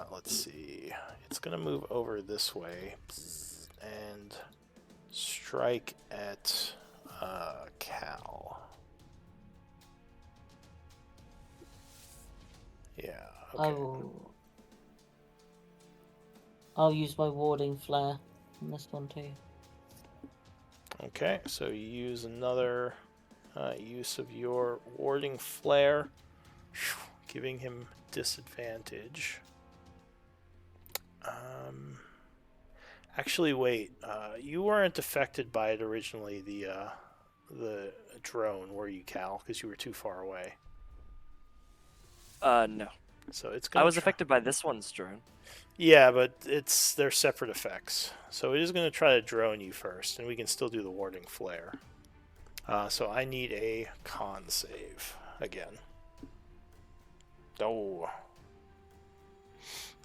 [SPEAKER 2] Let's see. It's going to move over this way and strike at Cal. Yeah, okay.
[SPEAKER 6] I'll use my warding flare on this one too.
[SPEAKER 2] Okay, so you use another use of your warding flare, giving him disadvantage. Actually, wait. You weren't affected by it originally. The drone, were you, Cal? Because you were too far away.
[SPEAKER 3] No.
[SPEAKER 2] So it's
[SPEAKER 3] I
[SPEAKER 2] gonna.
[SPEAKER 3] was affected by this one's drone.
[SPEAKER 2] Yeah, but they're separate effects. So it is going to try to drone you first, and we can still do the warding flare. So I need a con save again. Oh.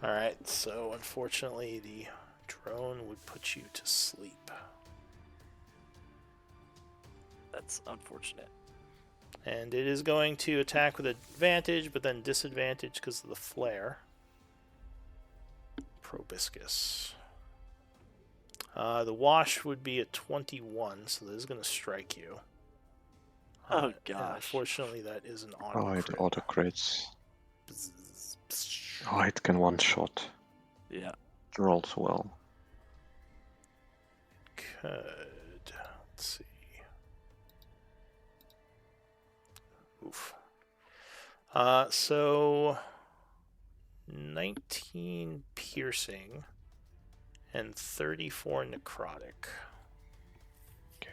[SPEAKER 2] Alright, so unfortunately the drone would put you to sleep.
[SPEAKER 3] That's unfortunate.
[SPEAKER 2] And it is going to attack with advantage, but then disadvantage because of the flare. Proboscis. The wash would be a 21, so this is going to strike you.
[SPEAKER 3] Oh gosh.
[SPEAKER 2] Unfortunately, that is an
[SPEAKER 1] Oh,
[SPEAKER 2] auto
[SPEAKER 1] it
[SPEAKER 2] crit.
[SPEAKER 1] auto crits. Oh, it can one shot.
[SPEAKER 3] Yeah.
[SPEAKER 1] It rolls well.
[SPEAKER 2] Could. Let's see. Oof. So 19 piercing and 34 necrotic.
[SPEAKER 1] Okay.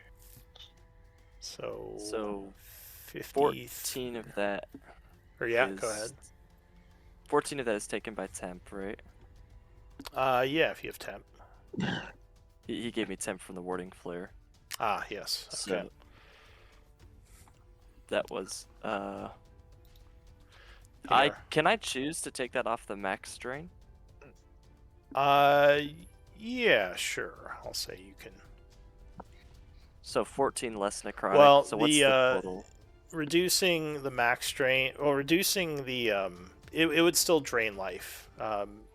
[SPEAKER 2] So 50...
[SPEAKER 3] 14 of that.
[SPEAKER 2] Or yeah, go ahead.
[SPEAKER 3] 14 of that is taken by temp, right?
[SPEAKER 2] Yeah, if you have temp.
[SPEAKER 3] He gave me temp from the warding flare.
[SPEAKER 2] Ah, yes. Okay.
[SPEAKER 3] So that was
[SPEAKER 2] Here.
[SPEAKER 3] Can I choose to take that off the max drain?
[SPEAKER 2] Yeah, sure. I'll say you can.
[SPEAKER 3] So 14 less necrotic.
[SPEAKER 2] Well,
[SPEAKER 3] so what's the total?
[SPEAKER 2] Reducing the max drain, or reducing the it would still drain life.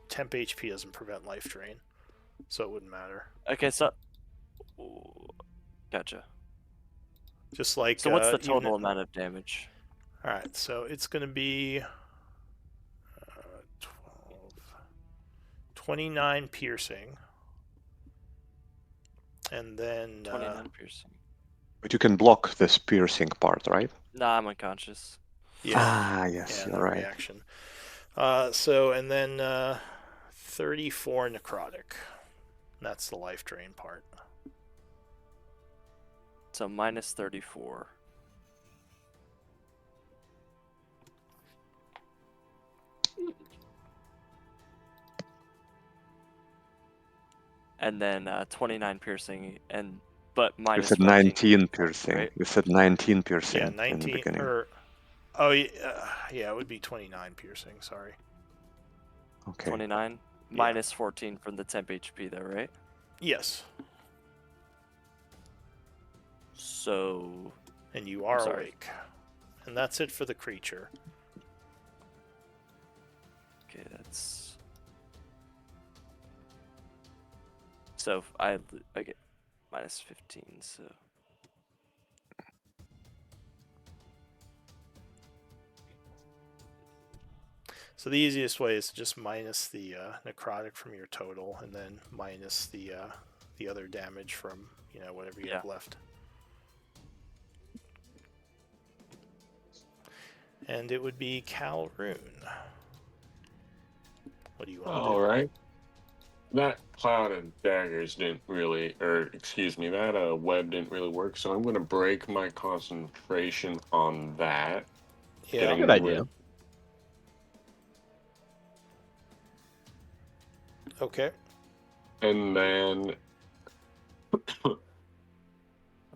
[SPEAKER 2] Temp HP doesn't prevent life drain, so it wouldn't matter.
[SPEAKER 3] Okay, so gotcha.
[SPEAKER 2] Just like
[SPEAKER 3] So what's the total amount of damage?
[SPEAKER 2] All right, so it's going to be 12, 29 piercing. And then
[SPEAKER 3] 29 piercing.
[SPEAKER 1] But you can block this piercing part, right?
[SPEAKER 3] Nah, I'm unconscious.
[SPEAKER 2] yeah,
[SPEAKER 1] Ah, yes,
[SPEAKER 2] yeah,
[SPEAKER 1] you're
[SPEAKER 2] no
[SPEAKER 1] right.
[SPEAKER 2] reaction. And then 34 necrotic. That's the life drain part.
[SPEAKER 3] So minus 34. And then 29 piercing, but
[SPEAKER 1] You
[SPEAKER 3] minus
[SPEAKER 1] said
[SPEAKER 3] 14.
[SPEAKER 1] 19 piercing.
[SPEAKER 3] right?
[SPEAKER 1] You said 19
[SPEAKER 2] Yeah,
[SPEAKER 1] piercing in the
[SPEAKER 2] 19
[SPEAKER 1] beginning.
[SPEAKER 2] yeah, it would be 29 piercing. Sorry.
[SPEAKER 1] Okay.
[SPEAKER 3] 29
[SPEAKER 2] Yeah.
[SPEAKER 3] minus 14 from the temp HP, though, right?
[SPEAKER 2] Yes,
[SPEAKER 3] So
[SPEAKER 2] and you are
[SPEAKER 3] sorry.
[SPEAKER 2] awake, and that's it for the creature.
[SPEAKER 3] Okay, that's. So I get minus 15. So
[SPEAKER 2] So the easiest way is to just minus the necrotic from your total, and then minus the other damage from whatever you have left. And it would be Calroon. What do you want to do?
[SPEAKER 5] All right. That cloud of daggers didn't really, or excuse me, that web didn't really work. So I'm going to break my concentration on that.
[SPEAKER 2] Yeah.
[SPEAKER 5] Getting
[SPEAKER 4] Good idea.
[SPEAKER 2] Okay.
[SPEAKER 5] And then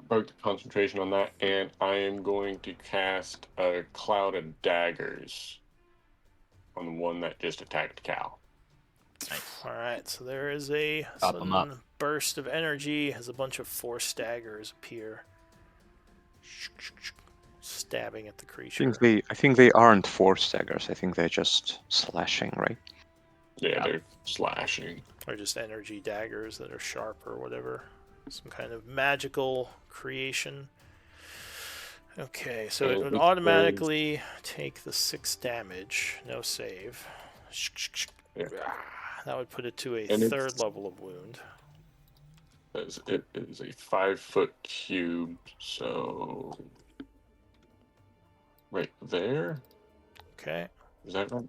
[SPEAKER 5] broke the concentration on that, and I am going to cast a cloud of daggers on the one that just attacked Cal.
[SPEAKER 4] Nice.
[SPEAKER 2] All right. So there is a
[SPEAKER 4] Chop 'em up.
[SPEAKER 2] sudden burst of energy as a bunch of force daggers appear, stabbing at the creature.
[SPEAKER 1] I think they aren't force daggers. I think they're just slashing, right?
[SPEAKER 5] Yeah, they're slashing.
[SPEAKER 2] Or just energy daggers that are sharp or whatever. Some kind of magical creation. Okay, so it would automatically take the 6 damage, no save.
[SPEAKER 5] Yeah.
[SPEAKER 2] That would put it to a
[SPEAKER 5] And
[SPEAKER 2] 3rd level of wound.
[SPEAKER 5] It is a 5-foot cube, so right there.
[SPEAKER 2] Okay.
[SPEAKER 5] Is that right?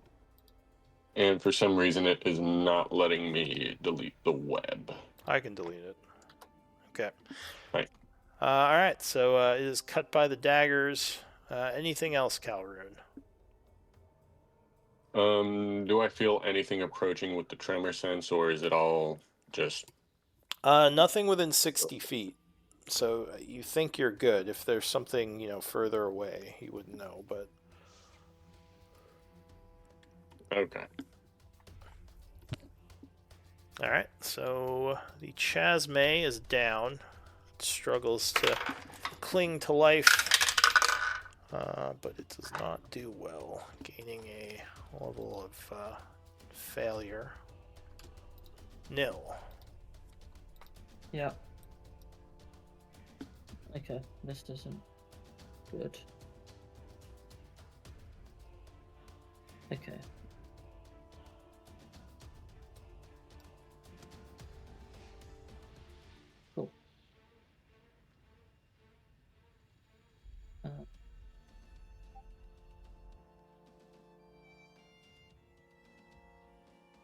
[SPEAKER 5] And for some reason, it is not letting me delete the web.
[SPEAKER 2] I can delete it. Okay.
[SPEAKER 5] Right.
[SPEAKER 2] All right, so it is cut by the daggers. Anything else, Calroon?
[SPEAKER 5] Do I feel anything approaching with the tremor sense, or is it all just...
[SPEAKER 2] Nothing within 60 feet. So you think you're good. If there's something, further away, you wouldn't know, but...
[SPEAKER 5] Okay.
[SPEAKER 2] Alright, so the Chasme is down. It struggles to cling to life, but it does not do well, gaining a level of failure. Nil.
[SPEAKER 6] Yeah. Okay, this isn't good. Okay. Cool.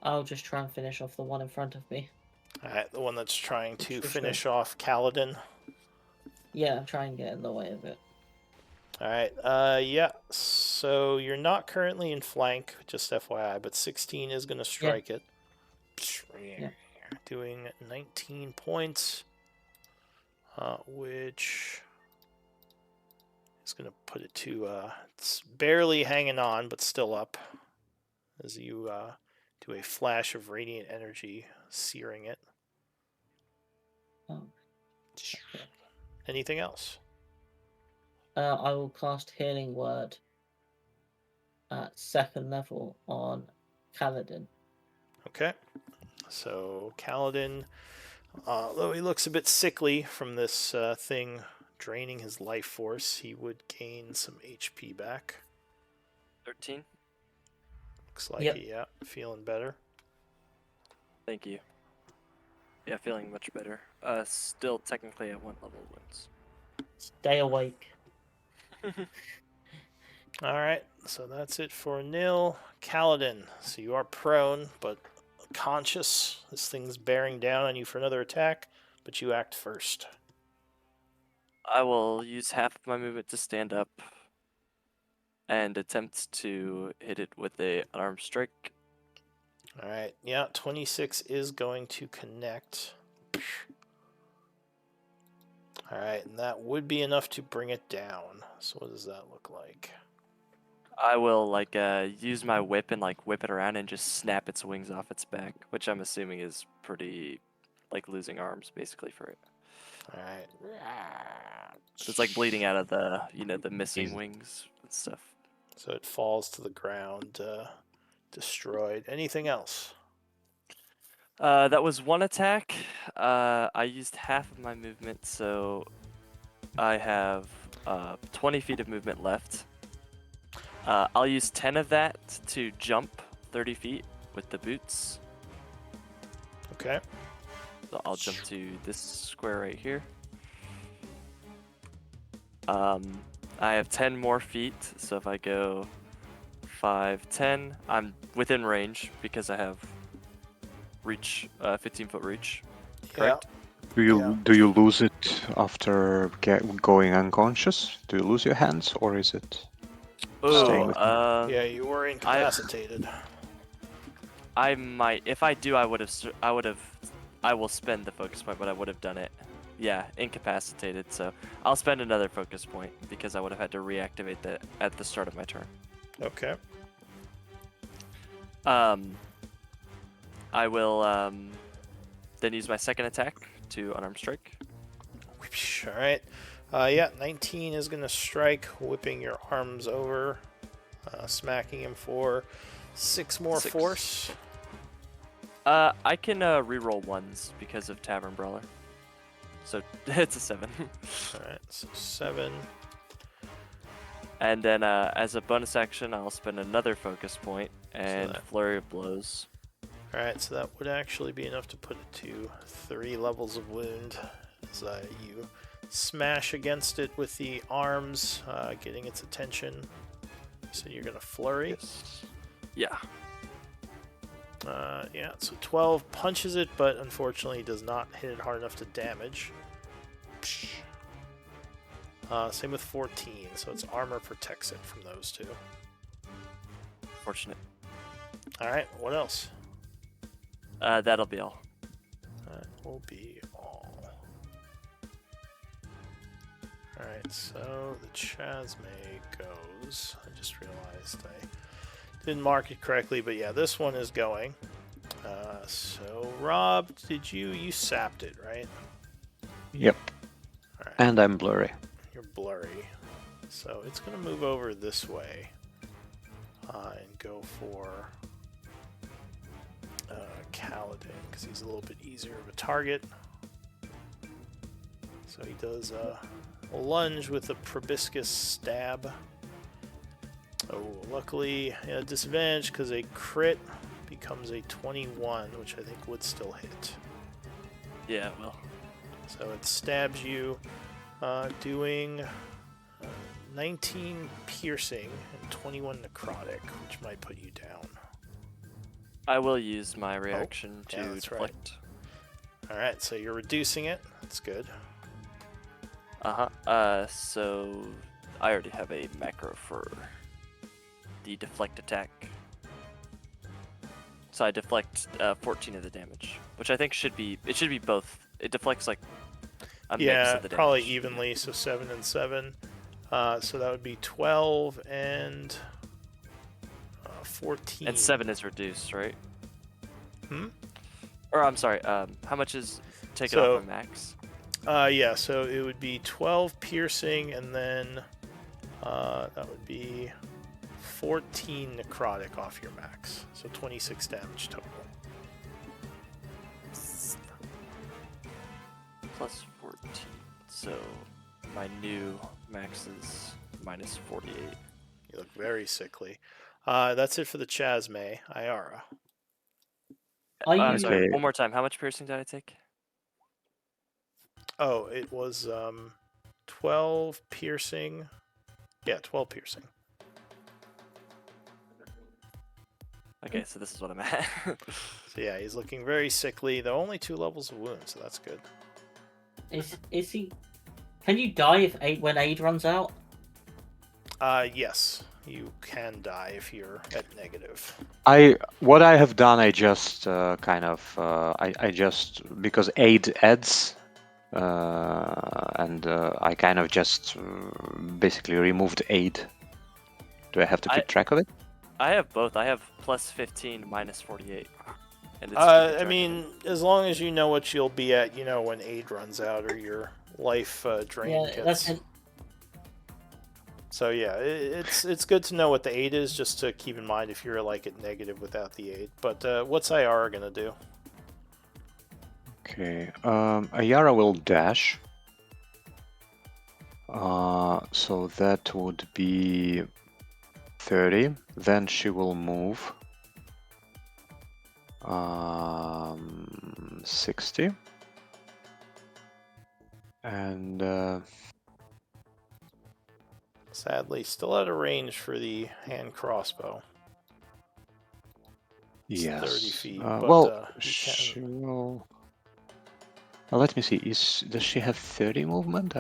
[SPEAKER 6] I'll just try and finish off the one in front of me.
[SPEAKER 2] Alright, the one that's trying to
[SPEAKER 6] Sure.
[SPEAKER 2] finish off Kaladin.
[SPEAKER 6] Yeah, try and get in the way of it.
[SPEAKER 2] Alright, yeah, so you're not currently in flank, just FYI, but 16 is going to strike it.
[SPEAKER 6] Yeah.
[SPEAKER 2] Doing 19 points, which is going to put it to, it's barely hanging on, but still up, as you do a flash of radiant energy, searing it.
[SPEAKER 6] Oh. Okay.
[SPEAKER 2] Anything else?
[SPEAKER 6] I will cast Healing Word at 2nd level on Kaladin.
[SPEAKER 2] Okay. So Kaladin, though he looks a bit sickly from this thing draining his life force, he would gain some HP back.
[SPEAKER 3] 13.
[SPEAKER 2] Looks like
[SPEAKER 6] Yep.
[SPEAKER 2] it, yeah. Feeling better.
[SPEAKER 3] Thank you. Yeah, feeling much better. Still technically at 1 level wounds.
[SPEAKER 6] Stay awake.
[SPEAKER 2] All right, so that's it for Nil. Kaladin, so you are prone, but conscious. This thing's bearing down on you for another attack, but you act first.
[SPEAKER 3] I will use half of my movement to stand up and attempt to hit it with a unarmed strike.
[SPEAKER 2] All right, yeah, 26 is going to connect. All right, and that would be enough to bring it down. So what does that look like?
[SPEAKER 3] I will use my whip and whip it around and just snap its wings off its back, which I'm assuming is pretty losing arms basically for it.
[SPEAKER 2] All right.
[SPEAKER 3] So it's bleeding out of the missing
[SPEAKER 4] Easy.
[SPEAKER 3] wings and stuff.
[SPEAKER 2] So it falls to the ground, destroyed. Anything else?
[SPEAKER 3] That was one attack. I used half of my movement, so I have 20 feet of movement left. I'll use 10 of that to jump 30 feet with the boots.
[SPEAKER 2] Okay.
[SPEAKER 3] So I'll jump to this square right here. I have 10 more feet, so if I go 5, 10, I'm within range because I have reach, 15-foot reach. Correct?
[SPEAKER 1] Do you lose it after going unconscious? Do you lose your hands, or is it staying with you?
[SPEAKER 2] Yeah, you were incapacitated.
[SPEAKER 3] I might. If I do, I will spend the focus point, but I would have done it. Yeah, incapacitated. So I'll spend another focus point because I would have had to reactivate that at the start of my turn.
[SPEAKER 2] Okay.
[SPEAKER 3] I will then use my second attack to unarmed strike.
[SPEAKER 2] All right. Yeah, 19 is going to strike, whipping your arms over, smacking him for 6 more
[SPEAKER 3] 6.
[SPEAKER 2] force.
[SPEAKER 3] I can reroll ones because of Tavern Brawler. So it's a 7.
[SPEAKER 2] All right, so 7.
[SPEAKER 3] And then as a bonus action, I'll spend another focus point and
[SPEAKER 2] that-
[SPEAKER 3] Flurry of Blows.
[SPEAKER 2] All right, so that would actually be enough to put it to 3 levels of wound. As you smash against it with the arms, getting its attention. So you're going to flurry.
[SPEAKER 3] Yes. Yeah.
[SPEAKER 2] Yeah, so 12 punches it, but unfortunately does not hit it hard enough to damage. Same with 14, so its armor protects it from those two.
[SPEAKER 3] Fortunate.
[SPEAKER 2] Alright, what else?
[SPEAKER 3] That'll be all.
[SPEAKER 2] That will be all. Alright, so the Chasme goes. I just realized I didn't mark it correctly, but yeah, this one is going. So Rob, you sapped it, right?
[SPEAKER 1] Yep.
[SPEAKER 2] Alright.
[SPEAKER 1] And I'm blurry.
[SPEAKER 2] You're blurry. So it's going to move over this way and go for Kaladin because he's a little bit easier of a target. So he does a lunge with a proboscis stab. Oh, luckily disadvantage because a crit becomes a 21, which I think would still hit.
[SPEAKER 3] Yeah, well.
[SPEAKER 2] So it stabs you, doing 19 piercing and 21 necrotic, which might put you down.
[SPEAKER 3] I will use my reaction
[SPEAKER 2] yeah,
[SPEAKER 3] to
[SPEAKER 2] that's right.
[SPEAKER 3] deflect.
[SPEAKER 2] Alright, so you're reducing it. That's good.
[SPEAKER 3] So I already have a macro for the deflect attack. So I deflect 14 of the damage, which I think should be both. It deflects like a mix of the damage.
[SPEAKER 2] Probably evenly, so 7 and 7. So that would be 12 and 14.
[SPEAKER 3] And 7 is reduced, right?
[SPEAKER 2] Hmm?
[SPEAKER 3] Or I'm sorry, how much is taken
[SPEAKER 2] So-
[SPEAKER 3] off my max?
[SPEAKER 2] Yeah, so it would be 12 piercing, and then that would be 14 necrotic off your max. So 26 damage total.
[SPEAKER 3] Plus 14. So my new max is minus 48.
[SPEAKER 2] You look very sickly. That's it for the Chasme. Iara.
[SPEAKER 6] Are
[SPEAKER 3] I'm
[SPEAKER 6] you?
[SPEAKER 3] sorry.
[SPEAKER 1] Okay.
[SPEAKER 3] One more time. How much piercing did I take?
[SPEAKER 2] Oh, it was 12 piercing. Yeah, 12 piercing.
[SPEAKER 3] Okay, so this is what I'm at.
[SPEAKER 2] So yeah, he's looking very sickly, though only 2 levels of wound, so that's good.
[SPEAKER 6] Is he? Can you die if when aid runs out?
[SPEAKER 2] Yes, you can die if you're at negative.
[SPEAKER 1] What I have done, I just I just because aid adds, and I kind of just basically removed aid. Do I have to keep track of it?
[SPEAKER 3] I have both. I have plus 15, minus 48. And it's keeping
[SPEAKER 2] I
[SPEAKER 3] track of
[SPEAKER 2] mean,
[SPEAKER 3] it.
[SPEAKER 2] as long as you know what you'll be at, when aid runs out or your life drain
[SPEAKER 6] Yeah,
[SPEAKER 2] gets. So yeah, it's good to know what the aid is, just to keep in mind if you're like at negative without the aid. But what's IR gonna do?
[SPEAKER 1] Okay. Ayara will dash. So that would be 30. Then she will move. 60. And
[SPEAKER 2] Sadly, still out of range for the hand crossbow. It's
[SPEAKER 1] yes.
[SPEAKER 2] 30 feet,
[SPEAKER 1] Well,
[SPEAKER 2] but you
[SPEAKER 1] she
[SPEAKER 2] can.
[SPEAKER 1] will. Let me see. Does she have 30 movement?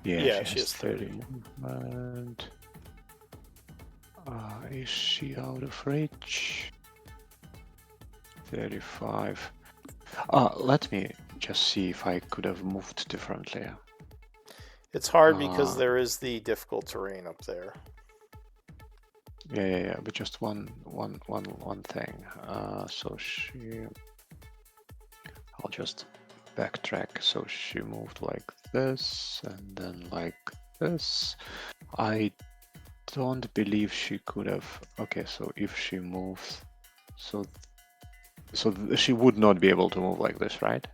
[SPEAKER 2] Yeah,
[SPEAKER 1] she
[SPEAKER 2] she
[SPEAKER 1] has
[SPEAKER 2] has 30.
[SPEAKER 1] movement. Is she out of reach? 35. Let me just see if I could have moved differently.
[SPEAKER 2] It's hard because there is the difficult terrain up there.
[SPEAKER 1] Yeah. But just one thing. So I'll just backtrack. So she moved like this, and then like this. I don't believe she could have. Okay, so if she moves, so she would not be able to move like this, right?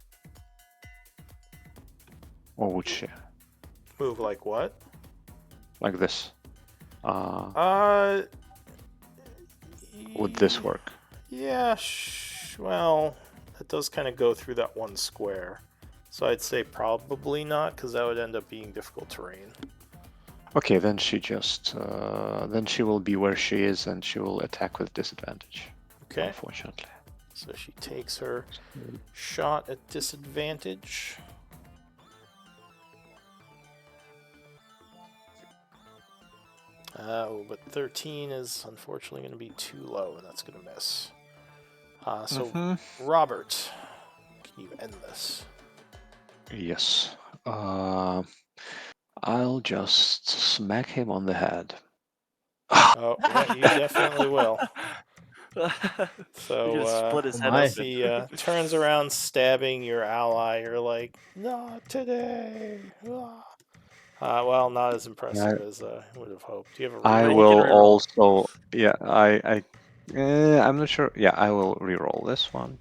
[SPEAKER 1] Or would she?
[SPEAKER 2] Move like what?
[SPEAKER 1] Like this? Would
[SPEAKER 2] Would
[SPEAKER 1] this work?
[SPEAKER 2] Yeah, well, it does kind of go through that one square. So I'd say probably not, because that would end up being difficult terrain.
[SPEAKER 1] Okay, then she just then she will be where she is, and she will attack with disadvantage.
[SPEAKER 2] Okay.
[SPEAKER 1] Unfortunately.
[SPEAKER 2] So she takes her shot at disadvantage. But 13 is unfortunately going to be too low, and that's going to miss. So, Robert, can you end this?
[SPEAKER 1] Yes. I'll just smack him on the head.
[SPEAKER 2] Oh, yeah, you definitely will.
[SPEAKER 3] You're
[SPEAKER 2] So
[SPEAKER 3] gonna split his head
[SPEAKER 2] as
[SPEAKER 3] open.
[SPEAKER 2] he turns around, stabbing your ally, you're like, "Not today!" Well, not as impressive as I would have hoped. Do you have a
[SPEAKER 1] I
[SPEAKER 3] But he
[SPEAKER 2] reroll?
[SPEAKER 3] can
[SPEAKER 1] will
[SPEAKER 3] reroll.
[SPEAKER 1] also. Yeah, I'm not sure. Yeah, I will reroll this one.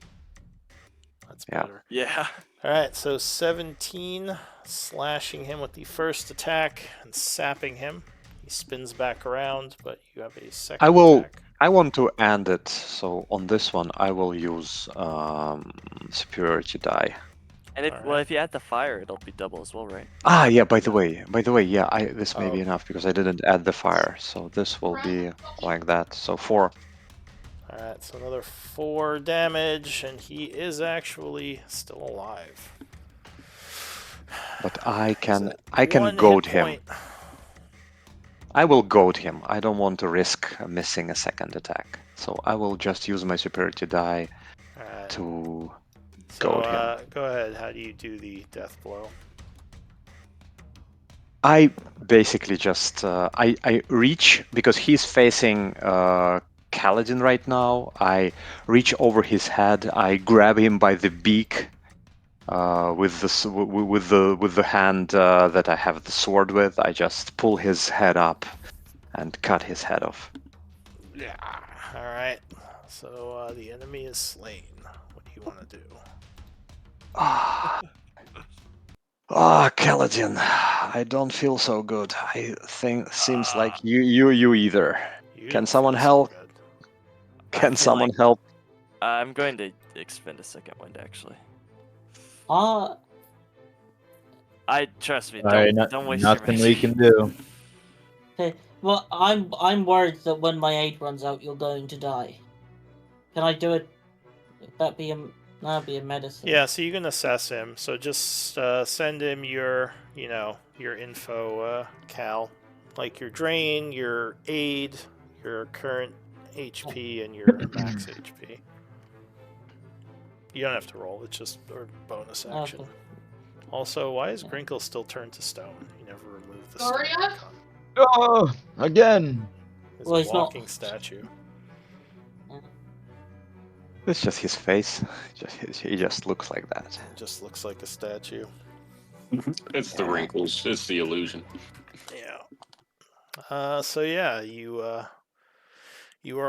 [SPEAKER 2] That's
[SPEAKER 1] Yeah.
[SPEAKER 2] better.
[SPEAKER 3] Yeah.
[SPEAKER 2] All right, so 17, slashing him with the first attack and sapping him. He spins back around, but you have a second attack.
[SPEAKER 1] I want to end it. So on this one, I will use superiority die.
[SPEAKER 3] And
[SPEAKER 2] Alright.
[SPEAKER 3] if you add the fire, it'll be double as well, right?
[SPEAKER 1] Yeah. By the way, yeah. This may be
[SPEAKER 2] Oh.
[SPEAKER 1] enough because I didn't add the fire. So this will be like that. So 4.
[SPEAKER 2] Alright, so another 4 damage, and he is actually still alive.
[SPEAKER 1] But I
[SPEAKER 2] He's
[SPEAKER 1] can
[SPEAKER 2] at one
[SPEAKER 1] goad
[SPEAKER 2] hit
[SPEAKER 1] him.
[SPEAKER 2] point.
[SPEAKER 1] I will goad him. I don't want to risk missing a second attack. So I will just use my superiority die
[SPEAKER 2] Alright.
[SPEAKER 1] to
[SPEAKER 2] So
[SPEAKER 1] goad him.
[SPEAKER 2] go ahead. How do you do the death blow?
[SPEAKER 1] I basically just I reach because he's facing Kaladin right now. I reach over his head. I grab him by the beak with the hand that I have the sword with. I just pull his head up and cut his head off.
[SPEAKER 2] Yeah. Alright. So the enemy is slain. What do you want to do?
[SPEAKER 1] Kaladin, I don't feel so good. I think seems like
[SPEAKER 2] Ah.
[SPEAKER 1] you either.
[SPEAKER 2] You
[SPEAKER 1] Can
[SPEAKER 2] don't
[SPEAKER 1] someone
[SPEAKER 2] feel so
[SPEAKER 1] help?
[SPEAKER 2] good.
[SPEAKER 1] Can
[SPEAKER 3] feel
[SPEAKER 1] someone
[SPEAKER 3] like-
[SPEAKER 1] help?
[SPEAKER 3] I'm going to expend a second wind actually.
[SPEAKER 6] Ah,
[SPEAKER 3] Trust me.
[SPEAKER 4] Alright,
[SPEAKER 3] Don't waste
[SPEAKER 4] nothing
[SPEAKER 3] your
[SPEAKER 4] we
[SPEAKER 3] magic.
[SPEAKER 4] can do.
[SPEAKER 6] okay. Well, I'm worried that when my aid runs out, you're going to die. Can I do it? That'd be a medicine.
[SPEAKER 2] Yeah, so you can assess him. So just send him your, your info, Cal, like your drain, your aid, your current HP, and your max HP. You don't have to roll; it's just a bonus action.
[SPEAKER 6] Okay.
[SPEAKER 2] Also, why is
[SPEAKER 6] Yeah.
[SPEAKER 2] Grinkle still turned to stone? You never removed the
[SPEAKER 7] Sorry,
[SPEAKER 2] stone icon.
[SPEAKER 4] Oh, again.
[SPEAKER 2] It's
[SPEAKER 6] Well,
[SPEAKER 2] a
[SPEAKER 6] he's not-
[SPEAKER 2] walking statue.
[SPEAKER 1] It's just his face. He just looks like that.
[SPEAKER 2] It just looks like a statue.
[SPEAKER 5] It's the wrinkles. It's the illusion.
[SPEAKER 2] Yeah. So yeah, you are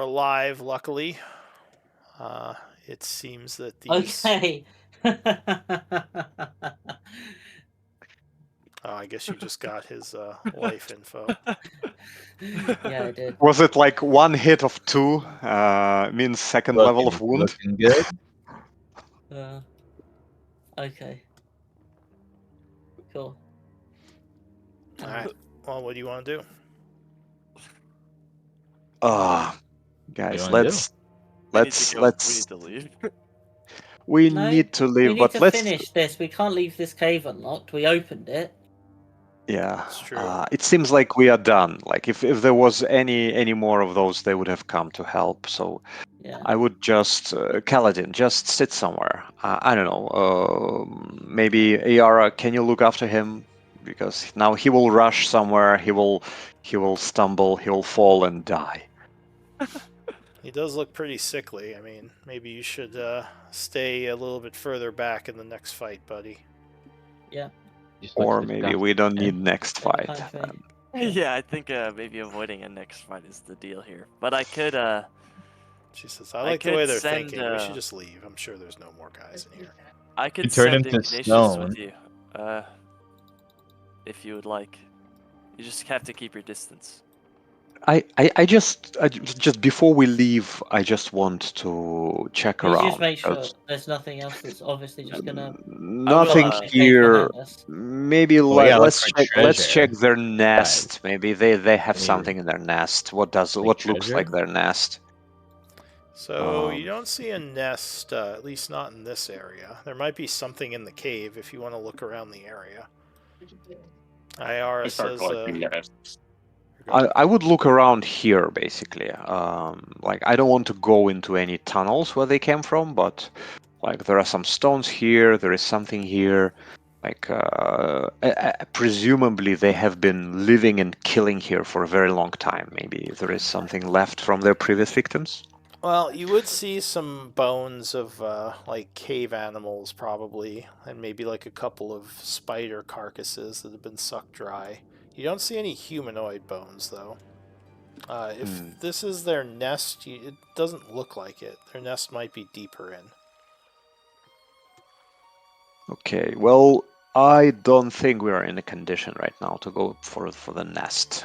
[SPEAKER 2] alive. Luckily, it seems that these.
[SPEAKER 6] Okay.
[SPEAKER 2] Oh, I guess you just got his life info.
[SPEAKER 6] Yeah, I did.
[SPEAKER 1] Was it like one hit of 2 means second level of wound?
[SPEAKER 4] Looking good.
[SPEAKER 6] Okay. Cool.
[SPEAKER 2] All right. Well, what do you want to do?
[SPEAKER 1] Guys,
[SPEAKER 4] wanna do?
[SPEAKER 3] We need to leave.
[SPEAKER 1] we
[SPEAKER 6] No,
[SPEAKER 1] need to
[SPEAKER 6] We
[SPEAKER 1] leave,
[SPEAKER 6] need
[SPEAKER 1] but
[SPEAKER 6] to
[SPEAKER 1] let's
[SPEAKER 6] finish this. We can't leave this cave unlocked. We opened it.
[SPEAKER 1] yeah.
[SPEAKER 2] It's true.
[SPEAKER 1] It seems like we are done. Like if there was any more of those, they would have come to help. So
[SPEAKER 6] Yeah.
[SPEAKER 1] I would just Kaladin, just sit somewhere. I don't know. Maybe Ayara, can you look after him? Because now he will rush somewhere. He will stumble. He will fall and die.
[SPEAKER 2] He does look pretty sickly. I mean, maybe you should stay a little bit further back in the next fight, buddy.
[SPEAKER 6] Yeah.
[SPEAKER 4] Just looks
[SPEAKER 1] Or maybe we don't need next
[SPEAKER 6] Take your
[SPEAKER 1] fight.
[SPEAKER 6] time, Faye.
[SPEAKER 3] Yeah, I think maybe avoiding a next fight is the deal here. But I could
[SPEAKER 2] She says, I like the
[SPEAKER 3] could
[SPEAKER 2] way they're
[SPEAKER 3] send,
[SPEAKER 2] thinking. We should just leave. I'm sure there's no more guys in here.
[SPEAKER 3] I could
[SPEAKER 4] turn
[SPEAKER 3] send
[SPEAKER 4] him to
[SPEAKER 3] Ignatius
[SPEAKER 4] stone.
[SPEAKER 3] with you. If you would like. You just have to keep your distance.
[SPEAKER 1] I just before we leave, I just want to check
[SPEAKER 6] You
[SPEAKER 1] around.
[SPEAKER 6] just make sure
[SPEAKER 1] because
[SPEAKER 6] there's nothing else that's obviously just gonna
[SPEAKER 1] Nothing
[SPEAKER 3] uh,
[SPEAKER 6] the cave
[SPEAKER 1] here.
[SPEAKER 6] behind us.
[SPEAKER 1] Maybe
[SPEAKER 4] Oh, yeah, look
[SPEAKER 1] let's
[SPEAKER 4] for
[SPEAKER 1] check. Let's
[SPEAKER 4] treasure.
[SPEAKER 1] check their nest. Maybe they have
[SPEAKER 4] Maybe.
[SPEAKER 1] something in their nest. What looks
[SPEAKER 4] treasure?
[SPEAKER 1] like their nest?
[SPEAKER 2] So you don't see a nest, at least not in this area. There might be something in the cave if you want to look around the area. Iara
[SPEAKER 5] I start
[SPEAKER 2] says,
[SPEAKER 5] collecting nests.
[SPEAKER 1] I would look around here basically. Like I don't want to go into any tunnels where they came from, but like there are some stones here. There is something here. Like presumably they have been living and killing here for a very long time. Maybe there is something left from their previous victims.
[SPEAKER 2] well, you would see some bones of like cave animals probably, and maybe like a couple of spider carcasses that have been sucked dry. You don't see any humanoid bones though. If this is their nest, it doesn't look like it. Their nest might be deeper in.
[SPEAKER 1] Okay, well, I don't think we are in a condition right now to go for the nest.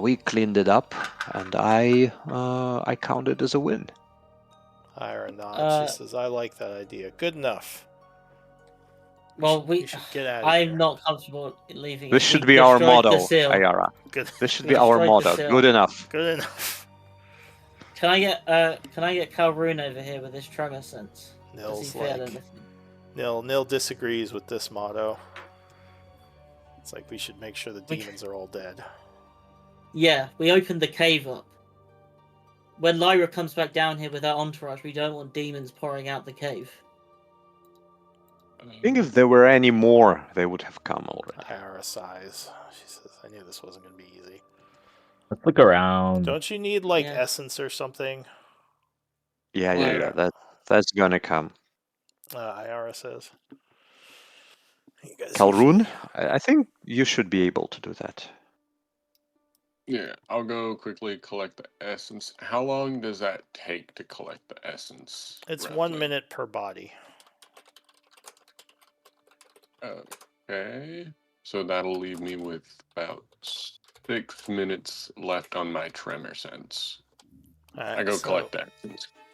[SPEAKER 1] We cleaned it up, and I count it as a win.
[SPEAKER 2] Ira nods. She says, "I like that idea. Good enough."
[SPEAKER 6] Well,
[SPEAKER 2] we should get out of
[SPEAKER 6] I'm
[SPEAKER 2] here.
[SPEAKER 6] not comfortable leaving.
[SPEAKER 1] This
[SPEAKER 6] it.
[SPEAKER 1] should
[SPEAKER 6] We
[SPEAKER 1] be our
[SPEAKER 6] destroyed
[SPEAKER 1] motto,
[SPEAKER 6] the seal.
[SPEAKER 1] Ayara.
[SPEAKER 2] Good.
[SPEAKER 1] This should
[SPEAKER 6] We
[SPEAKER 1] be our
[SPEAKER 6] destroyed the
[SPEAKER 1] motto.
[SPEAKER 6] seal.
[SPEAKER 1] Good enough.
[SPEAKER 2] Good enough.
[SPEAKER 6] Can I get Calroon over here with his tremor sense? Does he
[SPEAKER 2] Nil's
[SPEAKER 6] feel
[SPEAKER 2] like,
[SPEAKER 6] anything?
[SPEAKER 2] Nil disagrees with this motto. It's like we should make sure the demons are all dead.
[SPEAKER 6] Yeah, we opened the cave up. When Lyra comes back down here with her entourage, we don't want demons pouring out the cave.
[SPEAKER 1] I think if there were any more, they would have come already.
[SPEAKER 2] Ira sighs. She says, "I knew this wasn't going to be easy."
[SPEAKER 4] Let's look around.
[SPEAKER 2] Don't you need like
[SPEAKER 6] Yeah.
[SPEAKER 2] essence or something?
[SPEAKER 1] Yeah. That's gonna come.
[SPEAKER 2] Ira says. You guys
[SPEAKER 1] Calroon,
[SPEAKER 2] usually-
[SPEAKER 1] I think you should be able to do that.
[SPEAKER 5] Yeah, I'll go quickly collect the essence. How long does that take to collect the essence?
[SPEAKER 2] It's
[SPEAKER 5] roughly?
[SPEAKER 2] 1 minute per body.
[SPEAKER 5] Okay. So that'll leave me with about 6 minutes left on my tremor sense.
[SPEAKER 2] Alright,
[SPEAKER 5] I go
[SPEAKER 2] so
[SPEAKER 5] collect that.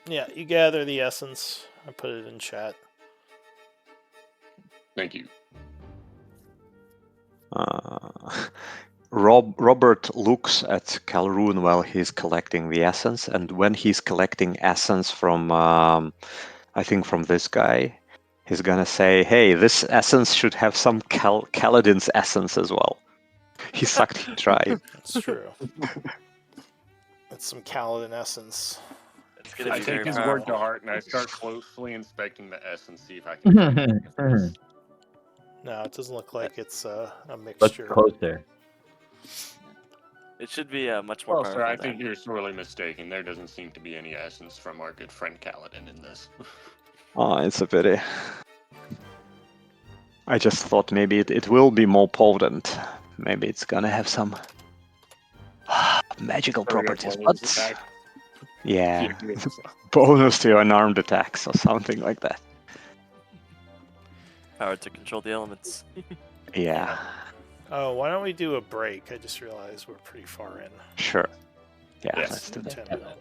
[SPEAKER 2] Yeah, you gather the essence. I put it in chat.
[SPEAKER 5] Thank you.
[SPEAKER 1] Robert looks at Calroon while he's collecting the essence, and when he's collecting essence from, I think from this guy, he's gonna say, "Hey, this essence should have some Kaladin's essence as well." He sucked, he tried.
[SPEAKER 2] That's true. That's some Kaladin essence.
[SPEAKER 3] It's gonna
[SPEAKER 5] I
[SPEAKER 3] be
[SPEAKER 5] take
[SPEAKER 3] very
[SPEAKER 5] his word to
[SPEAKER 3] powerful.
[SPEAKER 5] heart and I start closely inspecting the essence, see if I can find any difference.
[SPEAKER 2] No, it doesn't look like it's a
[SPEAKER 4] Look
[SPEAKER 2] mixture.
[SPEAKER 4] closer.
[SPEAKER 3] It should be much more
[SPEAKER 5] Well,
[SPEAKER 3] powerful.
[SPEAKER 5] sir, I
[SPEAKER 3] than
[SPEAKER 5] think you're sorely mistaken. There doesn't seem to be any essence from our good friend Kaladin in this.
[SPEAKER 1] Oh, it's a pity. I just thought maybe it will be more potent. Maybe it's gonna have some magical
[SPEAKER 5] So we got
[SPEAKER 1] properties,
[SPEAKER 5] bonus
[SPEAKER 1] but
[SPEAKER 5] attack.
[SPEAKER 1] yeah,
[SPEAKER 5] Yeah,
[SPEAKER 1] bonus to unarmed attacks or something like that.
[SPEAKER 3] power to control the elements.
[SPEAKER 1] Yeah,
[SPEAKER 2] Oh, why don't we do a break? I just realized we're pretty far in.
[SPEAKER 1] sure. Yeah,
[SPEAKER 5] Yes.
[SPEAKER 1] let's do that.
[SPEAKER 2] 10 minutes.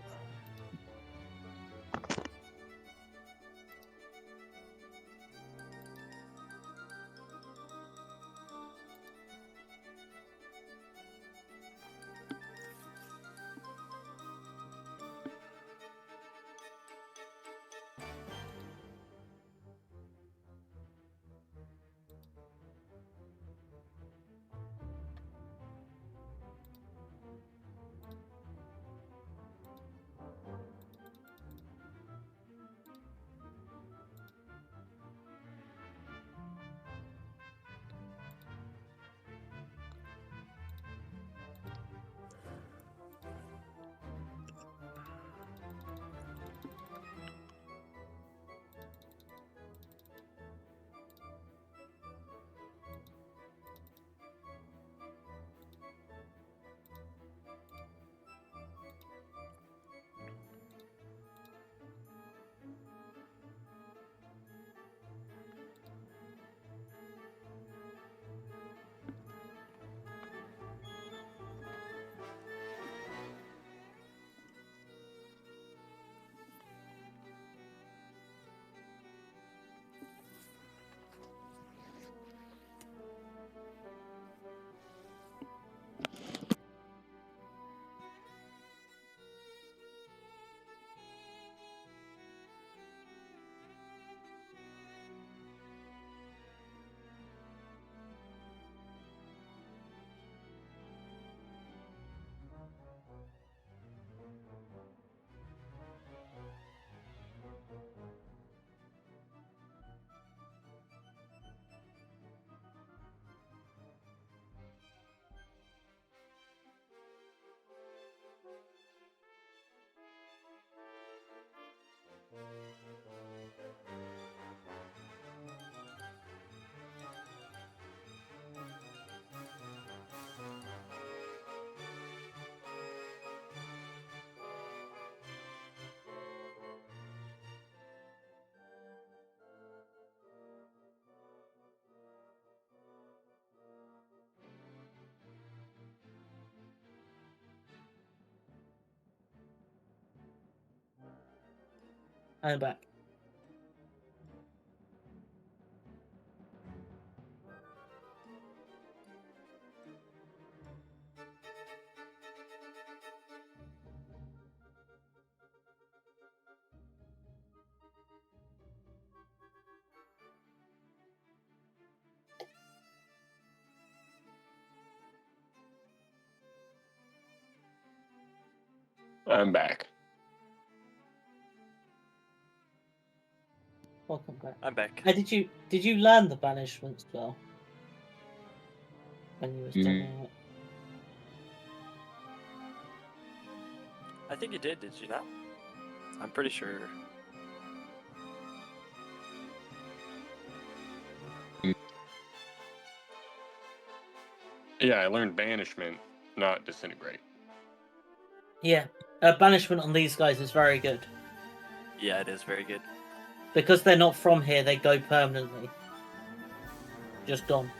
[SPEAKER 6] I'm back.
[SPEAKER 5] I'm back.
[SPEAKER 6] Welcome back.
[SPEAKER 3] I'm back.
[SPEAKER 6] Did you learn the banishment spell when you were studying it?
[SPEAKER 3] I think you did you not? I'm pretty sure.
[SPEAKER 5] Yeah, I learned banishment, not disintegrate.
[SPEAKER 6] Yeah. Banishment on these guys is very good.
[SPEAKER 3] Yeah, it is very good.
[SPEAKER 6] Because they're not from here, they go permanently. Just gone.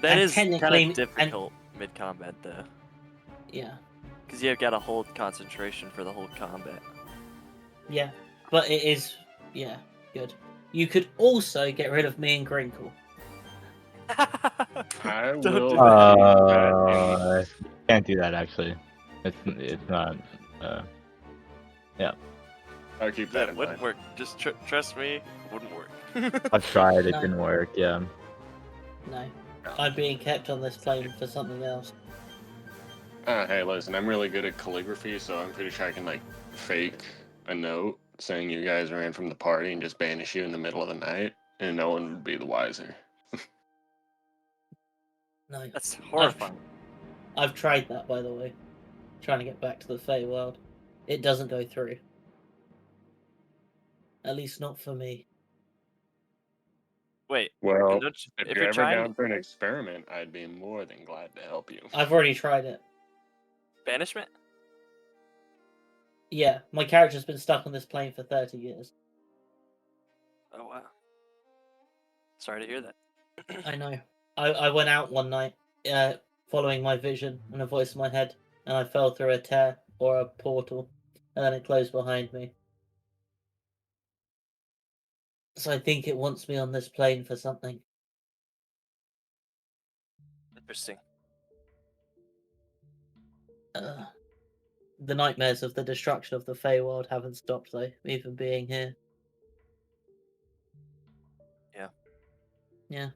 [SPEAKER 3] That
[SPEAKER 6] And
[SPEAKER 3] is kind
[SPEAKER 6] technically-
[SPEAKER 3] of difficult mid-combat, though.
[SPEAKER 6] Yeah.
[SPEAKER 3] Because you've got to hold concentration for the whole combat.
[SPEAKER 6] Yeah, but it is good. You could also get rid of me and Grinkle.
[SPEAKER 5] I
[SPEAKER 3] Don't
[SPEAKER 5] will
[SPEAKER 3] do
[SPEAKER 5] keep
[SPEAKER 3] that.
[SPEAKER 5] that in.
[SPEAKER 4] Can't do that actually. It's not. Yeah.
[SPEAKER 5] I'll keep that
[SPEAKER 3] That
[SPEAKER 5] in
[SPEAKER 3] wouldn't
[SPEAKER 5] mind.
[SPEAKER 3] work. Just trust me, wouldn't work.
[SPEAKER 4] I've tried. It
[SPEAKER 6] No.
[SPEAKER 4] didn't work. Yeah.
[SPEAKER 6] No, I'm being kept on this plane for something else.
[SPEAKER 5] Hey, listen, I'm really good at calligraphy, so I'm pretty sure I can like fake a note saying you guys ran from the party and just banish you in the middle of the night, and no one would be the wiser.
[SPEAKER 6] No,
[SPEAKER 3] That's horrifying.
[SPEAKER 6] I've tried that, by the way. Trying to get back to the Feywild. It doesn't go through. At least not for me.
[SPEAKER 3] Wait,
[SPEAKER 5] Well,
[SPEAKER 3] don't you-
[SPEAKER 5] if
[SPEAKER 3] if
[SPEAKER 5] you're
[SPEAKER 3] you're
[SPEAKER 5] ever
[SPEAKER 3] trying
[SPEAKER 5] down for an experiment, I'd be more than glad to help you.
[SPEAKER 6] I've already tried it.
[SPEAKER 3] banishment,
[SPEAKER 6] Yeah, my character's been stuck on this plane for 30 years.
[SPEAKER 3] oh wow, sorry to hear that.
[SPEAKER 6] I know. I went out one night, following my vision and a voice in my head, and I fell through a tear or a portal, and then it closed behind me. So I think it wants me on this plane for something.
[SPEAKER 3] Interesting.
[SPEAKER 6] The nightmares of the destruction of the Feywild haven't stopped, though, even being here.
[SPEAKER 3] Yeah.
[SPEAKER 6] Yeah.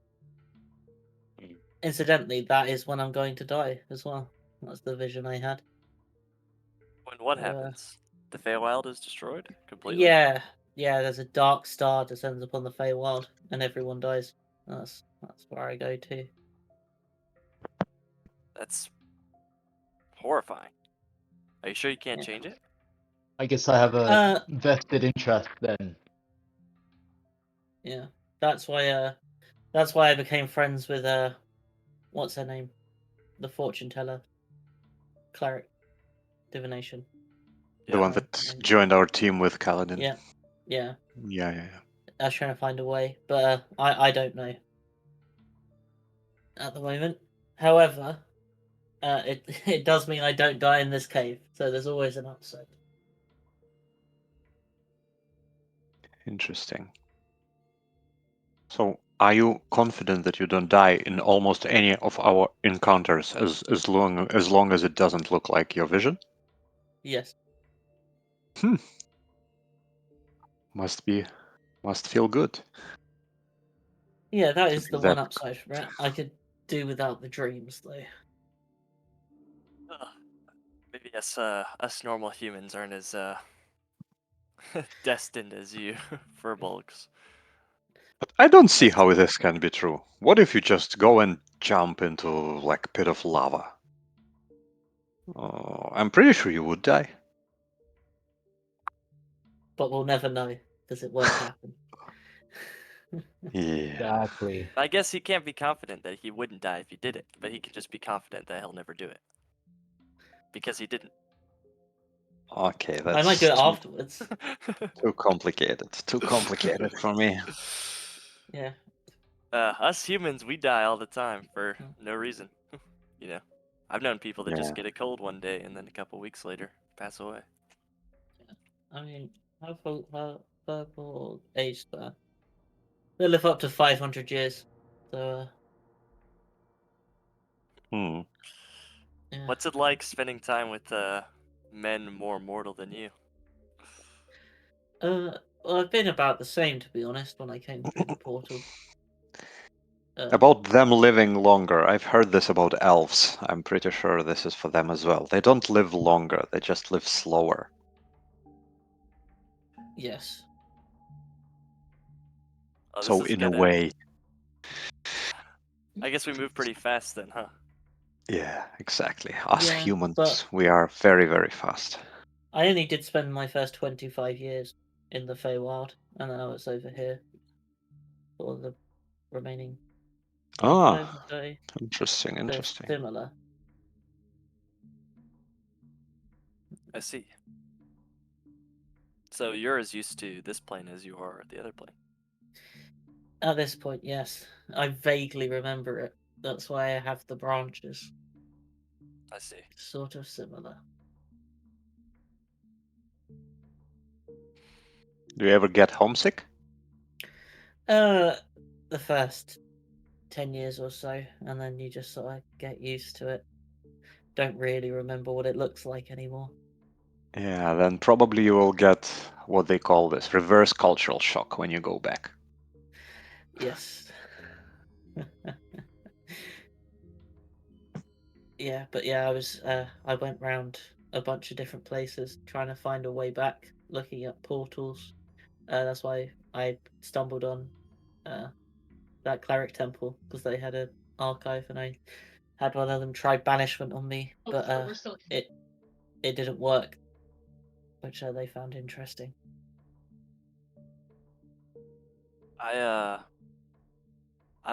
[SPEAKER 5] Hmm.
[SPEAKER 6] Incidentally, that is when I'm going to die as well. That's the vision I had.
[SPEAKER 3] When what
[SPEAKER 6] So,
[SPEAKER 3] happens? The Feywild is destroyed completely.
[SPEAKER 6] yeah, there's a dark star descends upon the Feywild, and everyone dies. That's where I go to.
[SPEAKER 3] That's horrifying. Are you sure you can't
[SPEAKER 6] Yeah.
[SPEAKER 3] change it?
[SPEAKER 4] I guess I have a vested interest then.
[SPEAKER 6] Yeah, that's why I became friends with what's her name, the fortune teller, cleric, divination.
[SPEAKER 1] The one
[SPEAKER 3] Yeah.
[SPEAKER 1] that joined our team with Kaladin.
[SPEAKER 6] Yeah.
[SPEAKER 1] Yeah, yeah.
[SPEAKER 6] I was trying to find a way, but I don't know at the moment. However, it it does mean I don't die in this cave, so there's always an upside.
[SPEAKER 1] Interesting. So, are you confident that you don't die in almost any of our encounters, as long as it doesn't look like your vision?
[SPEAKER 6] Yes.
[SPEAKER 1] Must feel good.
[SPEAKER 6] Yeah, that
[SPEAKER 1] To
[SPEAKER 6] is
[SPEAKER 1] be
[SPEAKER 6] the one
[SPEAKER 1] that
[SPEAKER 6] upside from it. I could do without the dreams, though.
[SPEAKER 3] Ugh. Maybe us normal humans aren't as destined as you furbolgs.
[SPEAKER 1] But I don't see
[SPEAKER 6] That's
[SPEAKER 1] how
[SPEAKER 6] true.
[SPEAKER 1] this can be true. What if you just go and jump into like a pit of lava? Oh, I'm pretty sure you would die.
[SPEAKER 6] But we'll never know because it won't happen.
[SPEAKER 1] Yeah.
[SPEAKER 4] Exactly.
[SPEAKER 3] I guess he can't be confident that he wouldn't die if he did it, but he can just be confident that he'll never do it because he didn't.
[SPEAKER 1] Okay,
[SPEAKER 6] I might do
[SPEAKER 1] that's
[SPEAKER 6] it afterwards.
[SPEAKER 1] too complicated. Too complicated for me.
[SPEAKER 6] Yeah.
[SPEAKER 3] Us humans, we die all the time for
[SPEAKER 6] Hmm.
[SPEAKER 3] no reason. You know, I've known people that
[SPEAKER 1] Yeah.
[SPEAKER 3] just get a cold one day and then a couple weeks later pass away.
[SPEAKER 6] I mean, how purple age span? They live up to 500 years. So,
[SPEAKER 1] Hmm.
[SPEAKER 6] yeah.
[SPEAKER 3] What's it like spending time with men more mortal than you?
[SPEAKER 6] Well, I've been about the same, to be honest, when I came through the portal.
[SPEAKER 1] About them living longer, I've heard this about elves. I'm pretty sure this is for them as well. They don't live longer, they just live slower.
[SPEAKER 6] Yes.
[SPEAKER 3] Oh, this
[SPEAKER 1] So,
[SPEAKER 3] is
[SPEAKER 1] in a
[SPEAKER 3] gonna.
[SPEAKER 1] way,
[SPEAKER 3] I guess we move pretty fast then, huh?
[SPEAKER 1] yeah, exactly. Us
[SPEAKER 6] Yeah,
[SPEAKER 1] humans,
[SPEAKER 6] but
[SPEAKER 1] we are very, very fast.
[SPEAKER 6] I only did spend my first 25 years in the Feywild, and then I was over here for the remaining 25
[SPEAKER 1] Ah,
[SPEAKER 6] or 30.
[SPEAKER 1] interesting,
[SPEAKER 6] So it's
[SPEAKER 1] interesting.
[SPEAKER 6] similar.
[SPEAKER 3] I see. So you're as used to this plane as you are the other plane.
[SPEAKER 6] At this point, yes. I vaguely remember it. That's why I have the branches.
[SPEAKER 3] I see.
[SPEAKER 6] Sort of similar.
[SPEAKER 1] Do you ever get homesick?
[SPEAKER 6] The first 10 years or so, and then you just sort of get used to it. Don't really remember what it looks like anymore.
[SPEAKER 1] Yeah, then probably you will get what they call this reverse cultural shock when you go back.
[SPEAKER 6] Yes. Yeah, but yeah, I went round a bunch of different places trying to find a way back, looking at portals. That's why I stumbled on that cleric temple, because they had an archive, and I had one of them try banishment on me, but it didn't work, which they found interesting.
[SPEAKER 3] I've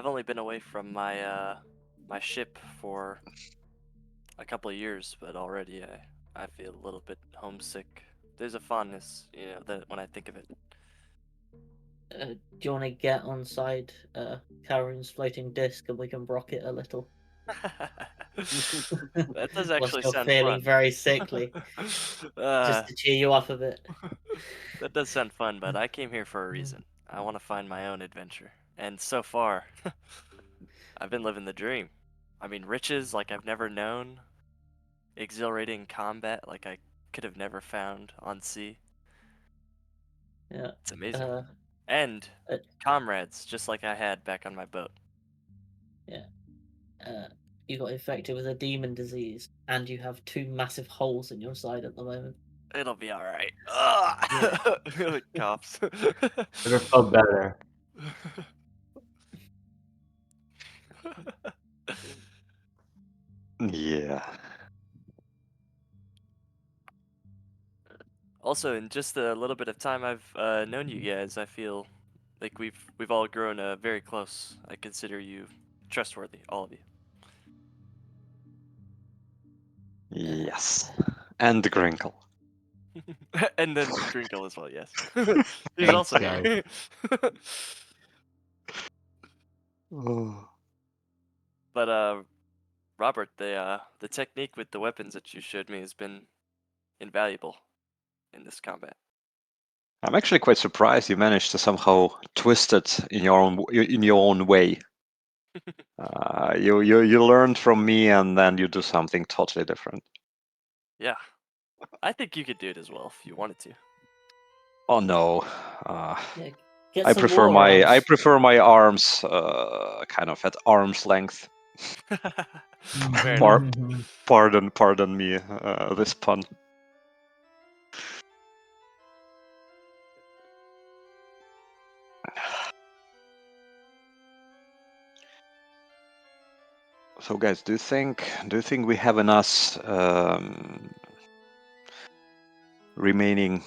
[SPEAKER 3] only been away from my ship for a couple of years, but already I feel a little bit homesick. There's a fondness, that when I think of it.
[SPEAKER 6] Do you want to get on side Karen's floating disc and we can rock it a little?
[SPEAKER 3] That does
[SPEAKER 6] Whilst
[SPEAKER 3] actually
[SPEAKER 6] you're
[SPEAKER 3] sound
[SPEAKER 6] feeling
[SPEAKER 3] fun.
[SPEAKER 6] very sickly, just to cheer you up a bit.
[SPEAKER 3] That does sound fun, but I came here for a reason. I want to find my own adventure. And so far, I've been living the dream. I mean, riches like I've never known, exhilarating combat like I could have never found on sea.
[SPEAKER 6] Yeah.
[SPEAKER 3] It's amazing.
[SPEAKER 6] Uh,
[SPEAKER 3] And
[SPEAKER 6] uh,
[SPEAKER 3] comrades, just like I had back on my boat.
[SPEAKER 6] yeah. You got infected with a demon disease, and you have 2 massive holes in your side at the moment.
[SPEAKER 3] It'll be alright.
[SPEAKER 6] Yeah.
[SPEAKER 3] Coughs.
[SPEAKER 4] Never felt better.
[SPEAKER 1] Yeah.
[SPEAKER 3] Also, in just a little bit of time I've known you guys, I feel like we've all grown very close. I consider you trustworthy, all of you.
[SPEAKER 1] Yes. And the Grinkle.
[SPEAKER 3] And then Grinkle as well, yes. He's
[SPEAKER 4] Thanks,
[SPEAKER 3] also
[SPEAKER 4] guys.
[SPEAKER 3] here.
[SPEAKER 1] Oh.
[SPEAKER 3] But Robert, the technique with the weapons that you showed me has been invaluable in this combat.
[SPEAKER 1] I'm actually quite surprised you managed to somehow twist it in your own way. You learned from me, and then you do something totally different.
[SPEAKER 3] Yeah. I think you could do it as well if you wanted to.
[SPEAKER 1] Oh no,
[SPEAKER 6] Yeah. Get
[SPEAKER 1] I
[SPEAKER 6] some
[SPEAKER 1] prefer
[SPEAKER 6] war
[SPEAKER 1] my
[SPEAKER 6] arms.
[SPEAKER 1] arms kind of at arm's length.
[SPEAKER 3] Fair enough.
[SPEAKER 1] Pardon me this pun. So guys, do you think we have in us remaining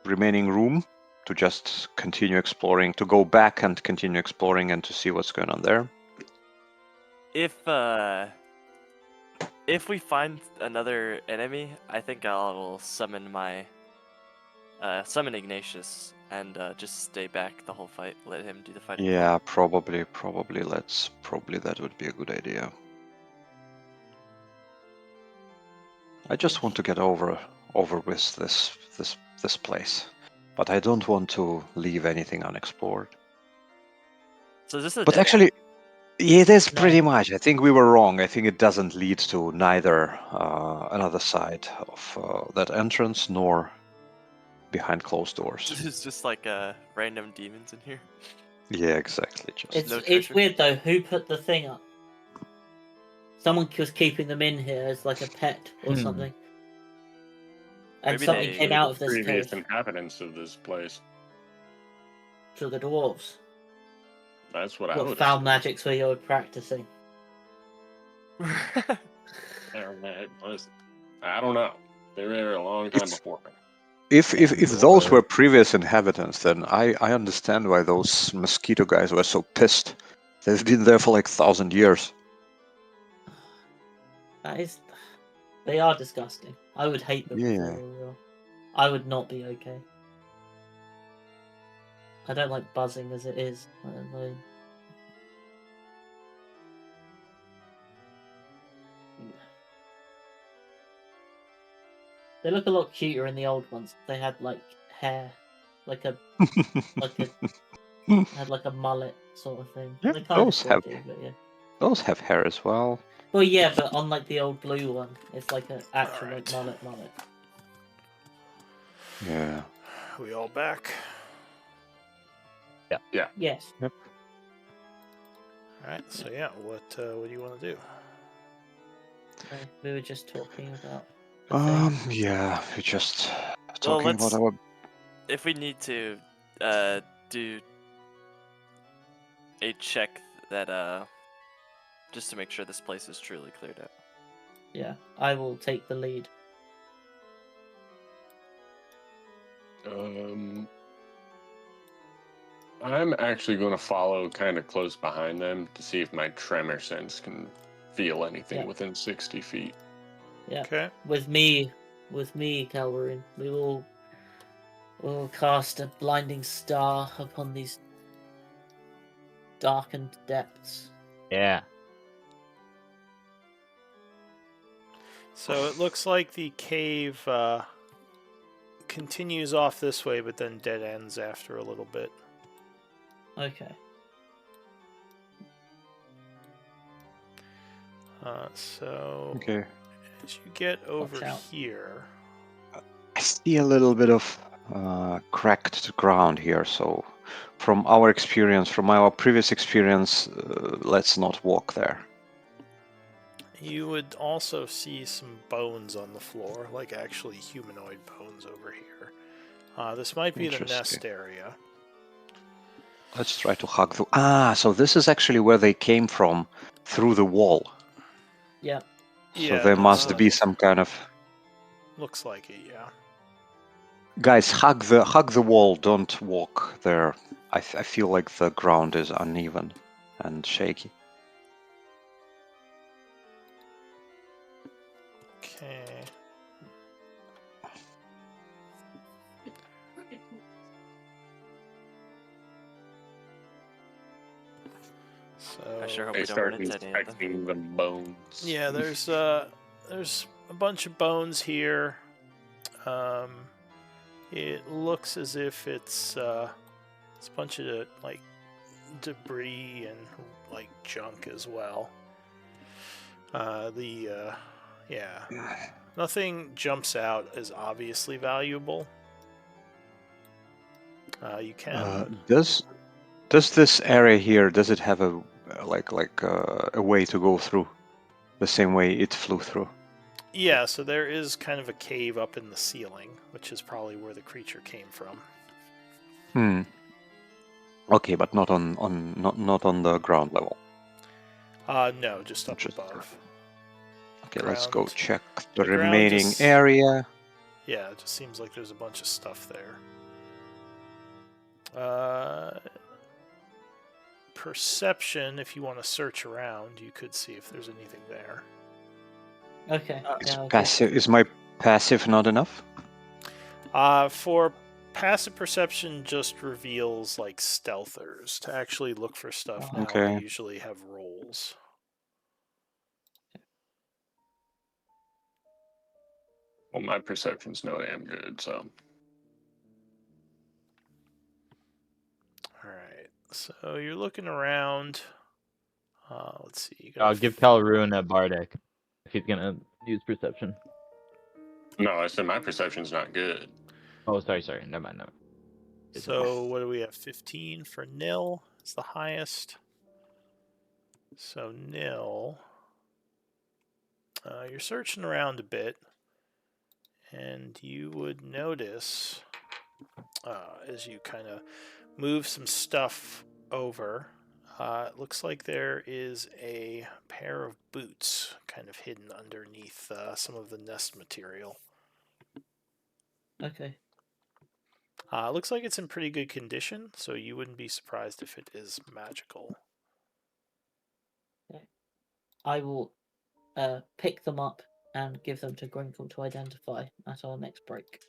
[SPEAKER 1] room to just continue exploring, to go back and continue exploring and to see what's going on there?
[SPEAKER 3] If we find another enemy, I think I will summon Ignatius and just stay back the whole fight. Let him do the fighting.
[SPEAKER 1] Yeah, probably that would be a good idea. I just want to get over with this place, but I don't want to leave anything unexplored.
[SPEAKER 3] So this is a
[SPEAKER 1] But
[SPEAKER 3] dead end.
[SPEAKER 1] actually, it is
[SPEAKER 6] No.
[SPEAKER 1] pretty much. I think we were wrong. I think it doesn't lead to neither another side of that entrance nor behind closed doors.
[SPEAKER 3] There's just like random demons in here.
[SPEAKER 1] Yeah, exactly. Just
[SPEAKER 3] No
[SPEAKER 6] It's
[SPEAKER 3] treasure.
[SPEAKER 6] weird though. Who put the thing up? Someone was keeping them in here as like a pet or something. And
[SPEAKER 3] Maybe
[SPEAKER 6] something
[SPEAKER 3] they-
[SPEAKER 6] came
[SPEAKER 5] The
[SPEAKER 6] out of this
[SPEAKER 5] previous
[SPEAKER 6] cave
[SPEAKER 5] inhabitants of this place.
[SPEAKER 6] to the dwarves.
[SPEAKER 5] That's what I
[SPEAKER 6] What
[SPEAKER 5] would
[SPEAKER 6] foul
[SPEAKER 5] assume.
[SPEAKER 6] magics were you practicing?
[SPEAKER 5] I don't know. They were there a long time before me.
[SPEAKER 1] if
[SPEAKER 4] Lord.
[SPEAKER 1] those were previous inhabitants, then I understand why those mosquito guys were so pissed. They've been there for like 1,000 years.
[SPEAKER 6] That is, they are disgusting. I would hate them if
[SPEAKER 1] Yeah.
[SPEAKER 6] they were real. I would not be okay. I don't like buzzing as it is. They look a lot cuter in the old ones. They had like hair, like a had like a mullet sort of thing.
[SPEAKER 1] Yeah,
[SPEAKER 6] They kind of
[SPEAKER 1] those
[SPEAKER 6] still
[SPEAKER 1] have
[SPEAKER 6] do, but yeah.
[SPEAKER 1] those have hair as well.
[SPEAKER 6] Well, yeah, but on like the old blue one, it's like an actual
[SPEAKER 2] Alright.
[SPEAKER 6] like mullet.
[SPEAKER 1] Yeah.
[SPEAKER 2] We all back?
[SPEAKER 6] Yes.
[SPEAKER 1] Yep.
[SPEAKER 2] Alright, so yeah, what do you want to do?
[SPEAKER 6] We were just talking about the thing.
[SPEAKER 1] Yeah, we're just
[SPEAKER 3] Well,
[SPEAKER 1] talking about
[SPEAKER 3] let's.
[SPEAKER 1] our.
[SPEAKER 3] If we need to, do a check that just to make sure this place is truly cleared out.
[SPEAKER 6] Yeah, I will take the lead.
[SPEAKER 5] I'm actually going to follow kind of close behind them to see if my tremor sense can feel anything
[SPEAKER 6] Yeah.
[SPEAKER 5] within 60 feet.
[SPEAKER 6] Yeah.
[SPEAKER 2] Okay.
[SPEAKER 6] With me, Calvary, we will cast a blinding star upon these darkened depths.
[SPEAKER 4] Yeah.
[SPEAKER 2] So it looks like the cave continues off this way, but then dead ends after a little bit.
[SPEAKER 6] Okay.
[SPEAKER 2] So
[SPEAKER 1] Okay.
[SPEAKER 2] as you get over
[SPEAKER 6] out.
[SPEAKER 2] here,
[SPEAKER 1] I see a little bit of cracked ground here, so from our experience, from our previous experience, let's not walk there.
[SPEAKER 2] you would also see some bones on the floor, like actually humanoid bones over here. This might be the
[SPEAKER 1] Interesting.
[SPEAKER 2] nest area.
[SPEAKER 1] Let's try to hug the. So this is actually where they came from, through the wall.
[SPEAKER 6] Yeah.
[SPEAKER 1] So
[SPEAKER 2] Yeah,
[SPEAKER 1] there
[SPEAKER 2] it
[SPEAKER 1] must
[SPEAKER 2] looks
[SPEAKER 1] be
[SPEAKER 2] like-
[SPEAKER 1] some kind of.
[SPEAKER 2] Looks like it, yeah.
[SPEAKER 1] Guys, hug the wall. Don't walk there. I feel like the ground is uneven and shaky.
[SPEAKER 2] Okay. So
[SPEAKER 3] I sure hope
[SPEAKER 5] They
[SPEAKER 3] we don't
[SPEAKER 5] start
[SPEAKER 3] run into any of them.
[SPEAKER 5] inspecting the bones.
[SPEAKER 2] yeah, there's a bunch of bones here. It looks as if it's a bunch of like debris and like junk as well. Yeah, nothing jumps out as obviously valuable. You can.
[SPEAKER 1] Does this area here, does it have a a way to go through the same way it flew through?
[SPEAKER 2] Yeah, so there is kind of a cave up in the ceiling, which is probably where the creature came from.
[SPEAKER 1] Okay, but not on not on the ground level.
[SPEAKER 2] No, just up
[SPEAKER 1] Just
[SPEAKER 2] above.
[SPEAKER 1] Okay, let's go
[SPEAKER 2] Ground-
[SPEAKER 1] check the
[SPEAKER 2] the ground
[SPEAKER 1] remaining
[SPEAKER 2] just-
[SPEAKER 1] area.
[SPEAKER 2] Yeah, it just seems like there's a bunch of stuff there. Perception, if you want to search around, you could see if there's anything there.
[SPEAKER 6] Okay.
[SPEAKER 1] Is my passive not enough?
[SPEAKER 2] For passive perception, just reveals like stealthers. To actually look for stuff now,
[SPEAKER 1] Okay.
[SPEAKER 2] I usually have rolls.
[SPEAKER 5] Well, my perception's no damn good, so.
[SPEAKER 2] Alright, so you're looking around. Let's see. You
[SPEAKER 4] I'll give Calruin a Bardic if he's gonna use perception.
[SPEAKER 5] No, I said my perception's not good.
[SPEAKER 4] Oh, sorry. Never mind.
[SPEAKER 2] So what do we have? 15 for nil is the highest. So nil. You're searching around a bit, and you would notice as you kind of move some stuff over. It looks like there is a pair of boots kind of hidden underneath some of the nest material.
[SPEAKER 6] Okay.
[SPEAKER 2] It looks like it's in pretty good condition, so you wouldn't be surprised if it is magical.
[SPEAKER 6] I will pick them up and give them to Grinkle to identify at our next break.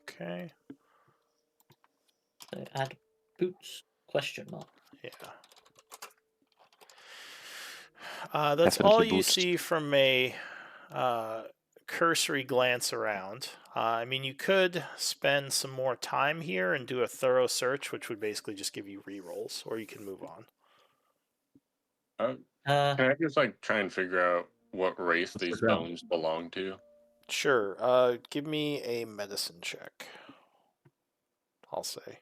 [SPEAKER 2] Okay.
[SPEAKER 6] So add boots ?
[SPEAKER 2] Yeah. That's
[SPEAKER 1] Definitely
[SPEAKER 2] all you
[SPEAKER 1] boots.
[SPEAKER 2] see from a cursory glance around. I mean, you could spend some more time here and do a thorough search, which would basically just give you rerolls, or you can move on.
[SPEAKER 5] Can I just like try and figure out what race
[SPEAKER 4] Let's
[SPEAKER 5] these
[SPEAKER 4] figure out.
[SPEAKER 5] bones belong to?
[SPEAKER 2] Sure. Give me a medicine check. I'll say.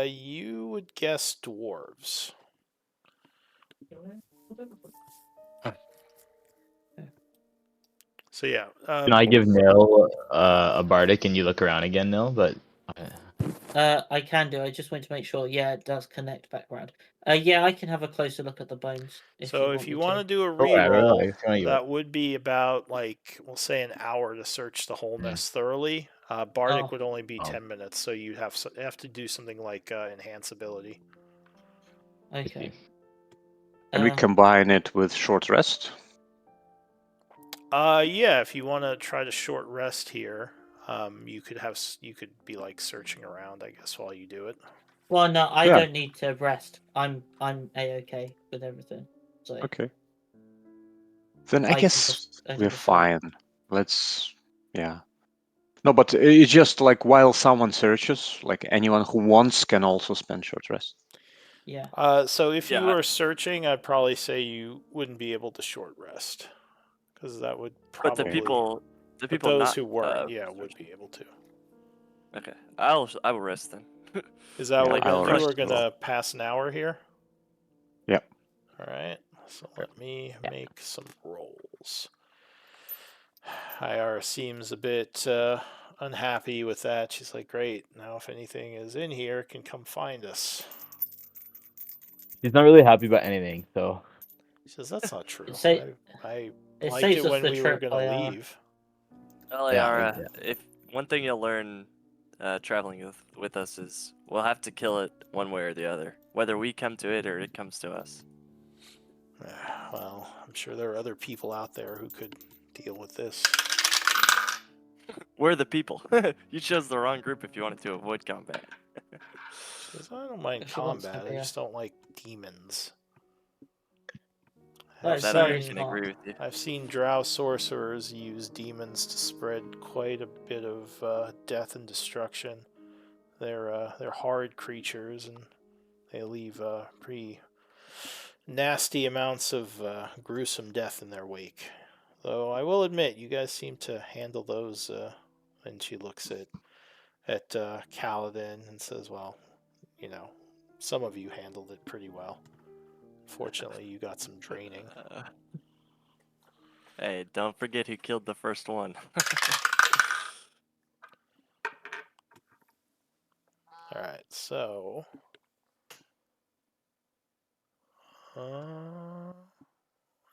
[SPEAKER 2] You would guess dwarves. So yeah.
[SPEAKER 4] Can I give Nil a bardic and you look around again, Nil? But
[SPEAKER 6] I can do. I just want to make sure. Yeah, it does connect background. Yeah, I can have a closer look at the bones
[SPEAKER 2] So
[SPEAKER 6] you
[SPEAKER 2] if
[SPEAKER 6] want
[SPEAKER 2] you
[SPEAKER 6] me
[SPEAKER 2] want to
[SPEAKER 6] to.
[SPEAKER 2] do a
[SPEAKER 4] whatever,
[SPEAKER 2] reroll,
[SPEAKER 4] like, if you wanna give
[SPEAKER 2] that would be about like we'll say an hour to search the whole nest thoroughly. Bardic
[SPEAKER 6] Oh.
[SPEAKER 2] would only be
[SPEAKER 4] Oh.
[SPEAKER 2] 10 minutes, so you have to do something like enhance ability.
[SPEAKER 6] Okay.
[SPEAKER 1] Can we combine it with short rest?
[SPEAKER 2] Yeah, if you want to try to short rest here, you could be like searching around, I guess, while you do it.
[SPEAKER 6] Well, no, I
[SPEAKER 1] Yeah.
[SPEAKER 6] don't need to rest. I'm a-okay with everything. So
[SPEAKER 1] Okay. Then I
[SPEAKER 6] I can
[SPEAKER 1] guess
[SPEAKER 6] just
[SPEAKER 1] we're
[SPEAKER 6] wait.
[SPEAKER 1] fine. Let's, yeah. No, but it's just like while someone searches, like anyone who wants can also spend short rest.
[SPEAKER 6] Yeah.
[SPEAKER 2] So if you
[SPEAKER 3] Yeah.
[SPEAKER 2] were searching, I'd probably say you wouldn't be able to short rest because that would
[SPEAKER 3] But
[SPEAKER 2] probably.
[SPEAKER 3] the
[SPEAKER 2] But
[SPEAKER 3] people
[SPEAKER 2] those
[SPEAKER 3] not
[SPEAKER 2] who weren't, yeah, would be able to.
[SPEAKER 3] Okay, I will rest then.
[SPEAKER 2] Is that
[SPEAKER 1] Yeah,
[SPEAKER 2] what we're
[SPEAKER 1] I'll
[SPEAKER 2] gonna do?
[SPEAKER 1] rest
[SPEAKER 2] We're
[SPEAKER 1] as well.
[SPEAKER 2] gonna pass an hour here.
[SPEAKER 1] Yeah.
[SPEAKER 2] All right. So let me make some rolls. IR seems a bit unhappy with that. She's like, "Great. Now, if anything is in here, it can come find us."
[SPEAKER 4] he's not really happy about anything, so
[SPEAKER 2] She says, "That's not true. I
[SPEAKER 6] It
[SPEAKER 2] liked
[SPEAKER 6] saves
[SPEAKER 2] it
[SPEAKER 6] us
[SPEAKER 2] when
[SPEAKER 6] the
[SPEAKER 2] we were
[SPEAKER 6] trip
[SPEAKER 2] gonna
[SPEAKER 6] by
[SPEAKER 2] leave."
[SPEAKER 3] Well,
[SPEAKER 4] yeah,
[SPEAKER 3] Yara, if one thing you'll learn traveling with us is we'll have to kill it one way or the other, whether we come to it or it comes to us.
[SPEAKER 2] Well, I'm sure there are other people out there who could deal with this.
[SPEAKER 3] We're the people. You chose the wrong group if you wanted to avoid combat.
[SPEAKER 2] She says, "I don't mind
[SPEAKER 6] If she wants
[SPEAKER 2] combat. I
[SPEAKER 6] something
[SPEAKER 2] just don't like demons."
[SPEAKER 6] Oh,
[SPEAKER 2] I've
[SPEAKER 3] That I
[SPEAKER 6] sorry,
[SPEAKER 3] can
[SPEAKER 6] smart.
[SPEAKER 3] agree with you.
[SPEAKER 2] I've seen drow sorcerers use demons to spread quite a bit of death and destruction. They're hard creatures, and they leave pretty nasty amounts of gruesome death in their wake. Though I will admit, you guys seem to handle those. And she looks at Kaladin and says, "Well, you know, some of you handled it pretty well. Fortunately, you got some draining."
[SPEAKER 3] Hey, don't forget who killed the first one.
[SPEAKER 2] All right, so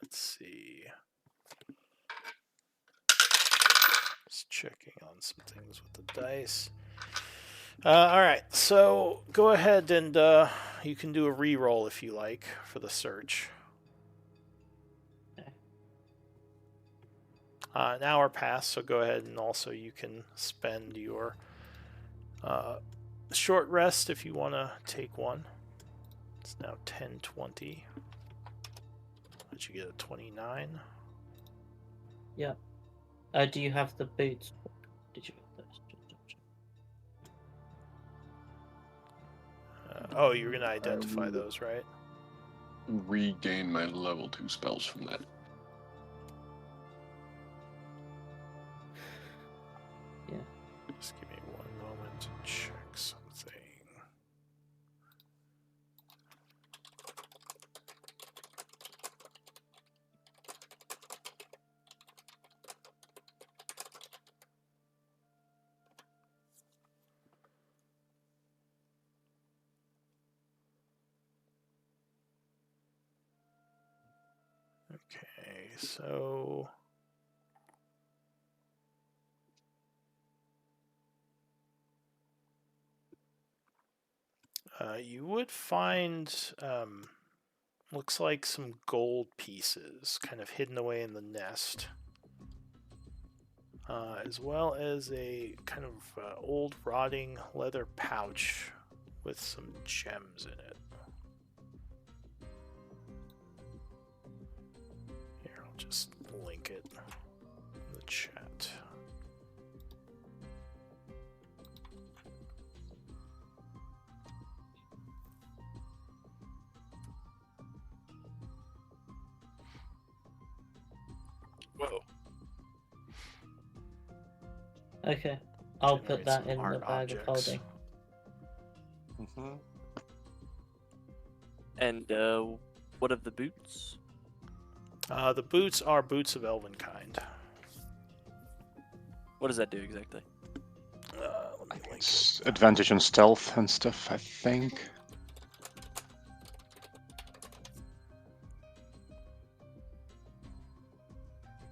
[SPEAKER 2] let's see. Just checking on some things with the dice. All right, so go ahead and you can do a re-roll if you like for the search. An hour passed, so go ahead and also you can spend your short rest if you want to take one. It's now 10:20. Did you get a 29?
[SPEAKER 6] Yeah. Do you have the boots? Did you get those?
[SPEAKER 2] Oh, you're going to identify those, right?
[SPEAKER 5] Regain my level 2 spells from that.
[SPEAKER 6] Yeah.
[SPEAKER 2] Just give me one moment to check something. Okay, so you would find looks like some gold pieces kind of hidden away in the nest, as well as a kind of old rotting leather pouch with some gems in it. Here, I'll just link it in the chat.
[SPEAKER 3] Whoa.
[SPEAKER 6] Okay, I'll
[SPEAKER 2] Generate
[SPEAKER 6] put that
[SPEAKER 2] some
[SPEAKER 6] in the
[SPEAKER 2] art
[SPEAKER 6] bag of
[SPEAKER 2] objects.
[SPEAKER 6] holding.
[SPEAKER 5] Mm-hmm.
[SPEAKER 3] And what of the boots?
[SPEAKER 2] The boots are boots of elven kind.
[SPEAKER 3] What does that do exactly?
[SPEAKER 2] Let me link
[SPEAKER 1] It's
[SPEAKER 2] it.
[SPEAKER 1] advantage on stealth and stuff, I think.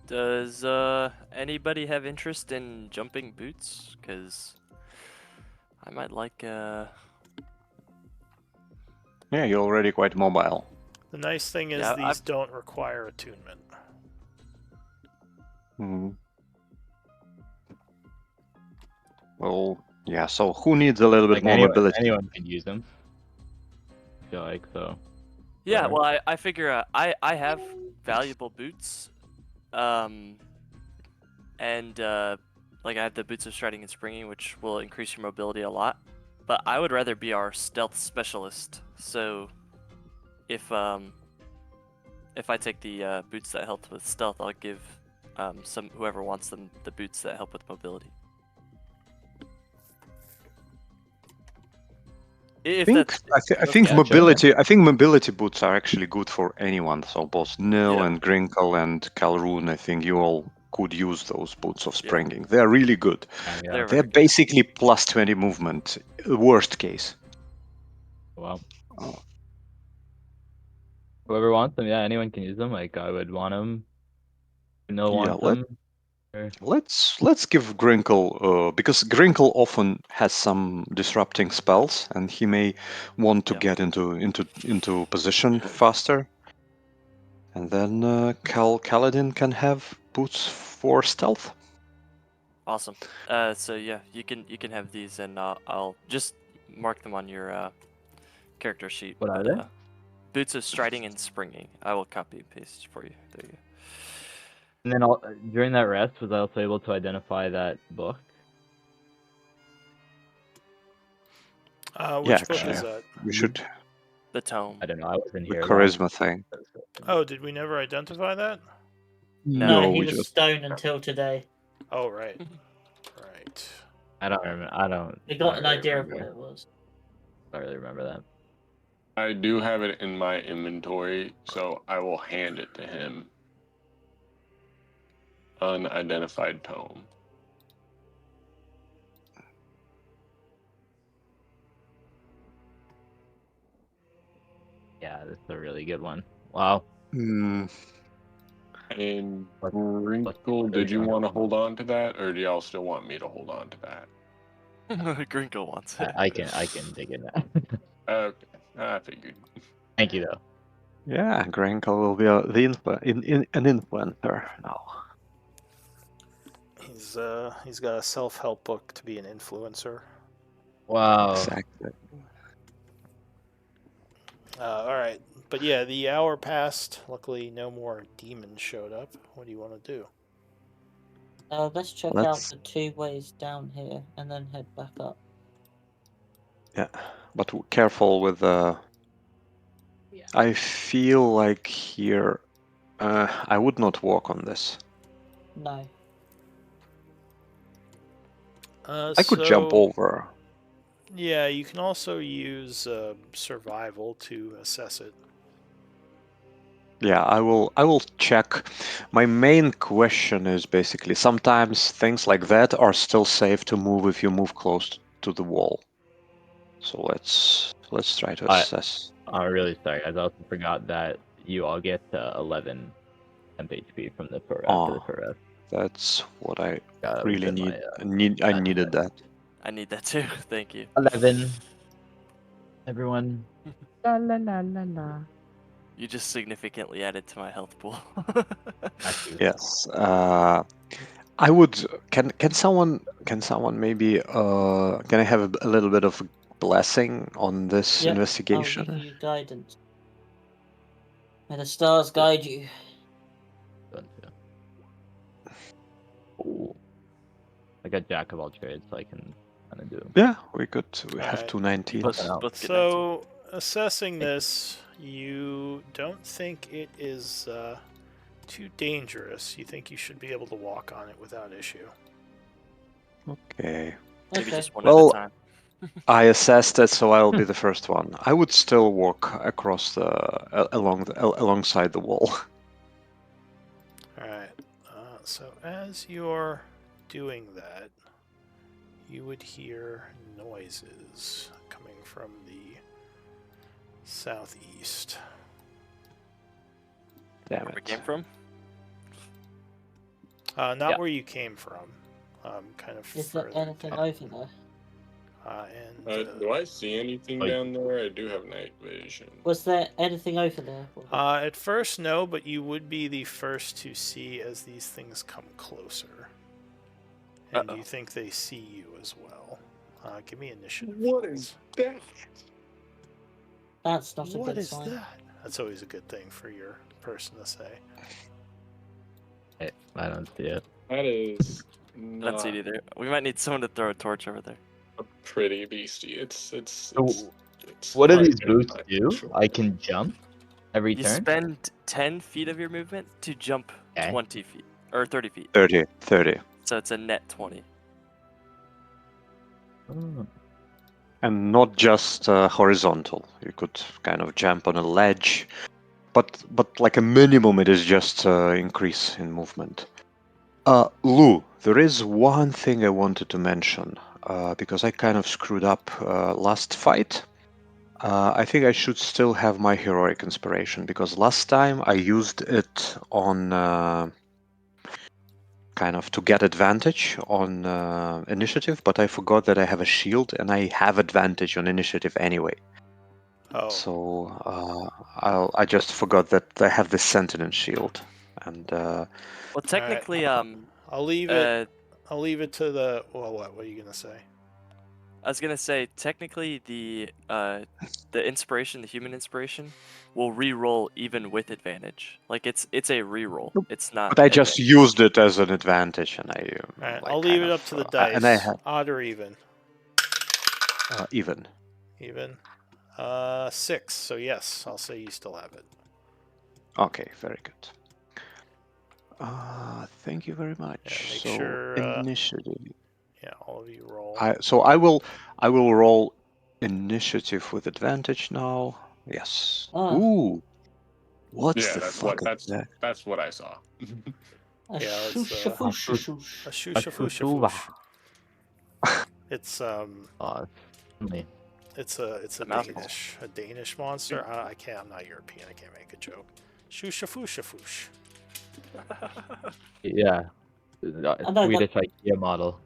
[SPEAKER 3] Does anybody have interest in jumping boots? Because I might like
[SPEAKER 1] Yeah, you're already quite mobile.
[SPEAKER 2] The nice thing is
[SPEAKER 3] Yeah,
[SPEAKER 2] these don't require attunement.
[SPEAKER 1] Hmm. Well, yeah, so who needs a little bit
[SPEAKER 4] Like
[SPEAKER 1] more mobility?
[SPEAKER 4] anyone can use them. I feel like so.
[SPEAKER 3] Yeah,
[SPEAKER 4] Sure.
[SPEAKER 3] well, I figure I have valuable boots, and like I have the boots of striding and springing, which will increase your mobility a lot. But I would rather be our stealth specialist. So if I take the boots that help with stealth, I'll give some whoever wants them the boots that help with mobility. If that's
[SPEAKER 1] I think
[SPEAKER 4] Yeah, sure.
[SPEAKER 1] mobility. I think mobility boots are actually good for anyone. So both Nil
[SPEAKER 3] Yeah.
[SPEAKER 1] and Grinkle and Calroon, I think you all could use those boots of
[SPEAKER 3] Yeah.
[SPEAKER 1] springing. They're really good.
[SPEAKER 4] Yeah.
[SPEAKER 3] They're
[SPEAKER 1] They're
[SPEAKER 3] very good.
[SPEAKER 1] basically plus 20 movement, worst case.
[SPEAKER 4] Well,
[SPEAKER 1] Oh.
[SPEAKER 4] whoever wants them, yeah, anyone can use them. Like I would want them. No
[SPEAKER 1] Yeah,
[SPEAKER 4] wants them. Sure.
[SPEAKER 1] let's give Grinkle because Grinkle often has some disrupting spells, and he may want to
[SPEAKER 3] Yeah.
[SPEAKER 1] get into position faster. And then Kaladin can have boots for stealth.
[SPEAKER 3] Awesome. So yeah, you can have these, and I'll just mark them on your character sheet.
[SPEAKER 4] What are
[SPEAKER 3] But
[SPEAKER 4] they?
[SPEAKER 3] boots of striding and springing. I will copy and paste for you. There you go.
[SPEAKER 4] And then during that rest, was I also able to identify that book?
[SPEAKER 2] Which book
[SPEAKER 1] Actually,
[SPEAKER 2] is that?
[SPEAKER 1] we should
[SPEAKER 3] The tome.
[SPEAKER 4] I don't know. I wasn't
[SPEAKER 1] the
[SPEAKER 4] here
[SPEAKER 1] charisma thing.
[SPEAKER 2] Oh, did we never identify that?
[SPEAKER 3] No.
[SPEAKER 6] No, he
[SPEAKER 1] we
[SPEAKER 6] was
[SPEAKER 1] just
[SPEAKER 6] stone until today.
[SPEAKER 2] Oh, right. Right.
[SPEAKER 4] I don't remember. I don't.
[SPEAKER 6] We got
[SPEAKER 4] I
[SPEAKER 6] an
[SPEAKER 4] don't really
[SPEAKER 6] idea of
[SPEAKER 4] remember.
[SPEAKER 6] what it was.
[SPEAKER 4] I don't really remember that.
[SPEAKER 5] I do have it in my inventory, so I will hand it to him. Unidentified tome.
[SPEAKER 4] Yeah, this is a really good one. Wow.
[SPEAKER 5] And
[SPEAKER 4] What-
[SPEAKER 5] Wrinkle, did you
[SPEAKER 4] what-
[SPEAKER 5] want to hold on to that, or do y'all still want me to hold on to that?
[SPEAKER 3] Grinkle wants it.
[SPEAKER 4] I can dig it now.
[SPEAKER 5] Okay, I figured.
[SPEAKER 4] Thank you though.
[SPEAKER 1] yeah, Grankle will be an influencer now.
[SPEAKER 2] He's got a self-help book to be an influencer.
[SPEAKER 4] Wow.
[SPEAKER 1] Exactly.
[SPEAKER 2] All right, but yeah, the hour passed. Luckily, no more demons showed up. What do you want to do?
[SPEAKER 6] Let's check out the 2 ways down here and then head back up.
[SPEAKER 1] Yeah, but careful with I feel like here, I would not walk on this.
[SPEAKER 6] No.
[SPEAKER 1] I could jump over.
[SPEAKER 2] Yeah, you can also use survival to assess it.
[SPEAKER 1] Yeah, I will check. My main question is basically sometimes things like that are still safe to move if you move close to the wall. So let's try to assess.
[SPEAKER 4] I'm really sorry. I also forgot that you all get 11 temp HP from the after the per rest.
[SPEAKER 1] That's what I
[SPEAKER 4] That was
[SPEAKER 1] really
[SPEAKER 4] in my,
[SPEAKER 1] I needed that.
[SPEAKER 3] I need that too. Thank you.
[SPEAKER 4] 11. Everyone. La la la la la.
[SPEAKER 3] You just significantly added to my health pool.
[SPEAKER 4] Actually,
[SPEAKER 1] Yes. I would. Can someone maybe can I have a little bit of blessing on this
[SPEAKER 6] Yep, I'll
[SPEAKER 1] investigation?
[SPEAKER 6] give you guidance. May the stars guide you.
[SPEAKER 4] don't do. I got jack of all trades, so I can kind of do.
[SPEAKER 1] Yeah, we have
[SPEAKER 2] Alright.
[SPEAKER 1] two
[SPEAKER 3] You
[SPEAKER 1] 19s.
[SPEAKER 3] both get 19.
[SPEAKER 2] So, assessing this, you don't think it is too dangerous. You think you should be able to walk on it without issue.
[SPEAKER 1] Okay.
[SPEAKER 3] Maybe
[SPEAKER 6] Okay.
[SPEAKER 3] just one
[SPEAKER 1] Well,
[SPEAKER 3] at a time.
[SPEAKER 1] I assessed it, so I'll be the first one. I would still walk across alongside the wall.
[SPEAKER 2] Alright. So, as you're doing that, you would hear noises coming from the southeast.
[SPEAKER 1] Damn
[SPEAKER 3] Where we
[SPEAKER 1] it.
[SPEAKER 3] came from?
[SPEAKER 2] Not
[SPEAKER 4] Yeah.
[SPEAKER 2] where you came from. Kind of
[SPEAKER 6] Is there
[SPEAKER 2] further
[SPEAKER 6] anything
[SPEAKER 2] down.
[SPEAKER 6] over there?
[SPEAKER 5] Do I see anything
[SPEAKER 4] Like-
[SPEAKER 5] down there? I do have night vision.
[SPEAKER 6] Was there anything over there?
[SPEAKER 2] At first, no, but you would be the first to see as these things come closer. And
[SPEAKER 3] Uh-oh.
[SPEAKER 2] you think they see you as well. Give me initiative.
[SPEAKER 5] What
[SPEAKER 2] rolls.
[SPEAKER 5] is that?
[SPEAKER 6] That's not a
[SPEAKER 2] What
[SPEAKER 6] good
[SPEAKER 2] is
[SPEAKER 6] sign.
[SPEAKER 2] that? That's always a good thing for your person to say.
[SPEAKER 4] I don't see it.
[SPEAKER 5] That is
[SPEAKER 3] I don't
[SPEAKER 5] not
[SPEAKER 3] see it either. We might need someone to throw a torch over there.
[SPEAKER 5] a pretty beastie. It's
[SPEAKER 4] So,
[SPEAKER 5] it's
[SPEAKER 4] what do
[SPEAKER 5] hard
[SPEAKER 4] these
[SPEAKER 5] to
[SPEAKER 4] boots
[SPEAKER 5] find
[SPEAKER 4] do?
[SPEAKER 5] control.
[SPEAKER 4] I can jump every
[SPEAKER 3] You
[SPEAKER 4] turn.
[SPEAKER 3] spend 10 feet of your movement to jump
[SPEAKER 4] Okay.
[SPEAKER 3] 20 feet. Or 30 feet.
[SPEAKER 1] 30.
[SPEAKER 3] So it's a net 20.
[SPEAKER 4] Oh.
[SPEAKER 1] And not just horizontal. You could kind of jump on a ledge, but like a minimum, it is just increase in movement. Lou, there is one thing I wanted to mention because I kind of screwed up last fight. I think I should still have my heroic inspiration because last time I used it on kind of to get advantage on initiative, but I forgot that I have a shield and I have advantage on initiative anyway.
[SPEAKER 2] Oh,
[SPEAKER 1] So I just forgot that I have the Sentinel shield, and
[SPEAKER 3] Well, technically,
[SPEAKER 2] I'll leave it. I'll leave it to the. Well, what? What are you gonna say?
[SPEAKER 3] I was gonna say technically the inspiration, the human inspiration, will re-roll even with advantage. Like it's a re-roll. It's not.
[SPEAKER 1] but I just
[SPEAKER 3] advantage.
[SPEAKER 1] used it as an advantage, and I
[SPEAKER 2] Alright,
[SPEAKER 1] like
[SPEAKER 2] I'll leave
[SPEAKER 1] kind
[SPEAKER 2] it
[SPEAKER 1] of,
[SPEAKER 2] up to the
[SPEAKER 1] and I
[SPEAKER 2] dice.
[SPEAKER 1] have
[SPEAKER 2] Odd or even?
[SPEAKER 1] even.
[SPEAKER 2] Even. 6. So yes, I'll say you still have it.
[SPEAKER 1] Okay, very good. Thank you very much.
[SPEAKER 2] Yeah, make
[SPEAKER 1] so
[SPEAKER 2] sure,
[SPEAKER 1] initiative.
[SPEAKER 2] Yeah, all of you roll.
[SPEAKER 1] So I will roll initiative with advantage now. Yes.
[SPEAKER 6] Oh,
[SPEAKER 1] Ooh, what
[SPEAKER 5] Yeah,
[SPEAKER 1] the fuck is that?
[SPEAKER 5] that's what I saw.
[SPEAKER 6] a
[SPEAKER 2] Yeah, let's,
[SPEAKER 6] shoosh, a
[SPEAKER 2] uh,
[SPEAKER 6] foosh, a
[SPEAKER 2] A
[SPEAKER 6] shoosh.
[SPEAKER 2] shoosha foosha
[SPEAKER 4] Shuva.
[SPEAKER 2] foosh. It's
[SPEAKER 4] Oh, it's
[SPEAKER 2] it's a
[SPEAKER 3] a mouthful.
[SPEAKER 2] Danish monster. I can't. I'm not European. I can't make a joke. Shoosha foosha foosh.
[SPEAKER 4] yeah.
[SPEAKER 6] I know,
[SPEAKER 4] Swedish IKEA model.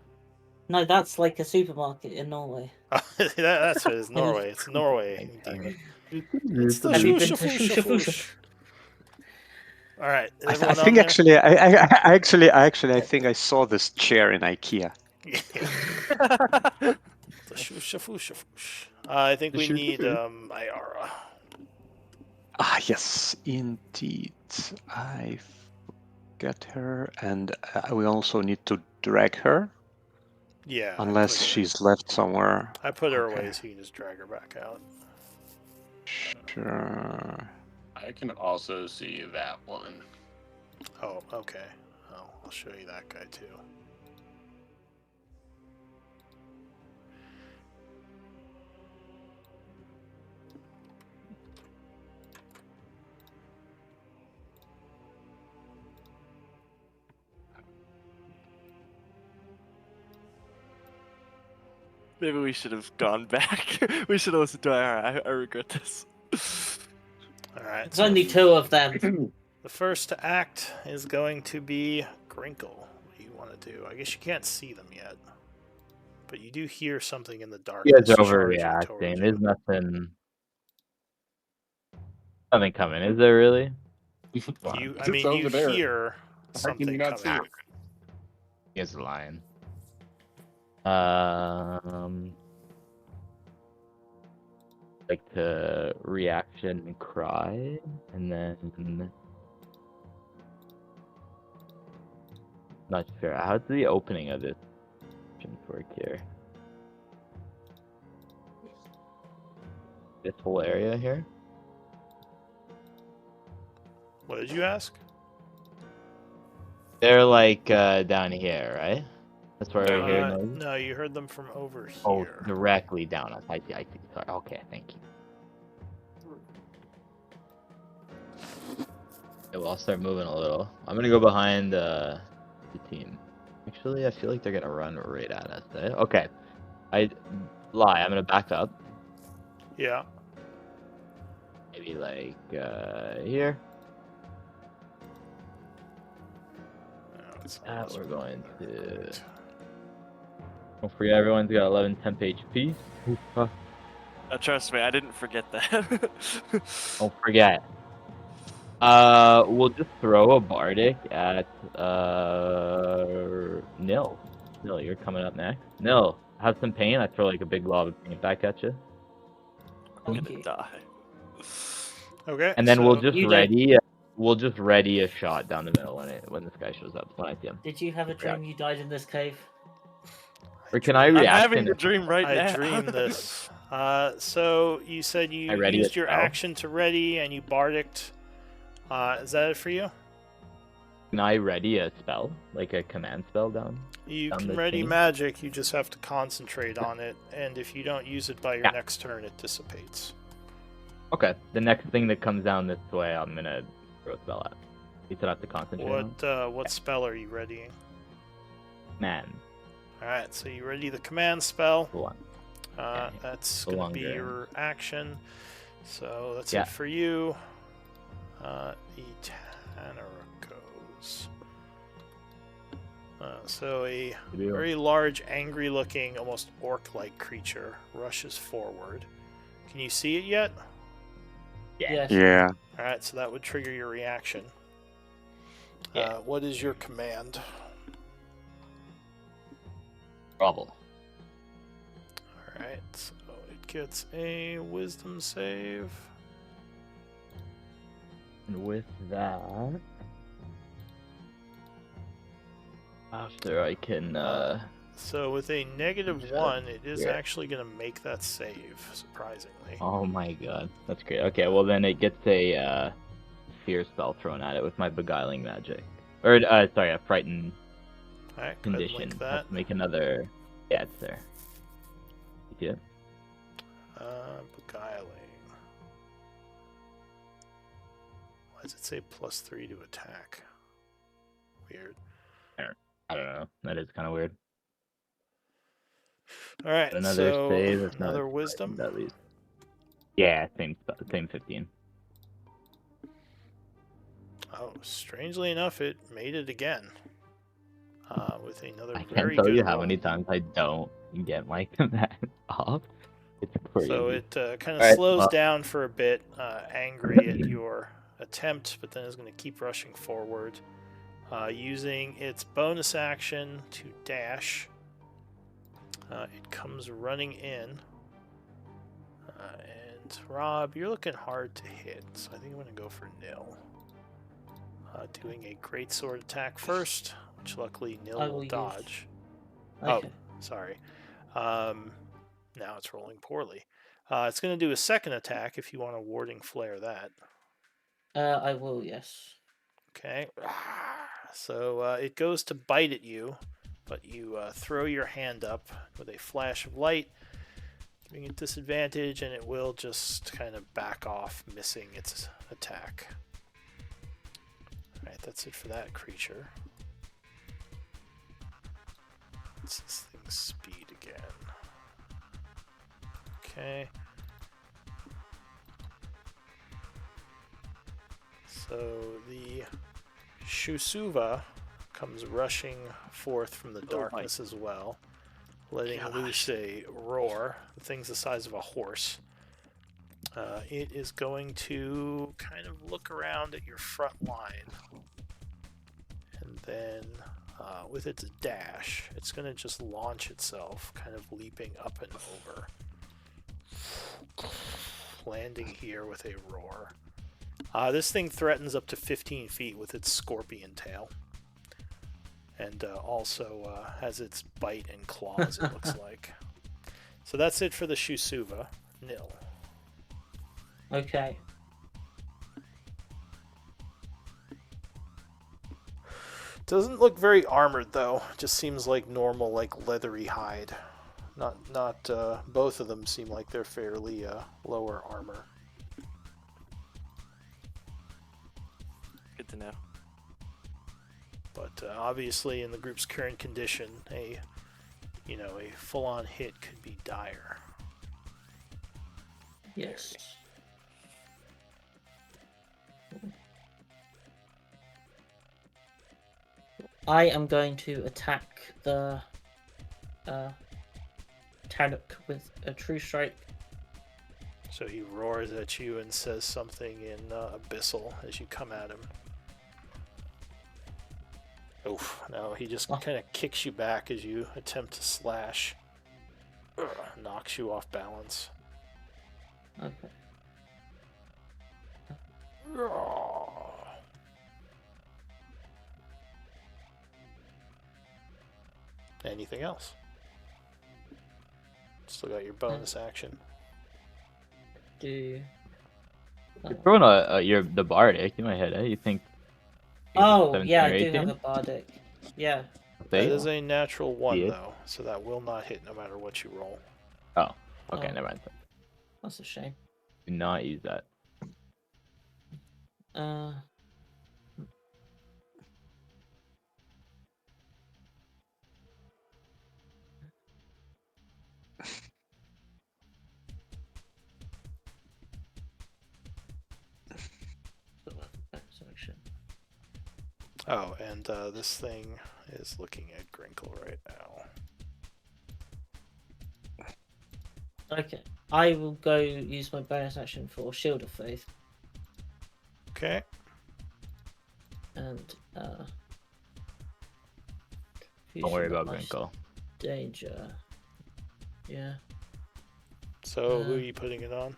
[SPEAKER 6] No, that's like a supermarket in Norway.
[SPEAKER 2] That's it. It's Norway. It's Norway. Damn it. It's the
[SPEAKER 6] Have you been
[SPEAKER 2] shoosha
[SPEAKER 6] to
[SPEAKER 2] foosha
[SPEAKER 6] Shusha Fusha?
[SPEAKER 2] foosh. All right,
[SPEAKER 1] I
[SPEAKER 2] everyone on
[SPEAKER 1] think
[SPEAKER 2] there.
[SPEAKER 1] actually, I think I saw this chair in IKEA.
[SPEAKER 2] The shoosha foosha foosh. I think
[SPEAKER 4] The
[SPEAKER 2] we
[SPEAKER 4] shoosha
[SPEAKER 2] need
[SPEAKER 4] foosh.
[SPEAKER 2] Ayara.
[SPEAKER 1] Ah, yes, indeed. I get her, and we also need to drag her,
[SPEAKER 2] Yeah.
[SPEAKER 1] unless she's left somewhere.
[SPEAKER 2] I put her
[SPEAKER 1] Okay.
[SPEAKER 2] away so you can just drag her back out.
[SPEAKER 1] Sure.
[SPEAKER 5] I can also see that one.
[SPEAKER 2] Oh, okay. Oh, I'll show you that guy too.
[SPEAKER 3] Maybe we should have gone back. We should have listened to IR. I regret this.
[SPEAKER 2] All right.
[SPEAKER 6] There's only 2 of them.
[SPEAKER 2] The first to act is going to be Grinkle. What do you want to do? I guess you can't see them yet, but you do hear something in the
[SPEAKER 4] You
[SPEAKER 2] darkness.
[SPEAKER 4] guys are
[SPEAKER 2] charging
[SPEAKER 4] overreacting.
[SPEAKER 2] toward
[SPEAKER 4] There's
[SPEAKER 2] you.
[SPEAKER 4] nothing coming, is there really?
[SPEAKER 2] You, I
[SPEAKER 5] It's
[SPEAKER 2] mean, you
[SPEAKER 5] over there.
[SPEAKER 2] hear
[SPEAKER 5] How can you
[SPEAKER 2] something
[SPEAKER 5] not see
[SPEAKER 2] coming.
[SPEAKER 5] it?
[SPEAKER 4] You guys are lying. Like to reaction and cry, and then not sure. How's the opening of this directions work here? This whole area here?
[SPEAKER 2] What did you ask?
[SPEAKER 4] They're like down here, right? That's where I hear noise.
[SPEAKER 2] No, you heard them from over
[SPEAKER 4] Oh,
[SPEAKER 2] here.
[SPEAKER 4] directly down us. I see. Sorry. Okay, thank you. Yeah, well, I'll start moving a little. I'm gonna go behind the team. Actually, I feel like they're gonna run right at us. Okay. I lie. I'm gonna back up.
[SPEAKER 2] Yeah.
[SPEAKER 4] Maybe like here. We're going to. Don't forget, everyone's got 11 temp HP.
[SPEAKER 3] Trust me, I didn't forget that.
[SPEAKER 4] Don't forget. We'll just throw a Bardic at Nil. Nil, you're coming up next. Nil, have some pain. I throw like a big blob of paint back at you.
[SPEAKER 3] I'm
[SPEAKER 6] Thank
[SPEAKER 3] gonna
[SPEAKER 6] you.
[SPEAKER 3] die.
[SPEAKER 2] Okay.
[SPEAKER 4] And then
[SPEAKER 2] so
[SPEAKER 4] we'll just
[SPEAKER 6] You don't-
[SPEAKER 4] ready. We'll just ready a shot down the middle when this guy shows up. When I see him.
[SPEAKER 6] Did you have a dream you died in this cave?
[SPEAKER 4] Or can I
[SPEAKER 3] I'm
[SPEAKER 4] react?
[SPEAKER 3] having the dream right now.
[SPEAKER 2] I dreamed this. So you said you
[SPEAKER 4] I ready
[SPEAKER 2] used
[SPEAKER 4] it
[SPEAKER 2] your
[SPEAKER 4] now?
[SPEAKER 2] action to ready and you bardicked. Is that it for you?
[SPEAKER 4] Can I ready a spell, like a command spell down?
[SPEAKER 2] You
[SPEAKER 4] Down
[SPEAKER 2] can
[SPEAKER 4] the
[SPEAKER 2] ready
[SPEAKER 4] chain?
[SPEAKER 2] magic, you just have to concentrate on it, and if you don't use it by your
[SPEAKER 4] Yeah.
[SPEAKER 2] next turn, it dissipates.
[SPEAKER 4] Okay. The next thing that comes down this way, I'm gonna throw a spell at. You said I have to concentrate on.
[SPEAKER 2] What spell are you readying?
[SPEAKER 4] Man,
[SPEAKER 2] Alright, so you ready the command spell.
[SPEAKER 4] the one.
[SPEAKER 2] That's
[SPEAKER 4] the
[SPEAKER 2] going to
[SPEAKER 4] long
[SPEAKER 2] be
[SPEAKER 4] range.
[SPEAKER 2] your action. So that's
[SPEAKER 4] Yeah.
[SPEAKER 2] it for you. The Tanner goes. So a very large, angry-looking, almost orc-like creature rushes forward. Can you see it yet?
[SPEAKER 6] Yes.
[SPEAKER 1] Yeah.
[SPEAKER 2] Alright, so that would trigger your reaction.
[SPEAKER 4] Yeah.
[SPEAKER 2] What is your command?
[SPEAKER 4] Trouble.
[SPEAKER 2] Alright, so it gets a wisdom save.
[SPEAKER 4] And with that, after I can,
[SPEAKER 2] So with a negative
[SPEAKER 4] Yeah.
[SPEAKER 2] 1, it is
[SPEAKER 4] Yeah.
[SPEAKER 2] actually going to make that save, surprisingly.
[SPEAKER 4] oh my god, that's great. Okay, well then it gets a fear spell thrown at it with my beguiling magic, or sorry, a frightened
[SPEAKER 2] Alright, go ahead and
[SPEAKER 4] condition.
[SPEAKER 2] link
[SPEAKER 4] Have
[SPEAKER 2] that.
[SPEAKER 4] to make another. Yeah, it's there. You see it?
[SPEAKER 2] Beguiling. Why does it say +3 to attack? Weird.
[SPEAKER 4] I don't know. That is kind of weird.
[SPEAKER 2] Alright,
[SPEAKER 4] Another
[SPEAKER 2] so
[SPEAKER 4] save. It's not
[SPEAKER 2] another
[SPEAKER 4] frightened,
[SPEAKER 2] wisdom.
[SPEAKER 4] at least. Yeah, same 15.
[SPEAKER 2] Oh, strangely enough, it made it again. With another
[SPEAKER 4] I can't
[SPEAKER 2] very
[SPEAKER 4] tell
[SPEAKER 2] good
[SPEAKER 4] you how
[SPEAKER 2] roll.
[SPEAKER 4] many times I don't get my command off. It's crazy.
[SPEAKER 2] So it kind of
[SPEAKER 4] Alright,
[SPEAKER 2] slows
[SPEAKER 4] well-
[SPEAKER 2] down for a bit, angry at your attempt, but then is going to keep rushing forward, using its bonus action to dash. It comes running in, and Rob, you're looking hard to hit, so I think I'm going to go for Nil. Doing a great sword attack first, which luckily Nil
[SPEAKER 6] I
[SPEAKER 2] will
[SPEAKER 6] will use-
[SPEAKER 2] dodge.
[SPEAKER 6] Okay.
[SPEAKER 2] Oh, sorry. Now it's rolling poorly. It's going to do a second attack if you want to warding flare that.
[SPEAKER 6] I will, yes.
[SPEAKER 2] Okay. So it goes to bite at you, but you throw your hand up with a flash of light, giving it disadvantage, and it will just kind of back off, missing its attack. Alright, that's it for that creature. What's this thing's speed again? Okay. So the Shusuva comes rushing forth from the darkness as well, letting loose a roar. The thing's the size of a horse. It is going to kind of look around at your front line, and then with its dash, it's going to just launch itself, kind of leaping up and over, landing here with a roar. This thing threatens up to 15 feet with its scorpion tail. and also has its bite and claws, it looks like. So that's it for the Shusuva. Nil.
[SPEAKER 6] Okay.
[SPEAKER 2] Doesn't look very armored though. Just seems like normal, like leathery hide. Not. Both of them seem like they're fairly lower armor.
[SPEAKER 3] Good to know.
[SPEAKER 2] But obviously, in the group's current condition, a full-on hit could be dire.
[SPEAKER 6] Yes. I am going to attack the Tannock with a true strike.
[SPEAKER 2] So he roars at you and says something in Abyssal as you come at him. Oof, no, he just kind of kicks you back as you attempt to slash. Knocks you off balance.
[SPEAKER 6] Okay.
[SPEAKER 2] Anything else? Still got your bonus action.
[SPEAKER 6] Do.
[SPEAKER 4] You're throwing the bardic in my head, eh? You think?
[SPEAKER 6] Oh,
[SPEAKER 4] 17
[SPEAKER 6] yeah,
[SPEAKER 4] or
[SPEAKER 6] I do
[SPEAKER 4] 18?
[SPEAKER 6] have a bardic. Yeah.
[SPEAKER 2] That
[SPEAKER 4] See?
[SPEAKER 2] is a natural 1,
[SPEAKER 4] Yeah.
[SPEAKER 2] though, so that will not hit no matter what you roll.
[SPEAKER 4] Oh, okay,
[SPEAKER 6] Oh.
[SPEAKER 4] never mind.
[SPEAKER 6] That's a shame.
[SPEAKER 4] Do not use that.
[SPEAKER 6] Uh. Action.
[SPEAKER 2] Oh, and this thing is looking at Grinkle right now.
[SPEAKER 6] Okay. I will go use my bonus action for Shield of Faith.
[SPEAKER 2] Okay.
[SPEAKER 6] And
[SPEAKER 4] Don't worry
[SPEAKER 6] fusion
[SPEAKER 4] about
[SPEAKER 6] of
[SPEAKER 4] Grinkle.
[SPEAKER 6] danger. Yeah.
[SPEAKER 2] So who are you putting it on?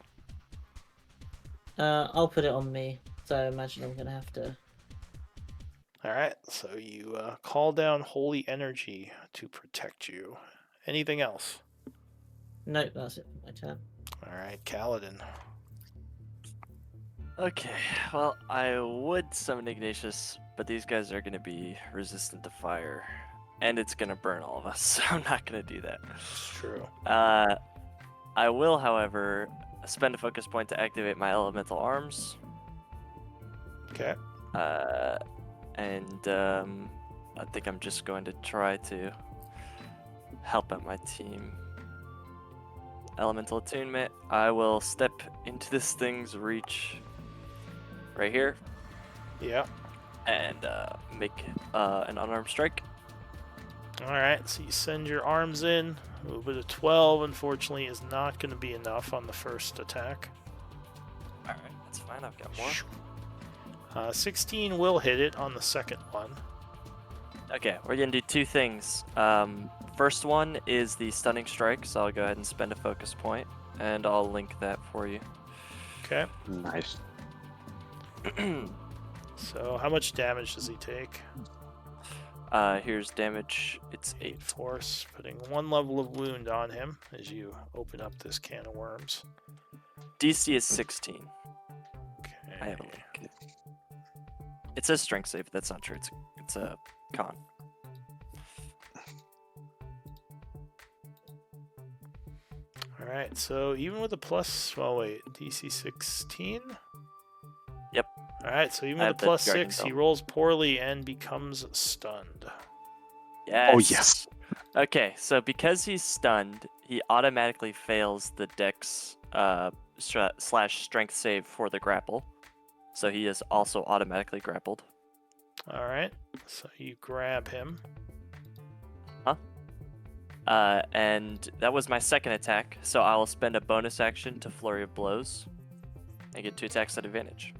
[SPEAKER 6] I'll put it on me. So I imagine I'm gonna have to.
[SPEAKER 2] Alright, so you call down holy energy to protect you. Anything else?
[SPEAKER 6] Nope, that's it for my turn.
[SPEAKER 2] Alright, Kaladin.
[SPEAKER 3] Okay, well, I would summon Ignatius, but these guys are going to be resistant to fire, and it's going to burn all of us, so I'm not going to do that.
[SPEAKER 2] It's true.
[SPEAKER 3] I will, however, spend a focus point to activate my elemental arms,
[SPEAKER 2] Okay.
[SPEAKER 3] and I think I'm just going to try to help out my team. Elemental attunement, I will step into this thing's reach right here
[SPEAKER 2] Yeah.
[SPEAKER 3] and make an unarmed strike.
[SPEAKER 2] Alright, so you send your arms in. A little bit of 12, unfortunately, is not going to be enough on the first attack.
[SPEAKER 3] Alright, that's fine, I've got more.
[SPEAKER 2] 16 will hit it on the second one.
[SPEAKER 3] Okay, we're gonna do two things. First one is the stunning strike, so I'll go ahead and spend a focus point, and I'll link that for you.
[SPEAKER 2] Okay.
[SPEAKER 1] Nice.
[SPEAKER 2] So how much damage does he take?
[SPEAKER 3] Here's damage. It's 8.
[SPEAKER 2] Force, putting 1 level of wound on him as you open up this can of worms.
[SPEAKER 3] DC is 16.
[SPEAKER 2] Okay.
[SPEAKER 3] I have a link. It says strength save, but that's not true. It's a con.
[SPEAKER 2] Alright, so even with a plus, well, wait, DC 16?
[SPEAKER 3] Yep.
[SPEAKER 2] Alright, so even
[SPEAKER 3] I
[SPEAKER 2] with a
[SPEAKER 3] have the
[SPEAKER 2] plus
[SPEAKER 3] guardian
[SPEAKER 2] 6, he
[SPEAKER 3] belt.
[SPEAKER 2] rolls poorly and becomes stunned.
[SPEAKER 3] Yes.
[SPEAKER 1] Oh, yes.
[SPEAKER 3] Okay, so because he's stunned, he automatically fails the dex slash strength save for the grapple. So he is also automatically grappled.
[SPEAKER 2] Alright, so you grab him.
[SPEAKER 3] And that was my second attack, so I will spend a bonus action to Flurry of Blows and get 2 attacks at advantage.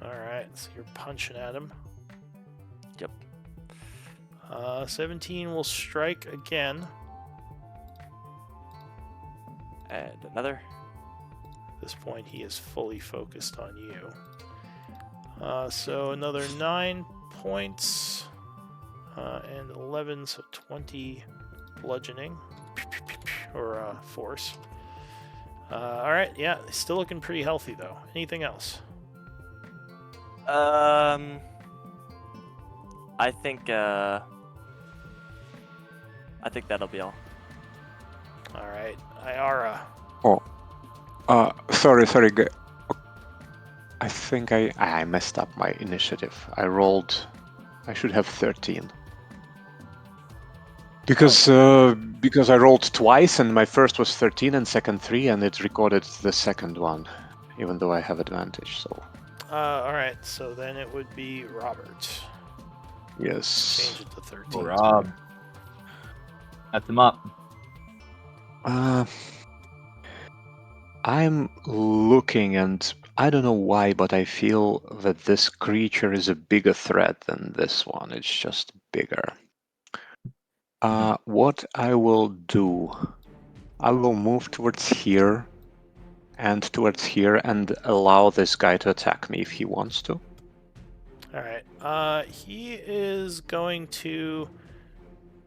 [SPEAKER 2] Alright, so you're punching at him.
[SPEAKER 3] Yep.
[SPEAKER 2] 17 will strike again.
[SPEAKER 3] And another.
[SPEAKER 2] At this point, he is fully focused on you. So another 9 points. And 11, so 20 bludgeoning. Or force. Alright, yeah, still looking pretty healthy though. Anything else?
[SPEAKER 3] I think that'll be all.
[SPEAKER 2] Alright, Iara.
[SPEAKER 1] Sorry. I think I messed up my initiative. I should have 13. Because I rolled twice and my first was 13 and second 3 and it recorded the second one, even though I have advantage. So
[SPEAKER 2] Alright, so then it would be Robert.
[SPEAKER 1] yes.
[SPEAKER 2] Change it to 13.
[SPEAKER 4] Rob. That's him up.
[SPEAKER 1] I'm looking and I don't know why, but I feel that this creature is a bigger threat than this one. It's just bigger. What I will do, I will move towards here and allow this guy to attack me if he wants to.
[SPEAKER 2] Alright, he is going to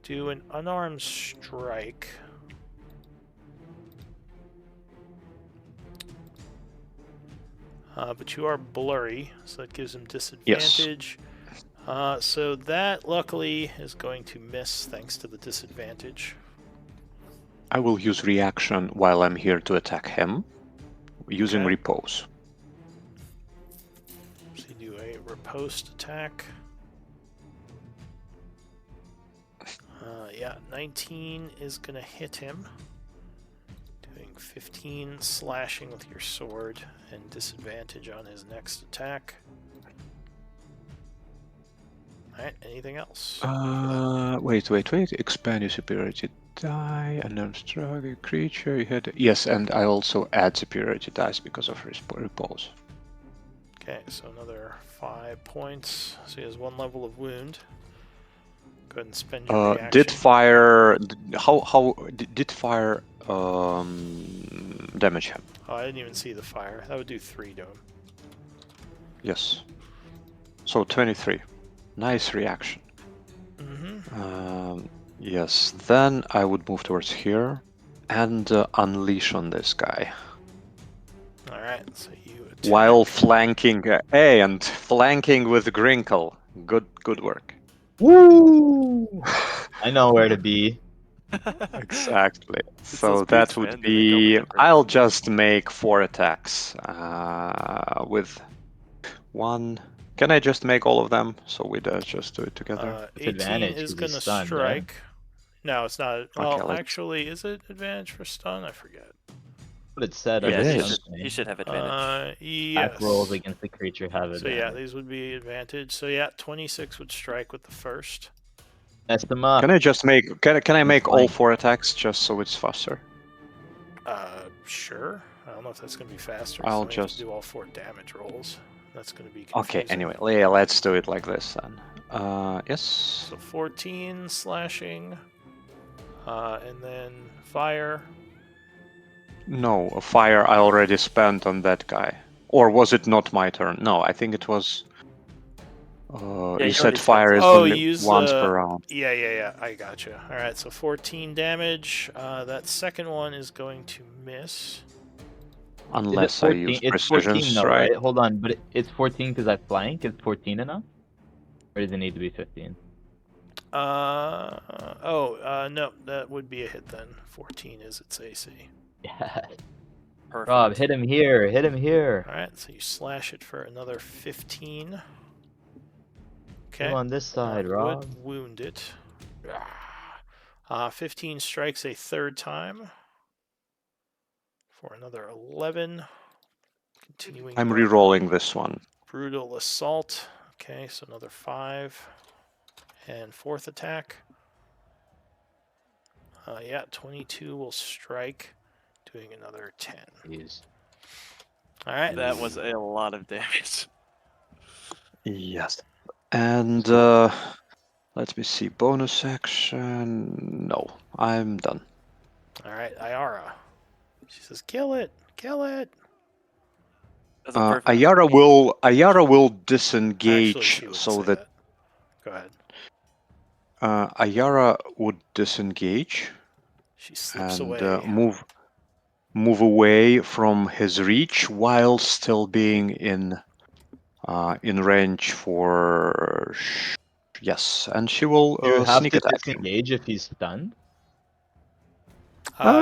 [SPEAKER 2] do an unarmed strike. But you are blurry, so that gives him disadvantage. So that, luckily, is going to miss thanks to the disadvantage.
[SPEAKER 1] I will use reaction while I'm here to attack him, using
[SPEAKER 2] Okay.
[SPEAKER 1] repose.
[SPEAKER 2] So you do a riposte attack. Yeah, 19 is going to hit him. Doing 15 slashing with your sword and disadvantage on his next attack. Alright, anything else?
[SPEAKER 1] Wait. Expand your superiority die. Unarmed struggle creature. You had yes, and I also add superiority dice because of repose.
[SPEAKER 2] Okay, so another 5 points. So he has 1 level of wound. Go ahead and spend your reaction.
[SPEAKER 1] Did fire damage him?
[SPEAKER 2] Oh, I didn't even see the fire. That would do 3 to him.
[SPEAKER 1] Yes. So 23. Nice reaction.
[SPEAKER 2] Mm-hmm.
[SPEAKER 1] Yes. Then I would move towards here and unleash on this guy.
[SPEAKER 2] Alright, so you attack.
[SPEAKER 1] While flanking, and flanking with Grinkle. Good work.
[SPEAKER 4] Woo! I know where to be.
[SPEAKER 1] Exactly.
[SPEAKER 3] It's
[SPEAKER 1] So
[SPEAKER 3] those
[SPEAKER 1] that
[SPEAKER 3] boots,
[SPEAKER 1] would
[SPEAKER 3] man. They make all the
[SPEAKER 1] be.
[SPEAKER 3] difference.
[SPEAKER 1] I'll just make 4 attacks with 1. Can I just make all of them so we just do it together?
[SPEAKER 4] It's
[SPEAKER 2] 18
[SPEAKER 4] advantage
[SPEAKER 2] is
[SPEAKER 4] 'cause
[SPEAKER 2] going
[SPEAKER 4] he's
[SPEAKER 2] to
[SPEAKER 4] stunned, right?
[SPEAKER 2] strike. No, it's not.
[SPEAKER 1] Okay,
[SPEAKER 2] Well,
[SPEAKER 1] let's.
[SPEAKER 2] actually, is it advantage for stun? I forget.
[SPEAKER 4] What it said
[SPEAKER 1] It
[SPEAKER 4] on the
[SPEAKER 1] is.
[SPEAKER 4] stun
[SPEAKER 3] He
[SPEAKER 4] thing.
[SPEAKER 3] should have advantage.
[SPEAKER 2] Yes.
[SPEAKER 4] Attack rolls against the creature have
[SPEAKER 2] So
[SPEAKER 4] advantage.
[SPEAKER 2] yeah, these would be advantage. So yeah, 26 would strike with the first.
[SPEAKER 4] Mess them up.
[SPEAKER 1] Can I just make? Can I make all
[SPEAKER 4] flank.
[SPEAKER 1] 4 attacks just so it's faster?
[SPEAKER 2] Sure. I don't know if that's going to be faster.
[SPEAKER 1] I'll
[SPEAKER 2] So you have
[SPEAKER 1] just.
[SPEAKER 2] to do all 4 damage rolls. That's going to be confusing.
[SPEAKER 1] Okay. Anyway, yeah, let's do it like this then. Yes.
[SPEAKER 2] So 14 slashing, and then fire.
[SPEAKER 1] No, a fire I already spent on that guy. Or was it not my turn? No, I think it was.
[SPEAKER 3] Yeah,
[SPEAKER 1] you
[SPEAKER 3] you
[SPEAKER 1] said
[SPEAKER 3] already
[SPEAKER 1] fire
[SPEAKER 3] spent
[SPEAKER 1] is
[SPEAKER 3] it.
[SPEAKER 2] Oh,
[SPEAKER 1] only
[SPEAKER 2] use
[SPEAKER 1] once
[SPEAKER 2] the.
[SPEAKER 1] per round.
[SPEAKER 2] Yeah. I gotcha. All right, so 14 damage. That second one is going to miss.
[SPEAKER 1] Unless I use
[SPEAKER 4] It's
[SPEAKER 1] precision
[SPEAKER 4] 14 though,
[SPEAKER 1] strike.
[SPEAKER 4] right? Hold on, but it's 14 because I flank. Is 14 enough? Or does it need to be 15?
[SPEAKER 2] No, that would be a hit then. 14 is its AC.
[SPEAKER 4] Yes.
[SPEAKER 3] Perfect.
[SPEAKER 4] Rob, hit him here. Hit him here.
[SPEAKER 2] All right, so you slash it for another 15.
[SPEAKER 4] Hit him
[SPEAKER 2] Okay.
[SPEAKER 4] on this side, Rob.
[SPEAKER 2] Would wound it. 15 strikes a third time for another 11. Continuing.
[SPEAKER 1] I'm re-rolling this one.
[SPEAKER 2] Brutal assault. Okay, so another 5. And fourth attack. Yeah, 22 will strike, doing another 10.
[SPEAKER 4] Jeez.
[SPEAKER 2] All right.
[SPEAKER 3] That was a lot of damage.
[SPEAKER 1] Yes. And let me see. Bonus action. No, I'm done.
[SPEAKER 2] All right, Iara. She says, "Kill it! Kill it!"
[SPEAKER 3] That's a perfect.
[SPEAKER 1] Ayara will
[SPEAKER 2] Actually,
[SPEAKER 1] disengage
[SPEAKER 2] she would
[SPEAKER 1] so
[SPEAKER 2] say
[SPEAKER 1] that.
[SPEAKER 2] Go ahead.
[SPEAKER 1] Ayara would disengage
[SPEAKER 2] She slips
[SPEAKER 1] and
[SPEAKER 2] away.
[SPEAKER 1] move away from his reach while still being in range for yes, and she will
[SPEAKER 4] You have
[SPEAKER 1] sneak
[SPEAKER 4] to
[SPEAKER 1] attack him.
[SPEAKER 4] disengage if he's stunned.
[SPEAKER 2] No, you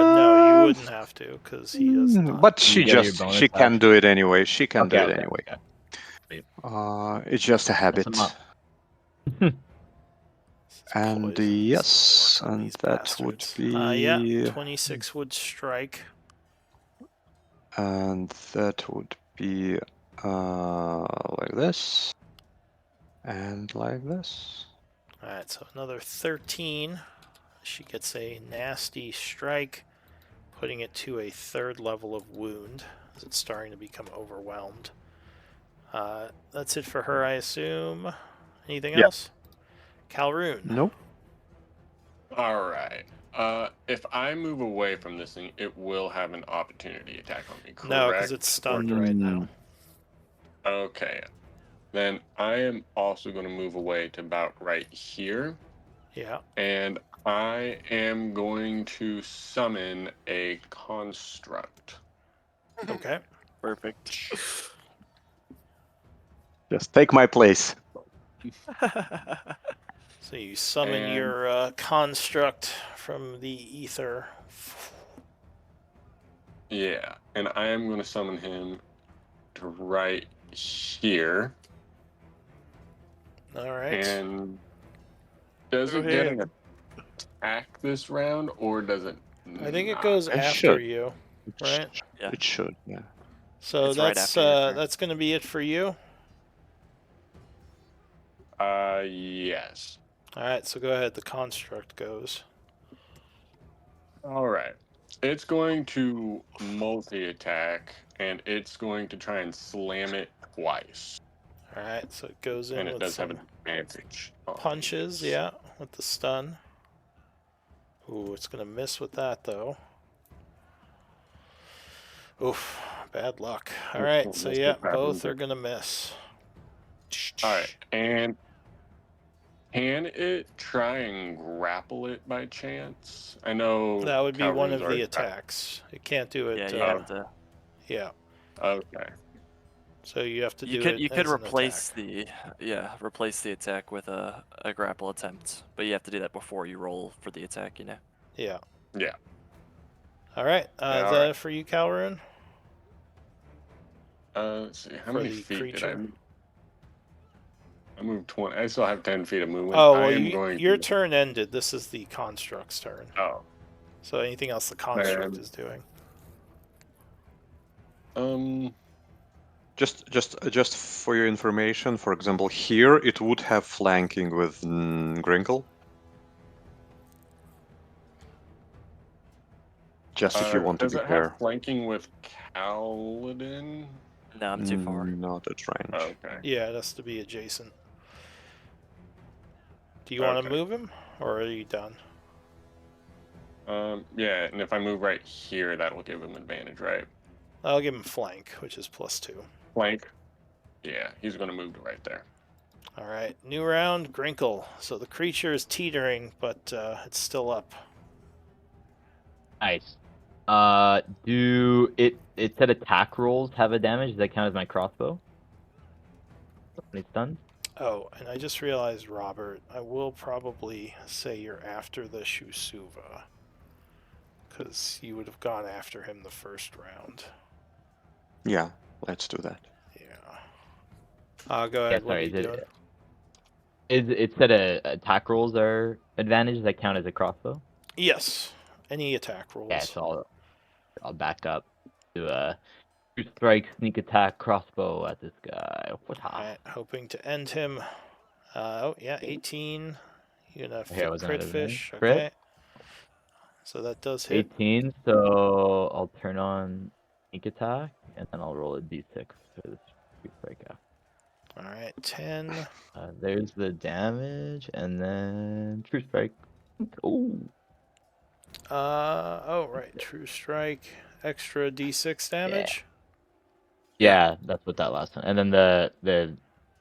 [SPEAKER 1] Uh,
[SPEAKER 2] wouldn't have to because he is not.
[SPEAKER 1] But
[SPEAKER 4] You get your bonus
[SPEAKER 1] she can do it anyway. She can do
[SPEAKER 4] Okay,
[SPEAKER 1] it
[SPEAKER 4] okay,
[SPEAKER 1] anyway.
[SPEAKER 4] okay.
[SPEAKER 1] It's just a
[SPEAKER 4] Mess
[SPEAKER 1] habit.
[SPEAKER 4] him up.
[SPEAKER 2] This is
[SPEAKER 1] And
[SPEAKER 2] poison. It's
[SPEAKER 1] yes,
[SPEAKER 2] gonna work on
[SPEAKER 1] and
[SPEAKER 2] these
[SPEAKER 1] that would
[SPEAKER 2] bastards.
[SPEAKER 1] be
[SPEAKER 2] Yeah, 26 would strike.
[SPEAKER 1] and that would be like this and like this.
[SPEAKER 2] Alright, so another 13. She gets a nasty strike, putting it to a 3rd level of wound as it's starting to become overwhelmed. That's it for her, I assume. Anything
[SPEAKER 1] Yeah.
[SPEAKER 2] else? Calroon.
[SPEAKER 1] Nope.
[SPEAKER 5] All right. If I move away from this thing, it will have an opportunity attack on me, correct?
[SPEAKER 2] No, because it's stunned right now.
[SPEAKER 5] Okay. Then I am also going to move away to about right here.
[SPEAKER 2] Yeah.
[SPEAKER 5] And I am going to summon a construct.
[SPEAKER 2] Okay.
[SPEAKER 3] Perfect.
[SPEAKER 1] Just take my place.
[SPEAKER 2] So you summon
[SPEAKER 5] And-
[SPEAKER 2] your construct from the ether.
[SPEAKER 5] Yeah. And I am going to summon him to right here.
[SPEAKER 2] All right.
[SPEAKER 5] And does it get an attack this round, or does it
[SPEAKER 2] I think it
[SPEAKER 5] not?
[SPEAKER 2] goes
[SPEAKER 1] It
[SPEAKER 2] after
[SPEAKER 1] should.
[SPEAKER 2] you, right?
[SPEAKER 3] Yeah.
[SPEAKER 1] It should, yeah.
[SPEAKER 2] So
[SPEAKER 3] It's right after your turn.
[SPEAKER 2] that's going to be it for you.
[SPEAKER 5] Yes.
[SPEAKER 2] All right. So go ahead. The construct goes.
[SPEAKER 5] All right. It's going to multi-attack, and it's going to try and slam it twice.
[SPEAKER 2] All right. So it goes in
[SPEAKER 5] And it
[SPEAKER 2] with
[SPEAKER 5] does have
[SPEAKER 2] some
[SPEAKER 5] an advantage. on
[SPEAKER 2] punches.
[SPEAKER 5] this.
[SPEAKER 2] Yeah, with the stun. Ooh, it's going to miss with that though. Oof, bad luck. All right. So yeah, both are going to miss.
[SPEAKER 5] All right. And can it try and grapple it by chance? I know
[SPEAKER 2] That would be one
[SPEAKER 5] Calhoun's
[SPEAKER 2] of the
[SPEAKER 5] already tried.
[SPEAKER 2] attacks. It can't do it.
[SPEAKER 3] Yeah, you have to.
[SPEAKER 2] Yeah.
[SPEAKER 5] Okay.
[SPEAKER 2] So you have to do
[SPEAKER 3] You could
[SPEAKER 2] it
[SPEAKER 3] could
[SPEAKER 2] as an
[SPEAKER 3] replace
[SPEAKER 2] attack.
[SPEAKER 3] replace the attack with a grapple attempt, but you have to do that before you roll for the attack. You know.
[SPEAKER 2] Yeah.
[SPEAKER 5] Yeah.
[SPEAKER 2] All right.
[SPEAKER 5] Yeah,
[SPEAKER 2] Is
[SPEAKER 5] all
[SPEAKER 2] that
[SPEAKER 5] right.
[SPEAKER 2] it for you, Calroon?
[SPEAKER 5] Let's see. How
[SPEAKER 2] For
[SPEAKER 5] many
[SPEAKER 2] the
[SPEAKER 5] feet did I
[SPEAKER 2] creature?
[SPEAKER 5] move? I moved 20. I still have 10 feet of movement.
[SPEAKER 2] Oh,
[SPEAKER 5] I
[SPEAKER 2] well,
[SPEAKER 5] am going
[SPEAKER 2] your
[SPEAKER 5] to...
[SPEAKER 2] turn ended. This is the construct's turn.
[SPEAKER 5] Oh.
[SPEAKER 2] So anything else the construct
[SPEAKER 5] Man.
[SPEAKER 2] is doing?
[SPEAKER 1] Just for your information, for example, here it would have flanking with Grinkle. Just if you want to
[SPEAKER 5] does
[SPEAKER 1] be
[SPEAKER 5] it
[SPEAKER 1] fair.
[SPEAKER 5] have flanking with Kaladin?
[SPEAKER 3] No, I'm too far.
[SPEAKER 1] Not at range.
[SPEAKER 5] Okay.
[SPEAKER 2] Yeah, it has to be adjacent. Do you want to
[SPEAKER 5] Okay.
[SPEAKER 2] move him, or are you done?
[SPEAKER 5] Yeah, and if I move right here, that will give him advantage, right?
[SPEAKER 2] I'll give him flank, which is +2.
[SPEAKER 5] Flank? Yeah, he's going to move to right there.
[SPEAKER 2] All right, new round, Grinkle. So the creature is teetering, but it's still up.
[SPEAKER 4] Nice. Do it said attack rolls have a damage? Does that count as my crossbow? When it's stunned?
[SPEAKER 2] Oh, and I just realized, Robert, I will probably say you're after the Shusuva. Because you would have gone after him the first round.
[SPEAKER 1] Yeah, let's do that.
[SPEAKER 2] Yeah. Go ahead, what are you doing?
[SPEAKER 4] It said attack rolls are advantage? Does that count as a crossbow?
[SPEAKER 2] Yes. Any attack rolls.
[SPEAKER 4] Yeah, so I'll back up to a strike, sneak attack, crossbow at this guy.
[SPEAKER 2] Alright, hoping to end him. Oh, yeah, 18. You're going to
[SPEAKER 4] Okay, I wasn't
[SPEAKER 2] crit
[SPEAKER 4] at
[SPEAKER 2] fish.
[SPEAKER 4] advantage.
[SPEAKER 2] Okay. So that does hit.
[SPEAKER 4] 18, so I'll turn on sneak attack, and then I'll roll a d6 for this strike after.
[SPEAKER 2] Alright, 10.
[SPEAKER 4] There's the damage, and then true strike. Oh.
[SPEAKER 2] Oh, right. True strike. Extra d6 damage.
[SPEAKER 4] Yeah, that's what that last one. And then the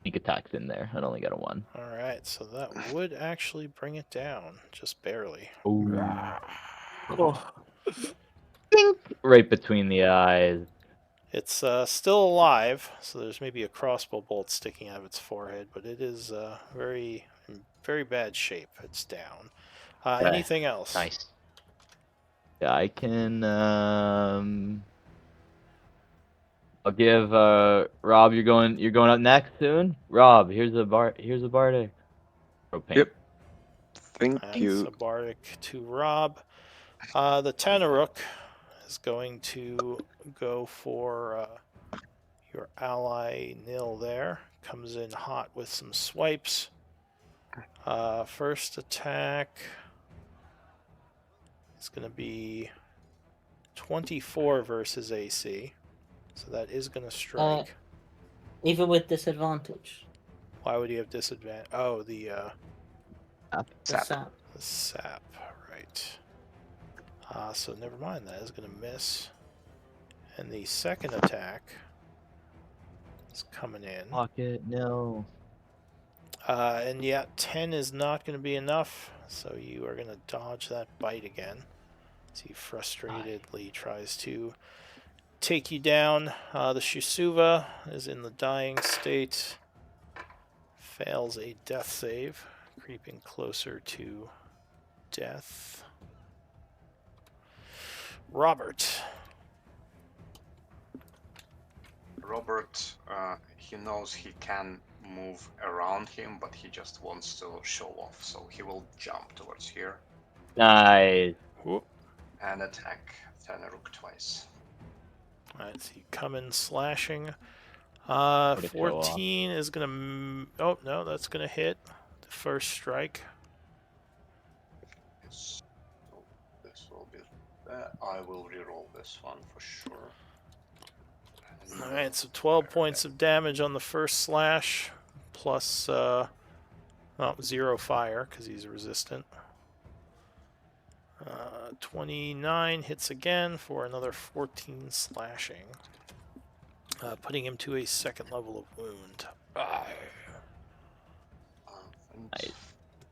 [SPEAKER 4] sneak attacks in there. I only got a 1.
[SPEAKER 2] All right, so that would actually bring it down, just barely.
[SPEAKER 4] Ooh.
[SPEAKER 3] Oh.
[SPEAKER 4] Right between the eyes.
[SPEAKER 2] It's still alive, so there's maybe a crossbow bolt sticking out of its forehead, but it is in very bad shape. It's down.
[SPEAKER 4] Okay.
[SPEAKER 2] Anything else?
[SPEAKER 4] Nice. Yeah, I can. I'll give Rob. You're going up next soon. Rob, here's a bardic. Propane.
[SPEAKER 1] Yep. Thank
[SPEAKER 2] That's
[SPEAKER 1] you.
[SPEAKER 2] a bardic to Rob. The Tanaruk is going to go for your ally Nil there. Comes in hot with some swipes. First attack is going to be 24 versus AC. So that is going to strike.
[SPEAKER 6] Even with disadvantage.
[SPEAKER 2] Why would he have disadvantage? Oh, the
[SPEAKER 6] The sap.
[SPEAKER 2] sap, right. So never mind, that is going to miss. And the second attack is coming in.
[SPEAKER 4] Pocket, no.
[SPEAKER 2] And yeah, 10 is not going to be enough, so you are going to dodge that bite again. So he frustratedly tries to take you down. The Shisuva is in the dying state. Fails a death save, creeping closer to death. Robert.
[SPEAKER 7] Robert, he knows he can move around him, but he just wants to show off, so he will jump towards here
[SPEAKER 4] Nice.
[SPEAKER 2] Whoop.
[SPEAKER 7] and attack Thanaruk twice.
[SPEAKER 2] Alright, so you come in slashing.
[SPEAKER 4] What a show off.
[SPEAKER 2] 14 is going to... Oh, no, that's going to hit. The first strike.
[SPEAKER 7] So this will be... I will reroll this one for sure.
[SPEAKER 2] Alright, so 12 points of damage on the first slash, plus 0 fire, because he's resistant. 29 hits again for another 14 slashing, putting him to a second level of wound.
[SPEAKER 7] And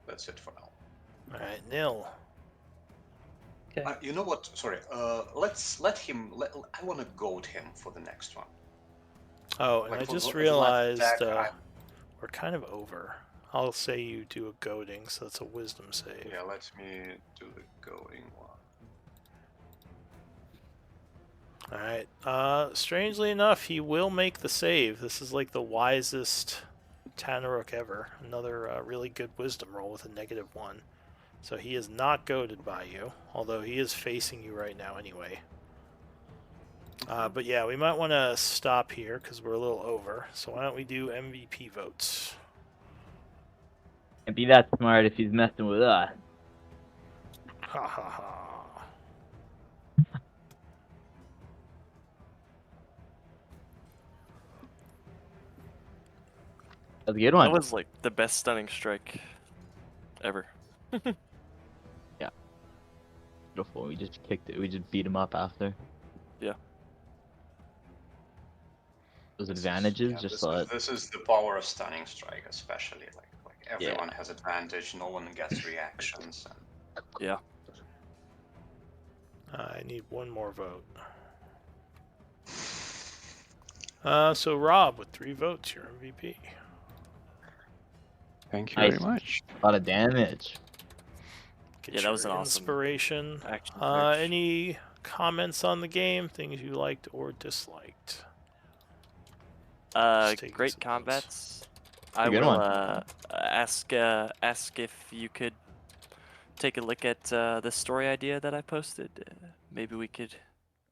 [SPEAKER 7] that's it for now.
[SPEAKER 2] Alright, Nil.
[SPEAKER 7] You know what? Sorry. Let's let him. I want to goad him for the next one.
[SPEAKER 2] Oh, and
[SPEAKER 7] Like
[SPEAKER 2] I
[SPEAKER 7] for
[SPEAKER 2] just
[SPEAKER 7] the last
[SPEAKER 2] realized
[SPEAKER 7] attack,
[SPEAKER 2] we're kind of over. I'll say you do a goading, so that's a wisdom save.
[SPEAKER 7] Yeah, let me do the goading one.
[SPEAKER 2] Alright, strangely enough, he will make the save. This is like the wisest Tanaruk ever. Another really good wisdom roll with a -1. So he is not goaded by you, although he is facing you right now anyway. But yeah, we might want to stop here because we're a little over. So why don't we do MVP votes?
[SPEAKER 4] Can't be that smart if he's messing with us.
[SPEAKER 2] Ha ha ha.
[SPEAKER 4] That's a good one.
[SPEAKER 3] That was like the best stunning strike ever.
[SPEAKER 4] Beautiful. We just kicked it. We just beat him up after.
[SPEAKER 3] Yeah.
[SPEAKER 4] Those advantages,
[SPEAKER 7] Yeah,
[SPEAKER 4] just
[SPEAKER 7] this is the power of stunning strike, especially like everyone has advantage. No one gets reactions. And...
[SPEAKER 3] Yeah.
[SPEAKER 2] I need one more vote. So Rob, with 3 votes, you're MVP.
[SPEAKER 1] Thank you
[SPEAKER 4] Nice.
[SPEAKER 1] very much.
[SPEAKER 4] a lot of damage.
[SPEAKER 2] Get
[SPEAKER 3] Yeah, that
[SPEAKER 2] your
[SPEAKER 3] was an awesome
[SPEAKER 2] inspiration.
[SPEAKER 3] action search.
[SPEAKER 2] Any comments on the game? Things you liked or disliked? Just taking
[SPEAKER 3] Great
[SPEAKER 2] some
[SPEAKER 3] combats.
[SPEAKER 4] A
[SPEAKER 3] I
[SPEAKER 4] good
[SPEAKER 3] will
[SPEAKER 4] one.
[SPEAKER 3] ask if you could take a look at the story idea that I posted. Maybe we could,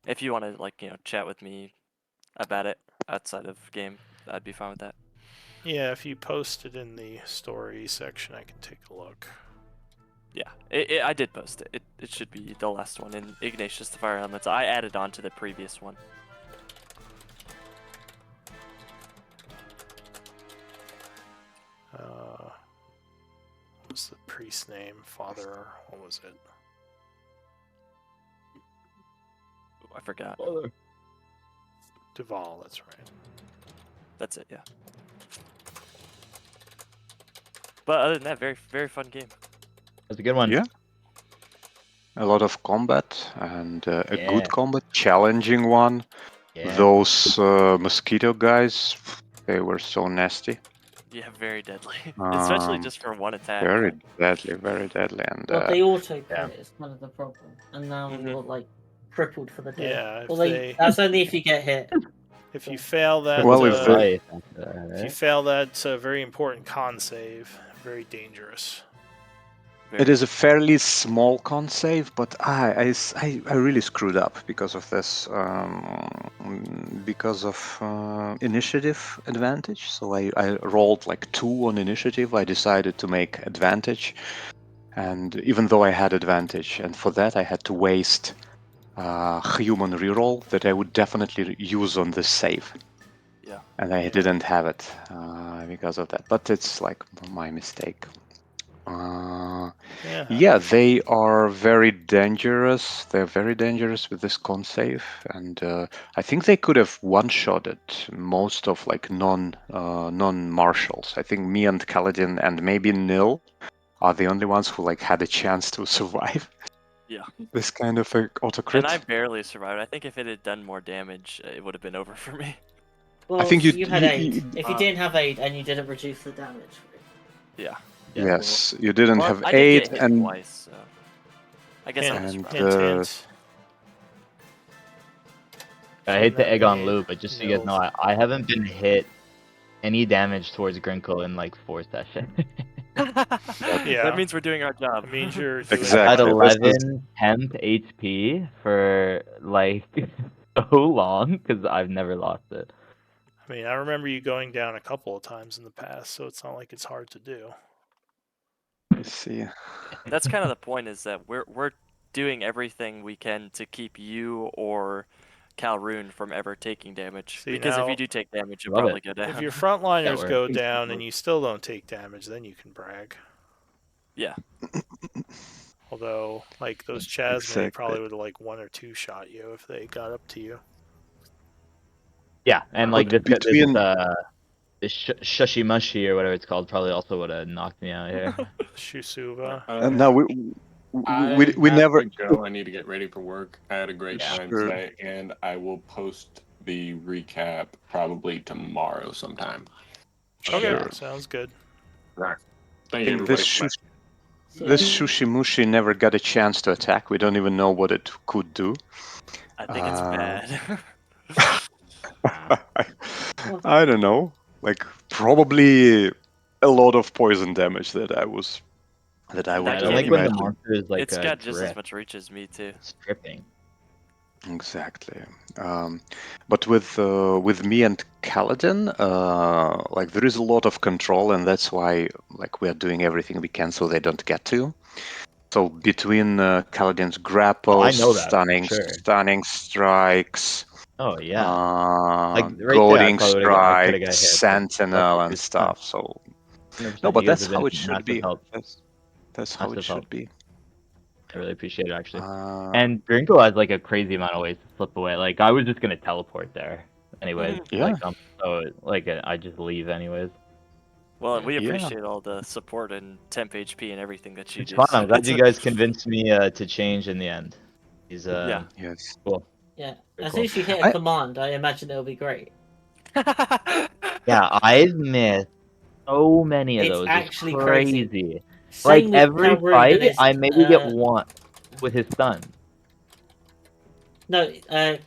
[SPEAKER 3] if you want to chat with me about it outside of game, I'd be fine with that.
[SPEAKER 2] Yeah, if you post it in the story section, I can take a look.
[SPEAKER 3] Yeah, I did post it. It should be the last one in Ignatius the Fire Elements. I added on to the previous one.
[SPEAKER 2] What was the priest's name? Father, what was it?
[SPEAKER 3] Ooh, I forgot.
[SPEAKER 2] Duval, that's right.
[SPEAKER 3] That's it, yeah. But other than that, very very fun game.
[SPEAKER 4] That's a good one.
[SPEAKER 1] Yeah. A lot of combat and a
[SPEAKER 4] Yeah.
[SPEAKER 1] good combat, challenging one.
[SPEAKER 4] Yeah.
[SPEAKER 1] Those mosquito guys, they were so nasty.
[SPEAKER 3] Yeah, very deadly, especially
[SPEAKER 1] Um,
[SPEAKER 3] just for one attack.
[SPEAKER 1] very deadly, very deadly, and
[SPEAKER 6] Well, they auto crit
[SPEAKER 4] yeah.
[SPEAKER 6] is kind of the problem, and now
[SPEAKER 3] Mhm.
[SPEAKER 6] you're like crippled for the day.
[SPEAKER 2] Yeah, if
[SPEAKER 6] Well,
[SPEAKER 2] they-
[SPEAKER 6] that's only if you get hit.
[SPEAKER 2] If you fail that,
[SPEAKER 1] Well, if
[SPEAKER 4] Triple
[SPEAKER 1] they-
[SPEAKER 4] life after that,
[SPEAKER 2] if you
[SPEAKER 4] right?
[SPEAKER 2] fail that very important con save, very dangerous.
[SPEAKER 1] it is a fairly small con save, but I really screwed up because of this, because of initiative advantage. So I rolled like 2 on initiative. I decided to make advantage, and even though I had advantage, and for that I had to waste human reroll that I would definitely use on this save.
[SPEAKER 3] Yeah.
[SPEAKER 1] And I
[SPEAKER 2] Yeah.
[SPEAKER 1] didn't have it because of that. But it's like my mistake. Yeah, they are very dangerous. They're very dangerous with this con save, and I think they could have one-shotted most of like non-marshals. I think me and Kaladin and maybe Nil are the only ones who like had a chance to survive.
[SPEAKER 3] Yeah.
[SPEAKER 1] This kind of a auto crit.
[SPEAKER 3] And I barely survived. I think if it had done more damage, it would have been over for me.
[SPEAKER 6] Well,
[SPEAKER 1] think
[SPEAKER 6] you had aid.
[SPEAKER 1] you-
[SPEAKER 6] If you didn't have aid and you didn't reduce the damage,
[SPEAKER 3] Yeah.
[SPEAKER 1] Yes, you didn't
[SPEAKER 3] Well,
[SPEAKER 1] have
[SPEAKER 3] I did
[SPEAKER 1] aid,
[SPEAKER 3] get hit
[SPEAKER 1] and
[SPEAKER 3] twice, so I guess I
[SPEAKER 2] Hint,
[SPEAKER 3] was
[SPEAKER 1] And,
[SPEAKER 3] surprised.
[SPEAKER 2] hint.
[SPEAKER 4] I
[SPEAKER 2] From
[SPEAKER 4] hate the
[SPEAKER 2] that
[SPEAKER 4] egg on
[SPEAKER 2] aid,
[SPEAKER 4] loop, but just so you guys
[SPEAKER 2] Nils.
[SPEAKER 4] know, I haven't been hit any damage towards Grinkle in like 4 sessions.
[SPEAKER 2] Yeah.
[SPEAKER 3] That means we're doing our job.
[SPEAKER 2] That means you're doing
[SPEAKER 1] Exactly.
[SPEAKER 4] At
[SPEAKER 2] well.
[SPEAKER 1] This
[SPEAKER 4] 11 10th HP for like so long because I've never lost it.
[SPEAKER 2] I mean, I remember you going down a couple of times in the past, so it's not like it's hard to do.
[SPEAKER 1] Let's see.
[SPEAKER 3] That's kind of the point, is that we're doing everything we can to keep you or Calroon from ever taking damage.
[SPEAKER 2] See,
[SPEAKER 3] Because if
[SPEAKER 2] now-
[SPEAKER 3] you do take damage, you'll
[SPEAKER 4] Love
[SPEAKER 3] probably
[SPEAKER 4] it.
[SPEAKER 3] go down.
[SPEAKER 2] If your frontliners
[SPEAKER 4] we're-
[SPEAKER 2] go down and you still don't take damage, then you can brag.
[SPEAKER 3] Yeah.
[SPEAKER 2] Although, like those Chasm,
[SPEAKER 1] Exactly.
[SPEAKER 2] probably would have like 1 or 2 shot you if they got up to you.
[SPEAKER 4] Yeah, and like
[SPEAKER 1] But
[SPEAKER 4] this
[SPEAKER 1] between-
[SPEAKER 4] this Shushy Mushy or whatever it's called probably also would have knocked me out here.
[SPEAKER 2] Shusuva.
[SPEAKER 1] No, we
[SPEAKER 5] have
[SPEAKER 1] never.
[SPEAKER 5] to go. I need to get ready for work. I had a great
[SPEAKER 4] Yeah.
[SPEAKER 5] time
[SPEAKER 1] Sure.
[SPEAKER 5] today, and I will post the recap probably tomorrow sometime.
[SPEAKER 2] Okay,
[SPEAKER 1] Sure.
[SPEAKER 2] sounds good.
[SPEAKER 5] Right.
[SPEAKER 1] I
[SPEAKER 5] Thank you,
[SPEAKER 1] think
[SPEAKER 5] everybody.
[SPEAKER 1] this Shushimushi never got a chance to attack. We don't even know what it could do.
[SPEAKER 3] I think it's bad.
[SPEAKER 1] I don't know. Like probably a lot of poison damage that I would
[SPEAKER 4] I don't
[SPEAKER 3] can't
[SPEAKER 4] like
[SPEAKER 3] even
[SPEAKER 4] when the
[SPEAKER 1] imagine.
[SPEAKER 4] monster is like
[SPEAKER 3] It's
[SPEAKER 4] a
[SPEAKER 3] got just as
[SPEAKER 4] drip,
[SPEAKER 3] much reach as me too.
[SPEAKER 4] stripping.
[SPEAKER 1] Exactly. But with me and Kaladin, like there is a lot of control, and that's why like we are doing everything we can so they don't get to. So between Kaladin's grapples,
[SPEAKER 4] I know that, for
[SPEAKER 1] stunning,
[SPEAKER 4] sure.
[SPEAKER 1] stunning strikes,
[SPEAKER 4] Oh yeah. Like, right there, I
[SPEAKER 1] goading
[SPEAKER 4] probably would've I coulda got
[SPEAKER 1] strikes,
[SPEAKER 4] hit, but
[SPEAKER 1] sentinel,
[SPEAKER 4] lucky
[SPEAKER 1] and
[SPEAKER 4] it's not.
[SPEAKER 1] stuff. So
[SPEAKER 4] 100%.
[SPEAKER 1] no, but
[SPEAKER 4] You guys
[SPEAKER 1] that's
[SPEAKER 4] have been
[SPEAKER 1] how it should
[SPEAKER 4] massive
[SPEAKER 1] be.
[SPEAKER 4] help.
[SPEAKER 1] That's how it
[SPEAKER 4] Massive
[SPEAKER 1] should
[SPEAKER 4] help.
[SPEAKER 1] be.
[SPEAKER 4] I really appreciate it actually.
[SPEAKER 1] Uh,
[SPEAKER 4] And Grinkle has like a crazy amount of ways to slip away. Like I was just gonna teleport there, anyways.
[SPEAKER 1] Yeah.
[SPEAKER 4] Like so like I just leave anyways.
[SPEAKER 3] Well, we
[SPEAKER 1] Yeah.
[SPEAKER 3] appreciate all the support and temp HP and everything that you
[SPEAKER 4] It's
[SPEAKER 3] do.
[SPEAKER 4] fun.
[SPEAKER 3] so
[SPEAKER 4] I'm glad
[SPEAKER 3] it's
[SPEAKER 4] you
[SPEAKER 3] a-
[SPEAKER 4] guys convinced me to change in the end. He's
[SPEAKER 3] Yeah.
[SPEAKER 1] yes.
[SPEAKER 4] cool.
[SPEAKER 6] yeah.
[SPEAKER 4] Very
[SPEAKER 6] As
[SPEAKER 4] cool.
[SPEAKER 6] soon as you hit a
[SPEAKER 1] I-
[SPEAKER 6] command, I imagine it'll be great.
[SPEAKER 4] Yeah, I've missed so many of
[SPEAKER 6] It's
[SPEAKER 4] those.
[SPEAKER 6] actually
[SPEAKER 4] It's
[SPEAKER 6] crazy.
[SPEAKER 4] crazy.
[SPEAKER 6] Same
[SPEAKER 4] Like
[SPEAKER 6] with
[SPEAKER 4] every
[SPEAKER 6] Calroon
[SPEAKER 4] fight,
[SPEAKER 6] and his,
[SPEAKER 4] I maybe get one with his stun.
[SPEAKER 6] No,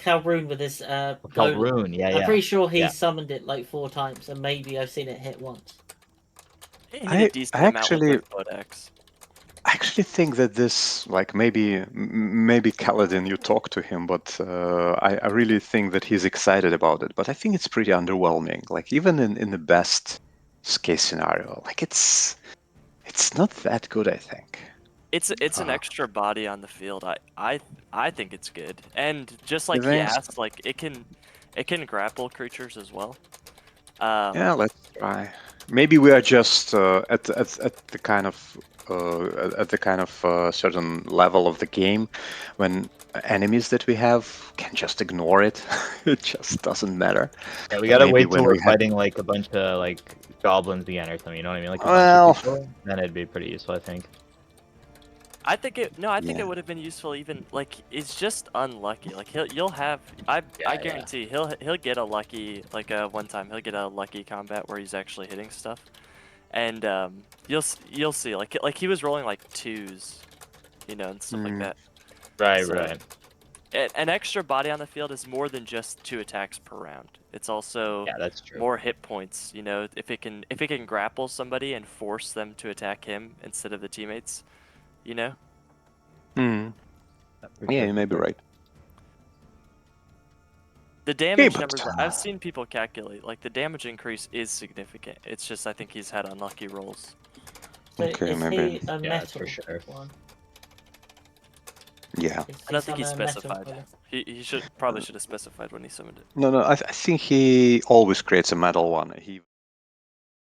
[SPEAKER 6] Calroon with his golem.
[SPEAKER 4] Calroon, yeah,
[SPEAKER 6] I'm
[SPEAKER 4] yeah.
[SPEAKER 6] pretty sure he
[SPEAKER 4] Yeah.
[SPEAKER 6] summoned it like 4 times, and maybe I've seen it hit once.
[SPEAKER 3] It hit a decent amount with like Codex.
[SPEAKER 1] I actually think that this, like maybe Kaladin, you talk to him, but I really think that he's excited about it. But I think it's pretty underwhelming. Like even in the best case scenario, like it's not that good. I think.
[SPEAKER 3] It's an extra body on the field. I think it's good. And just
[SPEAKER 1] You
[SPEAKER 3] like he
[SPEAKER 1] think so?
[SPEAKER 3] asked, like it can grapple creatures as well.
[SPEAKER 1] Yeah, let's try. Maybe we are just at the kind of certain level of the game when enemies that we have can just ignore it. It just doesn't matter.
[SPEAKER 4] Yeah, we gotta
[SPEAKER 1] Maybe
[SPEAKER 4] wait till
[SPEAKER 1] when
[SPEAKER 4] we're
[SPEAKER 1] we have-
[SPEAKER 4] fighting like a bunch of like goblins again or something. You know what I mean? Like a
[SPEAKER 1] Well-
[SPEAKER 4] bunch of people. Then it'd be pretty useful, I think.
[SPEAKER 3] I think it. No, I think
[SPEAKER 1] Yeah.
[SPEAKER 3] it would have been useful. Even like it's just unlucky. Like you'll have. I
[SPEAKER 4] Yeah,
[SPEAKER 3] guarantee he'll get a lucky like one time he'll get a lucky combat where he's actually hitting stuff, and you'll see like he was rolling like 2s, you know, and stuff like
[SPEAKER 1] Mm.
[SPEAKER 3] that.
[SPEAKER 4] Right,
[SPEAKER 3] So-
[SPEAKER 4] right.
[SPEAKER 3] An extra body on the field is more than just 2 attacks per round. It's also
[SPEAKER 4] Yeah, that's true.
[SPEAKER 3] more hit points. You know, if it can grapple somebody and force them to attack him instead of the teammates, you know.
[SPEAKER 1] Mm.
[SPEAKER 4] For
[SPEAKER 1] Yeah,
[SPEAKER 4] sure,
[SPEAKER 1] you
[SPEAKER 4] for
[SPEAKER 1] may be
[SPEAKER 4] sure.
[SPEAKER 1] right.
[SPEAKER 3] The damage
[SPEAKER 1] but,
[SPEAKER 3] numbers, I've seen people calculate, like the damage increase is significant. It's just I think he's had unlucky rolls.
[SPEAKER 6] So
[SPEAKER 1] Okay,
[SPEAKER 6] is
[SPEAKER 1] maybe.
[SPEAKER 6] he a
[SPEAKER 4] Yeah, that's for
[SPEAKER 6] metal
[SPEAKER 4] sure.
[SPEAKER 6] one?
[SPEAKER 1] Yeah.
[SPEAKER 6] Is
[SPEAKER 3] I don't think he
[SPEAKER 6] summon a metal
[SPEAKER 3] specified.
[SPEAKER 6] color?
[SPEAKER 3] He should have specified when he summoned it.
[SPEAKER 1] No, I think he always creates a metal one. He